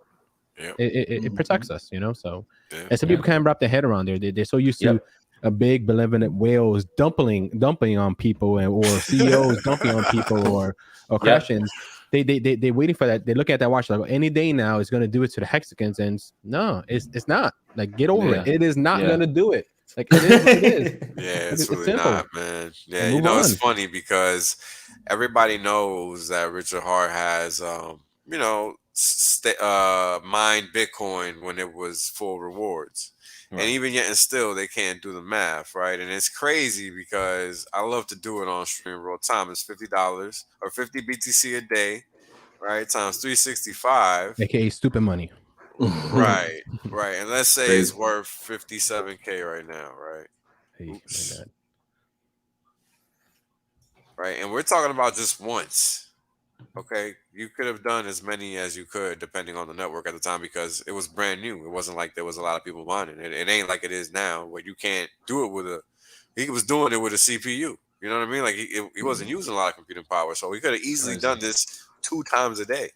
It protects us, you know. So and some people can't wrap their head around there. They're so used to a big benevolent whales dumping on people, or CEOs dumping on people, or crashings. They waiting for that. They look at that watch like any day now it's gonna do it to the hexagons, and no, it's not. Like get over it. It is not gonna do it. Like it is what it is. It's really simple. Not, man. Yeah, you know, it's funny because everybody knows that Richard Hart has you know, mined Bitcoin when it was full rewards. And even yet and still they can't do the math, right? And it's crazy because I love to do it on stream real time. It's $50 or 50 BTC a day, right? Times 365. AKA stupid money. Right. And let's say it's worth 57K right now, right? Oops. Right. And we're talking about just once. Okay, you could have done as many as you could depending on the network at the time because it was brand new. It wasn't like there was a lot of people mining it. It ain't like it is now where you can't do it with he was doing it with a CPU. You know what I mean? Like he wasn't using a lot of computing power, so he could have easily done this 2 times a day,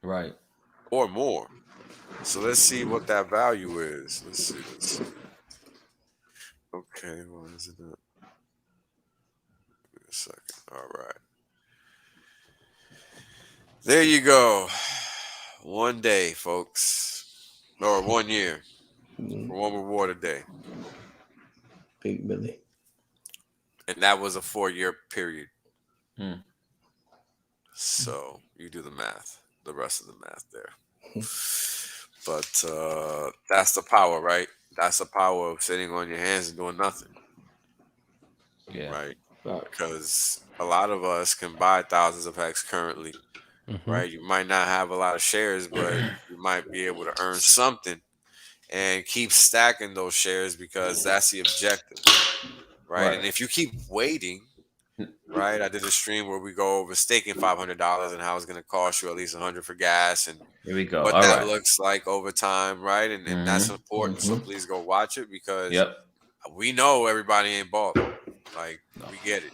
right, or more. So let's see what that value is. Let's see. Okay, what is it? Give me a second. All right. There you go. 1 day, folks. Or 1 year. For 1 reward a day. Big Billy. And that was a 4-year period. So you do the math. The rest of the math there. But that's the power, right? That's the power of sitting on your hands and doing nothing. Right? Because a lot of us can buy thousands of hex currently. Right? You might not have a lot of shares, but you might be able to earn something and keep stacking those shares because that's the objective. Right? And if you keep waiting, right? I did a stream where we go over staking $500 and how it's going to cost you at least $100 for gas and here we go. What that looks like over time, right? And that's important. So please go watch it because we know everybody ain't balling. Like we get it.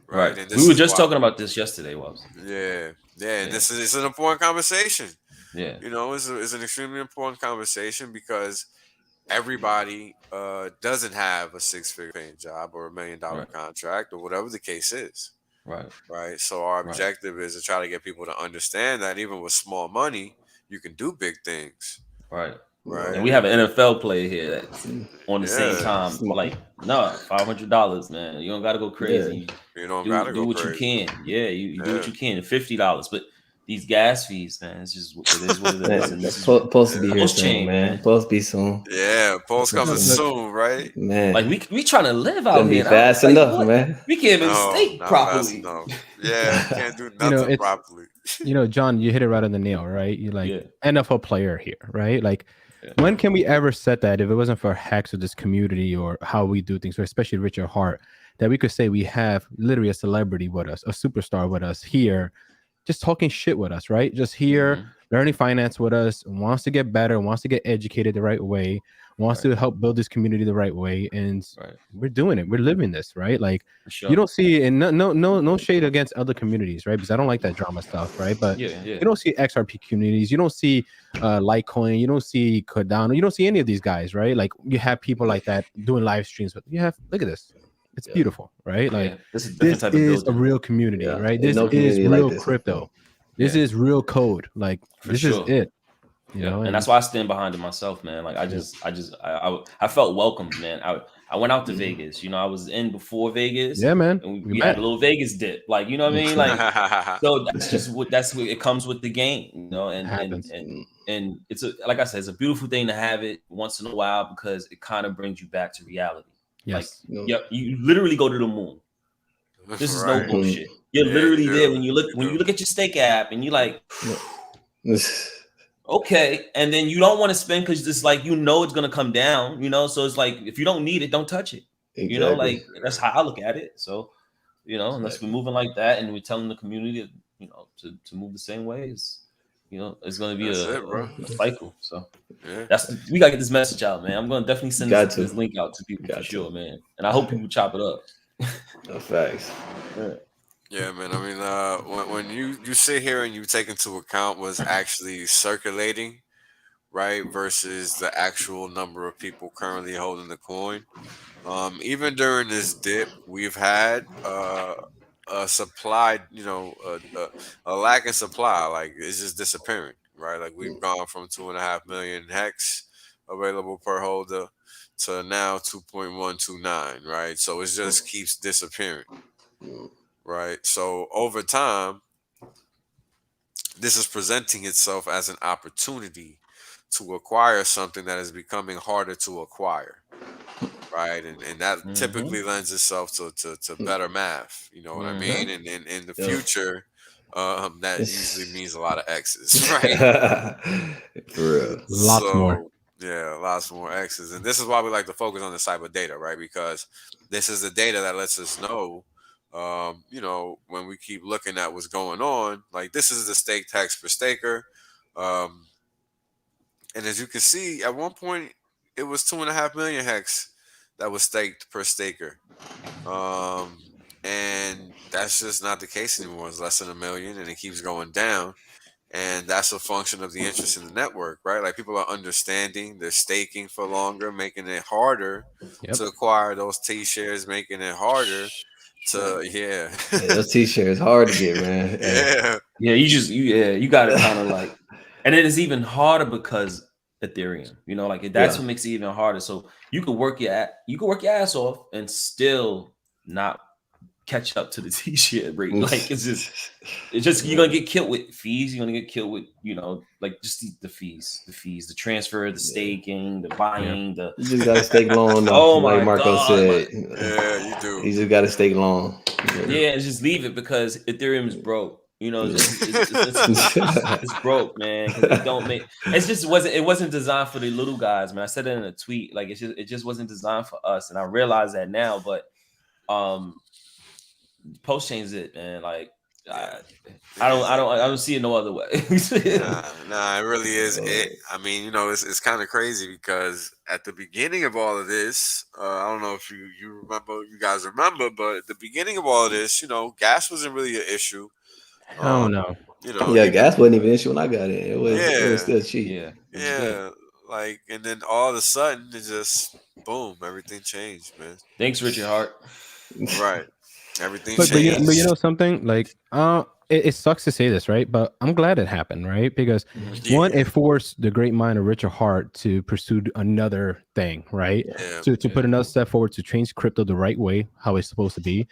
Right. And we were just talking about this yesterday, Wobbs. Yeah. And this is an important conversation. Yeah. You know, it's an extremely important conversation because everybody doesn't have a 6-figure paying job or $1 million contract or whatever the case is. Right. So our objective is to try to get people to understand that even with small money, you can do big things. Right. Right. And we have an NFL player here that's on the same time. Like, no, $500, man. You don't gotta go crazy. You don't do gotta go what crazy. you can. Yeah, you do what you can. $50, but these gas fees, man, it's just it is what it is. And this is supposed to be here soon, man. Supposed to be soon. Yeah, post coming soon, right? Man, like we trying to live out here. Be fast enough, man. We can't even steak properly. Yeah, you can't do nothing properly. John, you hit it right on the nail, right? You like NFL player here, right? Like, when can we ever set that if it wasn't for Hex or this community or how we do things, or especially Richard Hart, that we could say we have literally a celebrity with us, a superstar with us here, just talking shit with us, right? Just here, learning finance with us, wants to get better, wants to get educated the right way, wants to help build this community the right way, and we're doing it. We're living this, right? Like, you don't see, and no shade against other communities, right? Because I don't like that drama stuff, right? But you don't see XRP communities, you don't see Litecoin, you don't see Cardano, you don't see any of these guys, right? Like, you have people like that doing live streams, but you have, look at this. It's beautiful, right? Like, this is a real community, right? This is real crypto. This is real code. Like, this is it. You know, and that's why I stand behind it myself, man. Like, I felt welcomed, man. I went out to Vegas. I was in before Vegas. Yeah, man. And we had a little Vegas dip. Like, you know what I mean? Like, so that's what it comes with the game, and it's like I said, it's a beautiful thing to have it once in a while because it kind of brings you back to reality. Yes. Like, you literally go to the moon. This is no bullshit. You're literally there when you look at your STAKER.APP and you're like, okay, and then you don't want to spend because it's like it's gonna come down, So it's like if you don't need it, don't touch it. Exactly. Like that's how I look at it. So, unless we're moving like that and we're telling the community, to move the same way, it's gonna be a cycle. So we gotta get this message out, man. I'm gonna definitely send this link out to people for sure, man. And I hope people chop it up. Facts. Yeah, man. I mean, when you sit here and you take into account what's actually circulating, right, versus the actual number of people currently holding the coin. Even during this dip, we've had a supply, a lack in supply. Like, it's just disappearing, right? Like, we've gone from 2.5 million hex available per holder to now 2.129, right? So it just keeps disappearing. Right. So over time, this is presenting itself as an opportunity to acquire something that is becoming harder to acquire. Right. And that typically lends itself to better math. You know what I mean? And in the future, that usually means a lot of X's, right? For real. Lots more. Yeah, lots more X's. And this is why we like to focus on the cyber data, right? Because this is the data that lets us know when we keep looking at what's going on, like this is the staked hex per staker. And as you can see, at one point it was 2.5 million hex that was staked per staker. And that's just not the case anymore. It's less than 1 million and it keeps going down. And that's a function of the interest in the network, right? Like, people are understanding, they're staking for longer, making it harder to acquire those T shares, making it harder to those T-shirts hard to get, man. You got it kind of like, and it is even harder because Ethereum, like that's what makes it even harder. So you could work your ass off and still not catch up to the T-shirt rate. Like, it's just you're gonna get killed with fees. You're gonna get killed with like just the fees, the transfer, the staking, the buying, you just gotta stake long. Like Marco said, you do. You just gotta stake long. Yeah, and just leave it because Ethereum is broke. It's broke, man. Because it wasn't designed for the little guys, man. I said it in a tweet. Like, it just wasn't designed for us, and I realize that now. But post chain's it, man. Like, I don't see it no other way. Nah, it really is it. I mean, it's kind of crazy because at the beginning of all of this, I don't know if you guys remember, but at the beginning of all of this, gas wasn't really an issue. Oh no. Gas wasn't even an issue when I got in. It was still cheap. Yeah. Like, and then all of a sudden, it just boom, everything changed, man. Thanks, Richard Hart. Right. Everything But changed. you know something like it sucks to say this, right? But I'm glad it happened, right? Because one, it forced the great mind of Richard Hart to pursue another thing, right? To put another step forward to change crypto the right way, how it's supposed to be.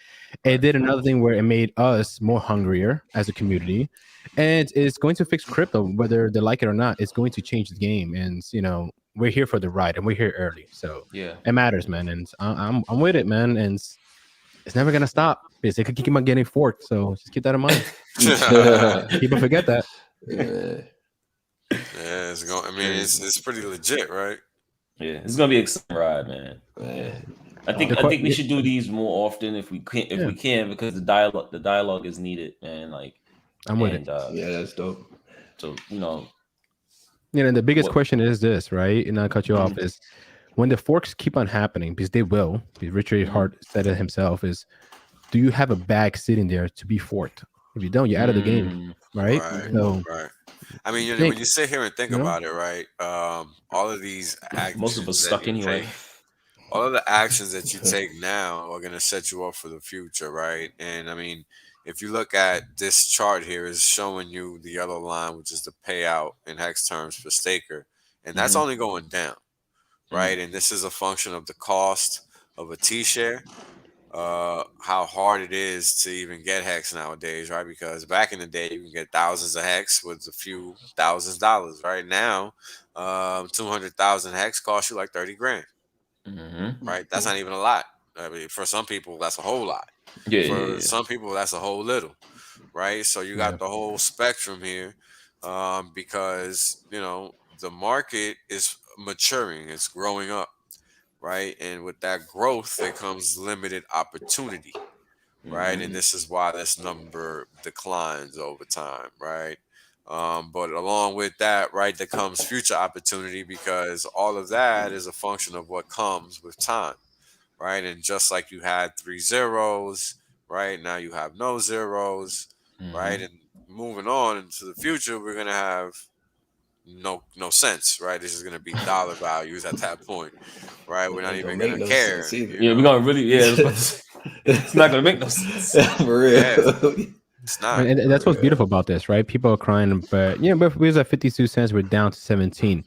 It did another thing where it made us more hungrier as a community, and it's going to fix crypto whether they like it or not. It's going to change the game, and you know we're here for the ride, and we're here early, so it matters, man. And I'm with it, man, and it's never gonna stop because it could keep on getting forked. So just keep that in mind. People forget that. Yeah, it's going. I mean, it's pretty legit, right? Yeah, it's gonna be an exciting ride, man. I think we should do these more often if we can because the dialogue is needed, man. Like I'm with it. Yeah, that's dope. So you know, the biggest question is this, right? And I'll cut you off. Is when the forks keep on happening, because they will. Because Richard Hart said it himself. Is do you have a bag sitting there to be forked? If you don't, you're out of the game, right? So, right. I mean, when you sit here and think about it, right? All of these actions, most of us stuck anyway. All of the actions that you take now are going to set you up for the future, right? And I mean, if you look at this chart here, is showing you the yellow line, which is the payout in hex terms for staker, and that's only going down, right? And this is a function of the cost of a T share. How hard it is to even get hex nowadays, right? Because back in the day, you can get thousands of hex with a few $1,000s. Right now, 200,000 hex costs you like 30 grand. Right? That's not even a lot. I mean, for some people, that's a whole lot. For some people, that's a whole little. Right? So you got the whole spectrum here, because the market is maturing. It's growing up. Right, and with that growth there comes limited opportunity, right? And this is why this number declines over time, right? But along with that, right, there comes future opportunity because all of that is a function of what comes with time, right? And just like you had 3 zeros, right, now you have no zeros, right? And moving on into the future, we're gonna have no sense, right? This is gonna be dollar values at that point, right? We're not even gonna care. We're gonna really, it's not gonna make no sense for real. It's not. And that's what's beautiful about this, right? People are crying, but but we was at 52 cents, we're down to 17.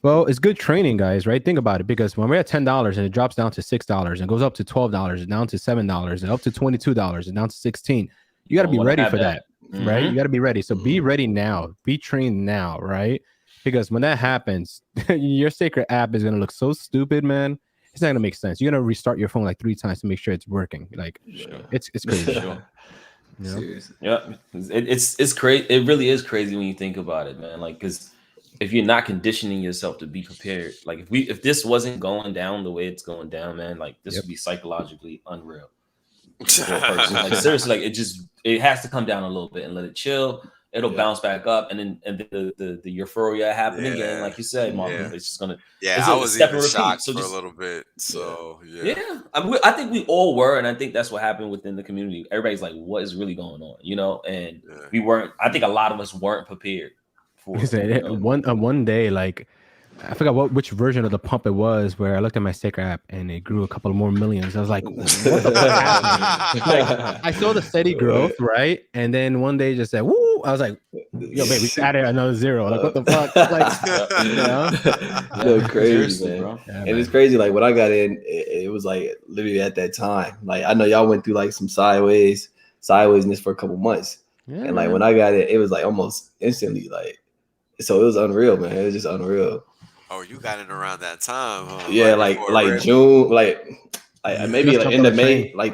Well, it's good training, guys, right? Think about it, because when we're at $10 and it drops down to $6 and goes up to $12 and down to $7 and up to $22 and down to 16, you got to be ready for that. Right? You got to be ready. So be ready now. Be trained now, right? Because when that happens, your Staker app is going to look so stupid, man. It's not going to make sense. You're going to restart your phone like 3 times to make sure it's working. Like, it's crazy. Seriously. Yeah. It's crazy. It really is crazy when you think about it, man. Like, because if you're not conditioning yourself to be prepared, like if this wasn't going down the way it's going down, man, like this would be psychologically unreal. Like seriously, like it has to come down a little bit and let it chill. It'll bounce back up, and then the euphoria happen again, like you said, Mark. It's just gonna I was even shocked for a little bit. So I think we all were, and I think that's what happened within the community. Everybody's like, "What is really going on?" And we weren't. I think a lot of us weren't prepared for it. One day, like, I forgot which version of the pump it was, where I looked at my Staker app and it grew a couple more millions. I was like, what the fuck? Like, I saw the steady growth, right? And then one day just said, woo! I was like, yo, babe, we added another 0. Like, what the fuck? Like, crazy, man. Bro. And it's crazy. Like, when I got in, it was like literally at that time. Like, I know y'all went through like some sidewaysness for a couple months. And like when I got it, it was like almost instantly, like, so it was unreal, man. It was just unreal. Oh, you got it around that time, huh? Yeah, like June, like maybe like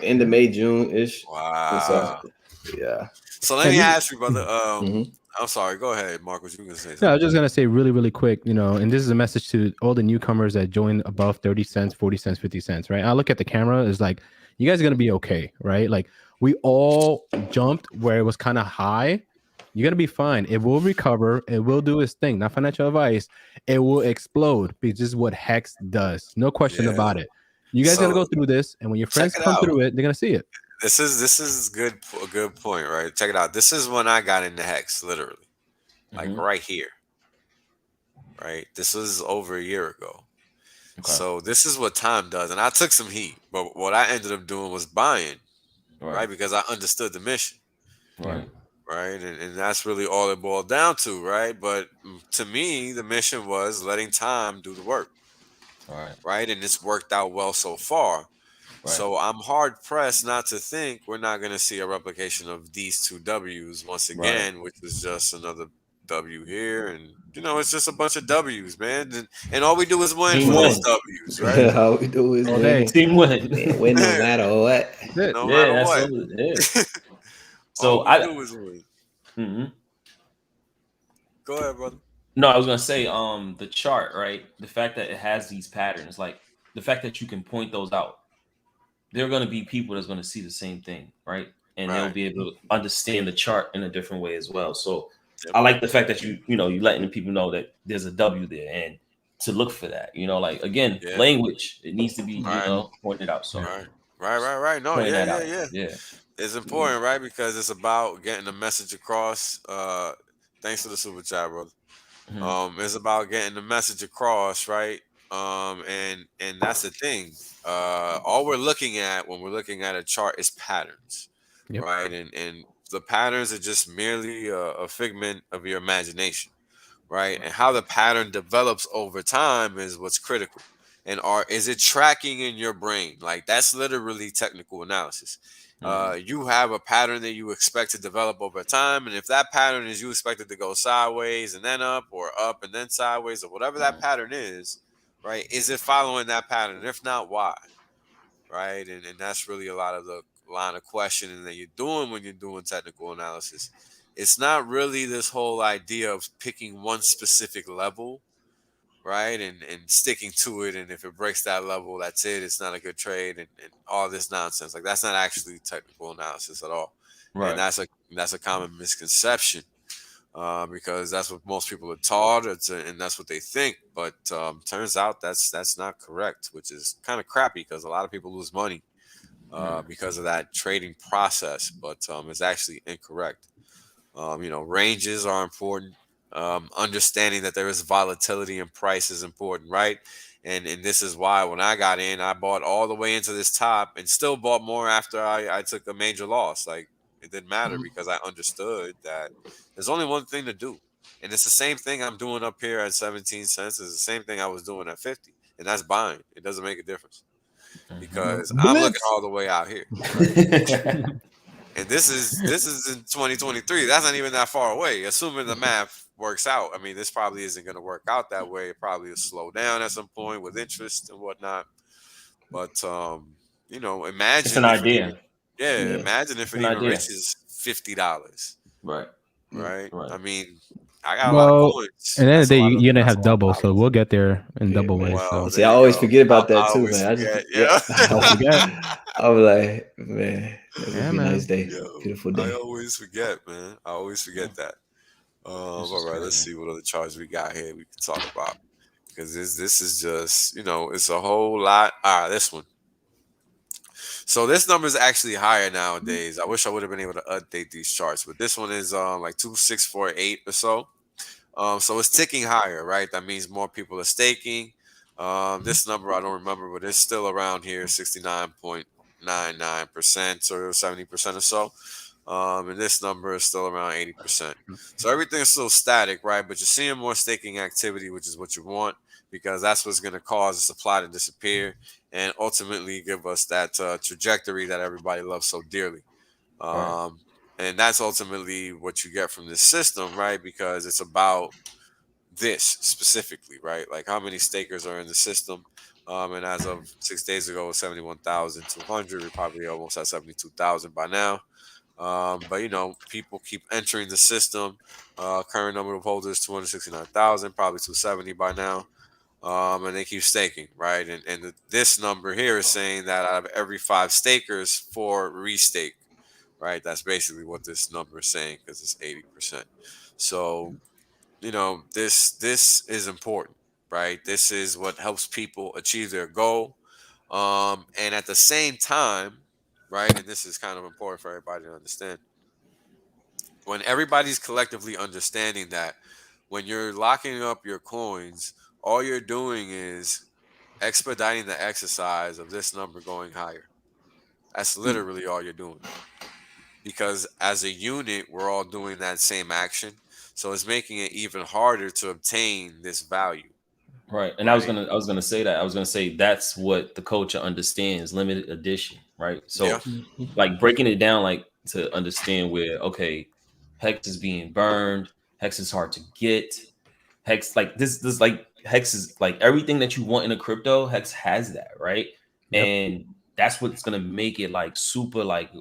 end of May, June-ish. Wow. So, yeah. So let me ask you, brother. I'm sorry. Go ahead, Mark. What you were gonna say? No, I was just gonna say really, really quick. And this is a message to all the newcomers that join above 30 cents, 40 cents, 50 cents. Right? I look at the camera. It's like you guys are gonna be okay, right? Like we all jumped where it was kind of high. You're gonna be fine. It will recover. It will do its thing. Not financial advice. It will explode because this is what Hex does. No question about it. You guys gotta go through this, and when your friends come through it, they're gonna see it. This is a good point, right? Check it out. This is when I got into Hex, literally, like right here. Right. This was over a year ago. Okay. So this is what time does, and I took some heat, but what I ended up doing was buying. right? Because I understood the mission, Right. right? And that's really all it boiled down to, right? But to me, the mission was letting time do the work, right? And it's worked out well so far. So I'm hard pressed not to think we're not going to see a replication of these two W's once again, which is just another W here, and it's just a bunch of W's, man. And all we do is win Team for those win. W's, right? All we do is All day. win. Team win. Win no matter what. That's it. No Yeah, matter that's what. all it is. All So we do is win. mhm. Go ahead, brother. No, I was gonna say, the chart, right? The fact that it has these patterns, like the fact that you can point those out, there are gonna be people that's gonna see the same thing, right? And they'll Right. be able to understand the chart in a different way as well. So Yep. I like the fact that you letting people know that there's a W there and to look for that. Like again, Yeah. language, it needs to be, Right. pointed out. So Right. No, pointing that yeah, out. yeah. Yeah. It's important, right? Because it's about getting the message across. Thanks for the super chat, brother. It's about getting the message across, right? And that's the thing. All we're looking at when we're looking at a chart is patterns, Yep. right? And the patterns are just merely a figment of your imagination, right? And how the pattern develops over time is what's critical. And is it tracking in your brain? Like that's literally technical analysis. You have a pattern that you expect to develop over time, and if that pattern is you expect it to go sideways and then up and then sideways, or whatever that pattern is, right? Is it following that pattern? If not, why? Right? And that's really a lot of the line of questioning that you're doing when you're doing technical analysis. It's not really this whole idea of picking one specific level, right? And sticking to it. And if it breaks that level, that's it. It's not a good trade and all this nonsense. Like that's not actually technical analysis at all. And that's a common misconception. Because that's what most people are taught, and that's what they think. But turns out that's not correct, which is kind of crappy because a lot of people lose money because of that trading process. But it's actually incorrect. Ranges are important. Understanding that there is volatility in price is important, right? And this is why when I got in, I bought all the way into this top and still bought more after I took a major loss. Like it didn't matter because I understood that there's only one thing to do. And it's the same thing I'm doing up here at 17 cents. It's the same thing I was doing at 50. And that's buying. It doesn't make a difference because I'm looking all the way out here. Right? And this is in 2023. That's not even that far away. Assuming the math works out. I mean, this probably isn't going to work out that way. It probably will slow down at some point with interest and whatnot. But imagine It's an idea. Imagine if It's it an even idea. reaches $50. Right. Right. Right. I mean, I got a lot of coins. At the end of the day, you're gonna that's have a lot of double, so dollars. we'll get there in double ways. Well, So See, I always forget about that I too, always man. I forget. just don't forget. I was like, man, it would Yeah, be a man. nice day, Yo, beautiful I day. always forget, man. I always forget that. All right, let's see what other charts we got here we can talk about because this is just it's a whole lot. All right, this one. So this number is actually higher nowadays. I wish I would have been able to update these charts, but this one is like 2648 or so. So it's ticking higher, right? That means more people are staking. This number I don't remember, but it's still around here, 69.99% or 70% or so. And this number is still around 80%. So everything is still static, right? But you're seeing more staking activity, which is what you want, because that's what's going to cause the supply to disappear and ultimately give us that trajectory that everybody loves so dearly. And that's ultimately what you get from this system, right? Because it's about this specifically, right? Like how many stakers are in the system. And as of 6 days ago, it was 71,200. We're probably almost at 72,000 by now. But people keep entering the system. Current number of holders 269,000, probably 270 by now. And they keep staking, right? And this number here is saying that out of every 5 stakers, 4 restake, right? That's basically what this number is saying because it's 80%. So this is important, right? This is what helps people achieve their goal. And at the same time, right? And this is kind of important for everybody to understand. When everybody's collectively understanding that when you're locking up your coins, all you're doing is expediting the exercise of this number going higher. That's literally all you're doing. Because as a unit, we're all doing that same action. So it's making it even harder to obtain this value. Right. And right? I was gonna say that. I was gonna say that's what the culture understands, limited edition, right? So like breaking it down like to understand where, okay, Hex is being burned, Hex is hard to get, Hex like this like Hex is like everything that you want in a crypto, Hex has that, right? Yep. And that's what's gonna make it like super like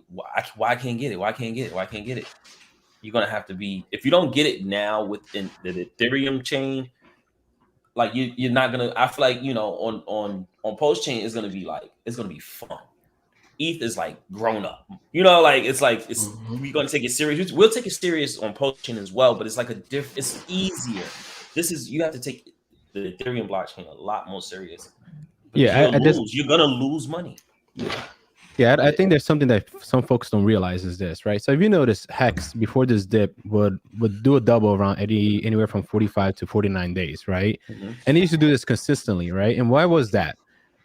why can't get it? Why can't get it? Why can't get it? You're gonna have to be, if you don't get it now within the Ethereum chain, like you're not gonna, I feel like, you know, on post chain is gonna be like, it's gonna be fun. ETH is like grown up, you know, like it's we're gonna take it serious. We'll take it serious on post chain as well, but it's like it's easier. This is, you have to take the Ethereum blockchain a lot more serious. Because you're gonna lose money. Yeah, I think there's something that some folks don't realize is this, right? So if you notice, Hex before this dip would do a double around anywhere from 45 to 49 days, right? And it used to do this consistently, right? And why was that?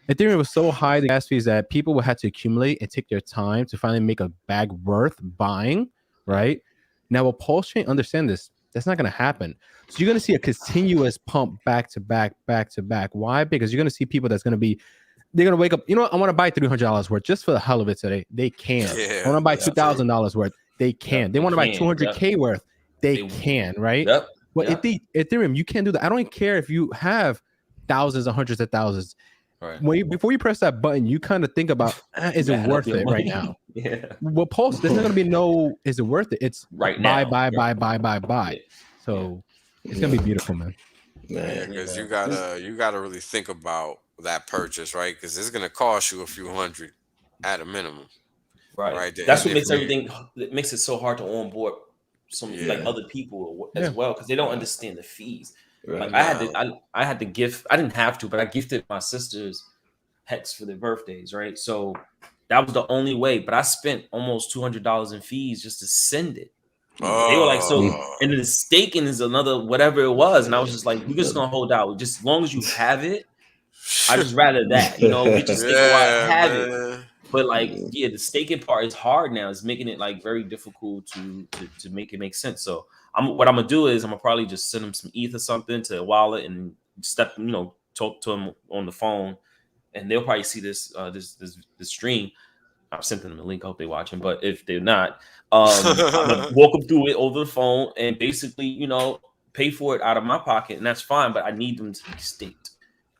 Ethereum was so high, the gas fees, that people would have to accumulate and take their time to finally make a bag worth buying, right? Now, with Pulse Chain, understand this, that's not going to happen. So you're going to see a continuous pump back to back, back to back. Why? Because you're going to see people that's going to be, they're going to wake up, you know what, I want to buy $300 worth just for the hell of it today. They can. I want to buy $2,000 worth. They can. They want to buy 200K worth. They can, right? But Ethereum, you can't do that. I don't care if you have thousands and hundreds of thousands. Right. Before you press that button, you kind of think about, is it worth it right now? Well, Pulse, there's not going to be no, is it worth it? It's right now. Buy. So it's going to be beautiful, man. Yeah, because you gotta really think about that purchase, right? Because it's gonna cost you a few hundred at a minimum. Right. That's what makes everything. It makes it so hard to onboard some like other people as well, because they don't understand the fees. Like I had to gift. I didn't have to, but I gifted my sisters Hex for their birthdays, right? So that was the only way. But I spent almost $200 in fees just to send it. They were like, so, and then the staking is another whatever it was, and I was just like, we're just gonna hold out. Just as long as you have it, I just rather that, you know, we just stake a while, have it. But like, the staking part is hard now. It's making it like very difficult to make it make sense. So what I'm gonna do is I'm gonna probably just send them some ETH or something to a wallet and talk to them on the phone, and they'll probably see this stream. I've sent them a link. I hope they're watching, but if they're not, I'm gonna walk them through it over the phone and basically, you know, pay for it out of my pocket, and that's fine. But I need them to be staked.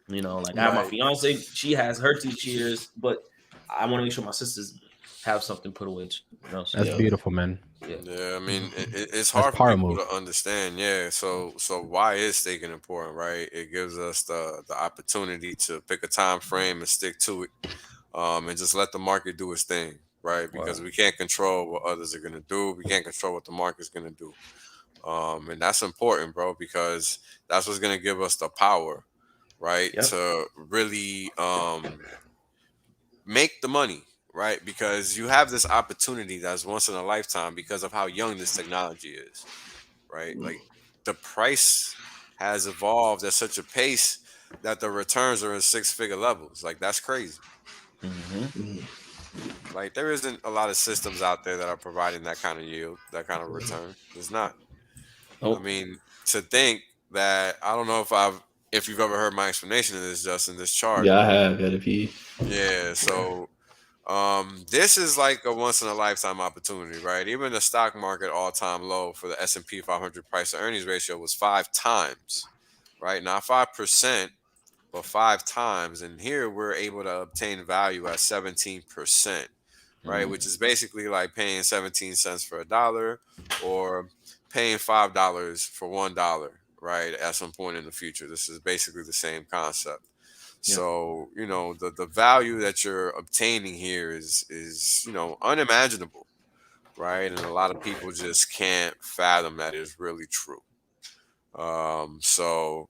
You know, like I have my fiance, she has her 2 cheers, but I want to make sure my sisters have something put away. You know, so that's beautiful, man. Yeah, I mean, it's hard for people to understand. Yeah, so why is staking important, right? It gives us the opportunity to pick a time frame and stick to it, and just let the market do its thing, right? Because we can't control what others are gonna do. We can't control what the market's gonna do, and that's important, bro, because that's what's gonna give us the power, right, to really make the money. Right, because you have this opportunity that's once in a lifetime because of how young this technology is, right? Like the price has evolved at such a pace that the returns are in 6-figure levels. Like that's crazy. Like there isn't a lot of systems out there that are providing that kind of yield, that kind of return. There's not. I mean, to think that, I don't know if you've ever heard my explanation of this, Justin, this chart. Yeah, I have had a few. Yeah, so this is like a once in a lifetime opportunity, right? Even the stock market all-time low for the S&P 500 price to earnings ratio was 5 times, right? Not 5%, but 5 times. And here we're able to obtain value at 17%, right? Which is basically like paying 17 cents for $1 or paying $5 for $1, right? At some point in the future. This is basically the same concept. So, you know, the value that you're obtaining here is, you know, unimaginable, right? And a lot of people just can't fathom that is really true. So,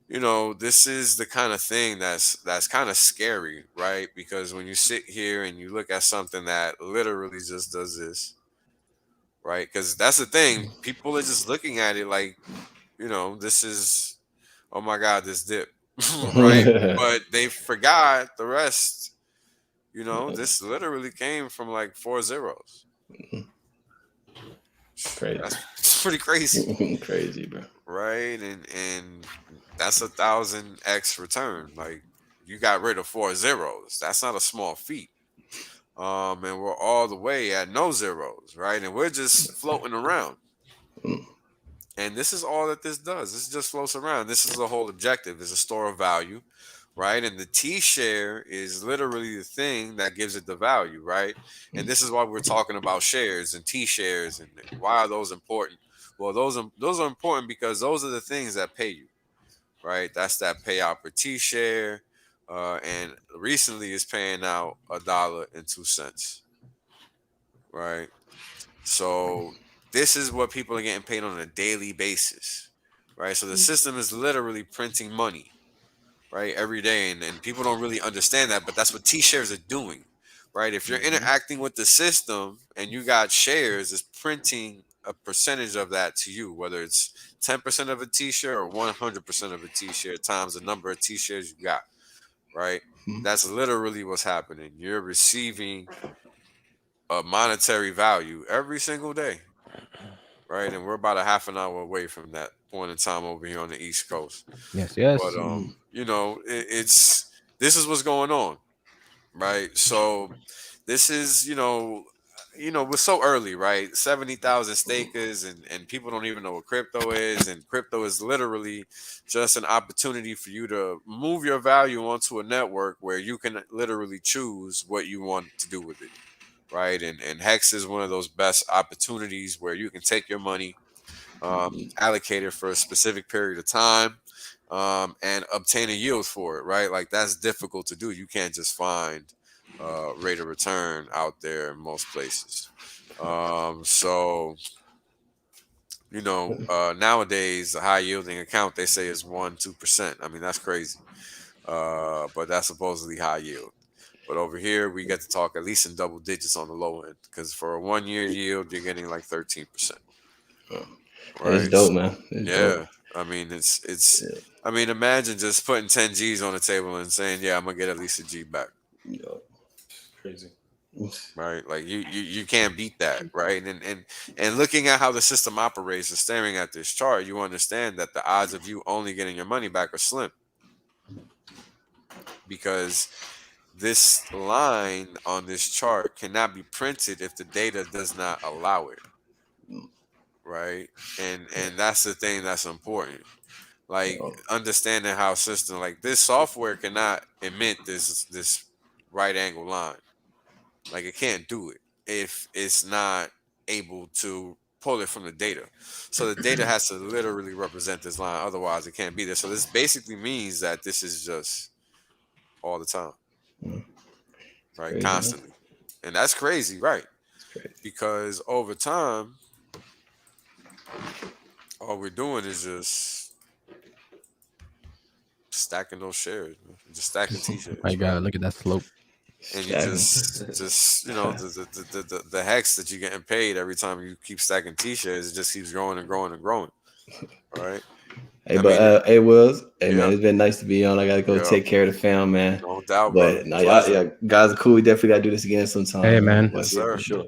you know, this is the kind of thing that's kind of scary, right? Because when you sit here and you look at something that literally just does this, right? Because that's the thing. People are just looking at it like, you know, this is, oh my God, this dip. Right, but they forgot the rest. You know, this literally came from like 4 zeros. Crazy. That's pretty crazy. Crazy, bro. Right? And that's 1,000x return. Like, you got rid of 4 zeros. That's not a small feat. And we're all the way at no zeros, right? And we're just floating around. And this is all that this does. This just floats around. This is the whole objective. It's a store of value, right? And the T share is literally the thing that gives it the value, right? And this is why we're talking about shares and T shares and why are those important? Well, those are important because those are the things that pay you, right? That's that payout per T share. And recently it's paying out $1.02, right? So this is what people are getting paid on a daily basis, right? So the system is literally printing money, right, every day, and people don't really understand that, but that's what T-shares are doing, right? If you're interacting with the system and you got shares, it's printing a percentage of that to you, whether it's 10% of a T-share or 100% of a T-share times the number of T-shares you got, right? That's literally what's happening. You're receiving a monetary value every single day, right? And we're about a half an hour away from that point in time over here on the East Coast. Yes. But you know, it's this is what's going on, right? So this is, we're so early, right? 70,000 stakers, and people don't even know what crypto is, and crypto is literally just an opportunity for you to move your value onto a network where you can literally choose what you want to do with it, right? And Hex is one of those best opportunities where you can take your money, allocate it for a specific period of time, and obtain a yield for it, right? Like, that's difficult to do. You can't just find rate of return out there in most places. So nowadays a high yielding account, they say, is 1-2%. I mean, that's crazy, but that's supposedly high yield. But over here, we get to talk at least in double digits on the low end, because for a 1 year yield, you're getting like 13%. Right? It's dope, man. It's dope. I mean, I mean, imagine just putting 10 G's on the table and saying, yeah, I'm gonna get at least a G back. Crazy. Right? Like, you can't beat that, right? And looking at how the system operates and staring at this chart, you understand that the odds of you only getting your money back are slim, because this line on this chart cannot be printed if the data does not allow it, right? And that's the thing that's important. Like, understanding how system, like, this software cannot emit this right angle line. Like, it can't do it if it's not able to pull it from the data. So the data has to literally represent this line, otherwise it can't be there. So this basically means that this is just all the time, right? Crazy, constantly. And that's crazy, right? Because over time, all we're doing is just stacking those shares, just stacking T-shares. My God, look at that slope. And you just the hex that you're getting paid every time you keep stacking T-shares, it just keeps growing and growing and growing. All right. Hey, hey, Wills. Hey, man, it's been nice to be on. I gotta go take care of the fam, man. No doubt, but no, y'all guys are cool. We definitely gotta do this again sometime. Hey, man. Yes, sir. Sure.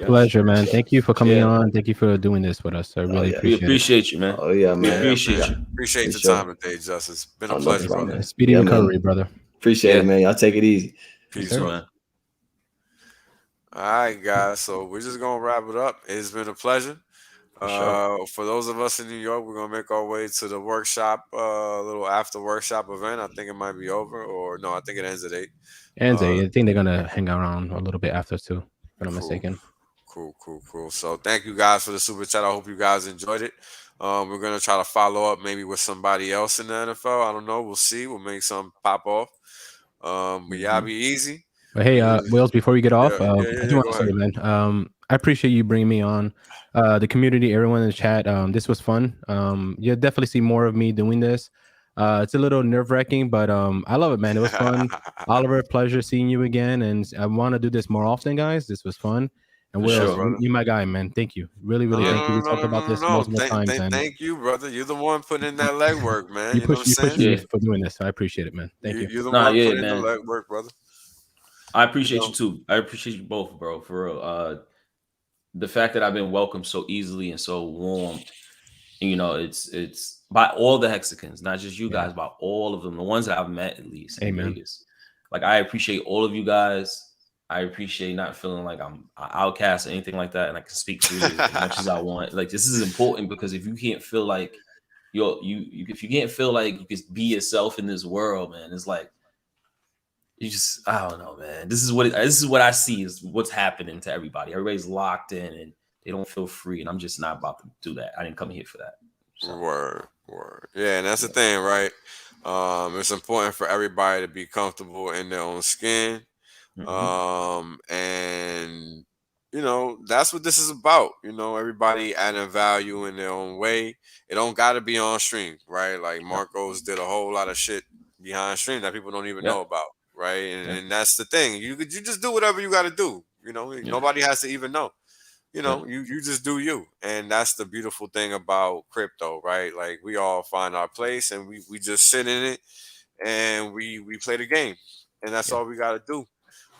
Pleasure, man. Thank you for coming on. Thank you for doing this with us. I really appreciate you, man. Oh yeah, man. Appreciate the time today, Justice. It's been a pleasure, brother. Speedy recovery, brother. Appreciate it, man. Y'all take it easy. Peace, man. All right, guys. So we're just gonna wrap it up. It's been a pleasure. For those of us in New York, we're gonna make our way to the workshop, little after workshop event. I think it might be over, or no, I think it ends at 8. Ends at 8. I think they're gonna hang around a little bit after too, if I'm not mistaken. Cool. So thank you guys for the super chat. I hope you guys enjoyed it. We're gonna try to follow up maybe with somebody else in the NFL. I don't know. We'll see. We'll make something pop off. But y'all be easy. But hey, Wills, before we get off, I do want to say, man, I appreciate you bringing me on. The community, everyone in the chat, this was fun. You'll definitely see more of me doing this. It's a little nerve-wracking, but I love it, man. It was fun. Oliver, pleasure seeing you again, and I want to do this more often, guys. This was fun. And Will, you my guy, man. Thank you. Really, thank you. We talked about this multiple times. Thank you, brother. You're the one putting in that legwork, man. You push me for doing this. I appreciate it, man. Thank you. You're the one putting in the legwork, brother. I appreciate you too. I appreciate you both, bro. For real. The fact that I've been welcomed so easily and so warmed, and, you know, it's by all the Hexicans, not just you guys, by all of them, the ones that I've met at least in Vegas. Like, I appreciate all of you guys. I appreciate not feeling like I'm an outcast or anything like that, and I can speak freely as much as I want. Like, this is important, because if you can't feel like if you can't feel like you can be yourself in this world, man, it's like you just, I don't know, man. This is what I see is what's happening to everybody. Everybody's locked in and they don't feel free, and I'm just not about to do that. I didn't come here for that. So. Word. Yeah, and that's the thing, right? It's important for everybody to be comfortable in their own skin. And you know, that's what this is about. You know, everybody adding value in their own way. It don't got to be on stream, right? Like Marcos did a whole lot of shit behind stream that people don't even know about, right? And that's the thing. You just do whatever you got to do. You know, nobody has to even know. You know, you just do you. And that's the beautiful thing about crypto, right? Like, we all find our place and we just sit in it and we play the game. And that's all we got to do.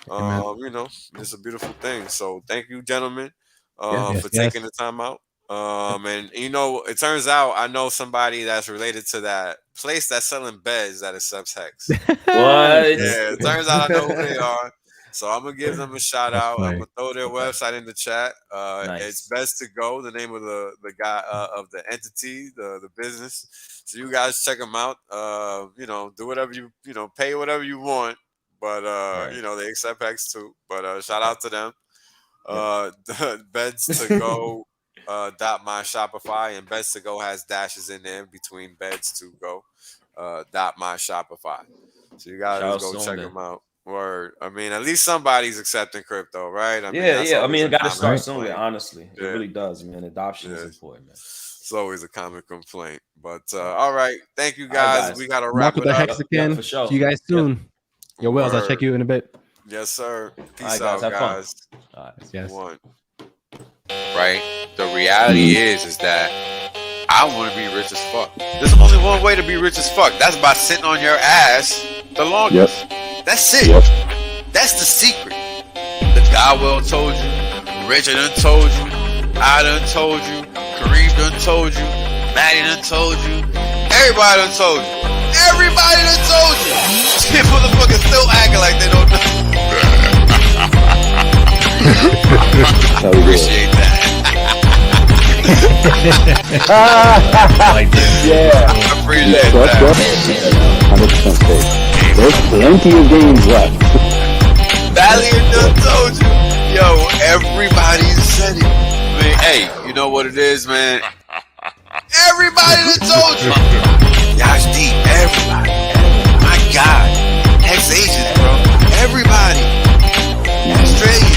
You know, it's a beautiful thing. So thank you, gentlemen, for taking the time out. And you know, it turns out I know somebody that's related to that place that's selling beds that accepts Hex. What? Yeah, it turns out I know who they are. So I'm gonna give them a shout out. I'm gonna throw their website in the chat. It's Beds to Go, the name of the guy of the entity, the business. So you guys check them out. You know, do whatever you know, pay whatever you want. But you know, they accept Hex too. But shout out to them. The Beds to Go .my Shopify, and Beds to Go has dashes in there between Beds to Go .my Shopify. So you guys go check them out. Word. I mean, at least somebody's accepting crypto, right? I mean, I mean, it got to start somewhere. Honestly, it really does, man. Adoption is important, man. It's always a common complaint. But all right, thank you guys. We got to wrap it the up. Hex again. For sure. See you guys soon. Yo, Wells, I'll check you in a bit. Yes, sir. Peace out, guys. All right. Yes. Right. The reality is that I want to be rich as fuck. There's only one way to be rich as fuck. That's by sitting on your ass the longest. That's it. That's the secret. The guy well told you. Richard done told you. I done told you. Kareem done told you. Maddie done told you. Everybody done told you. Everybody done told you. Shit, motherfuckers still acting like they don't know. Appreciate that. I appreciate that. 100% safe. There's plenty of games left. Valiant done told you. Yo, everybody said it. I mean, hey, you know what it is, man? Everybody done told you. Yash deep, everybody. My God. Hex agents, bro. Everybody. Australia.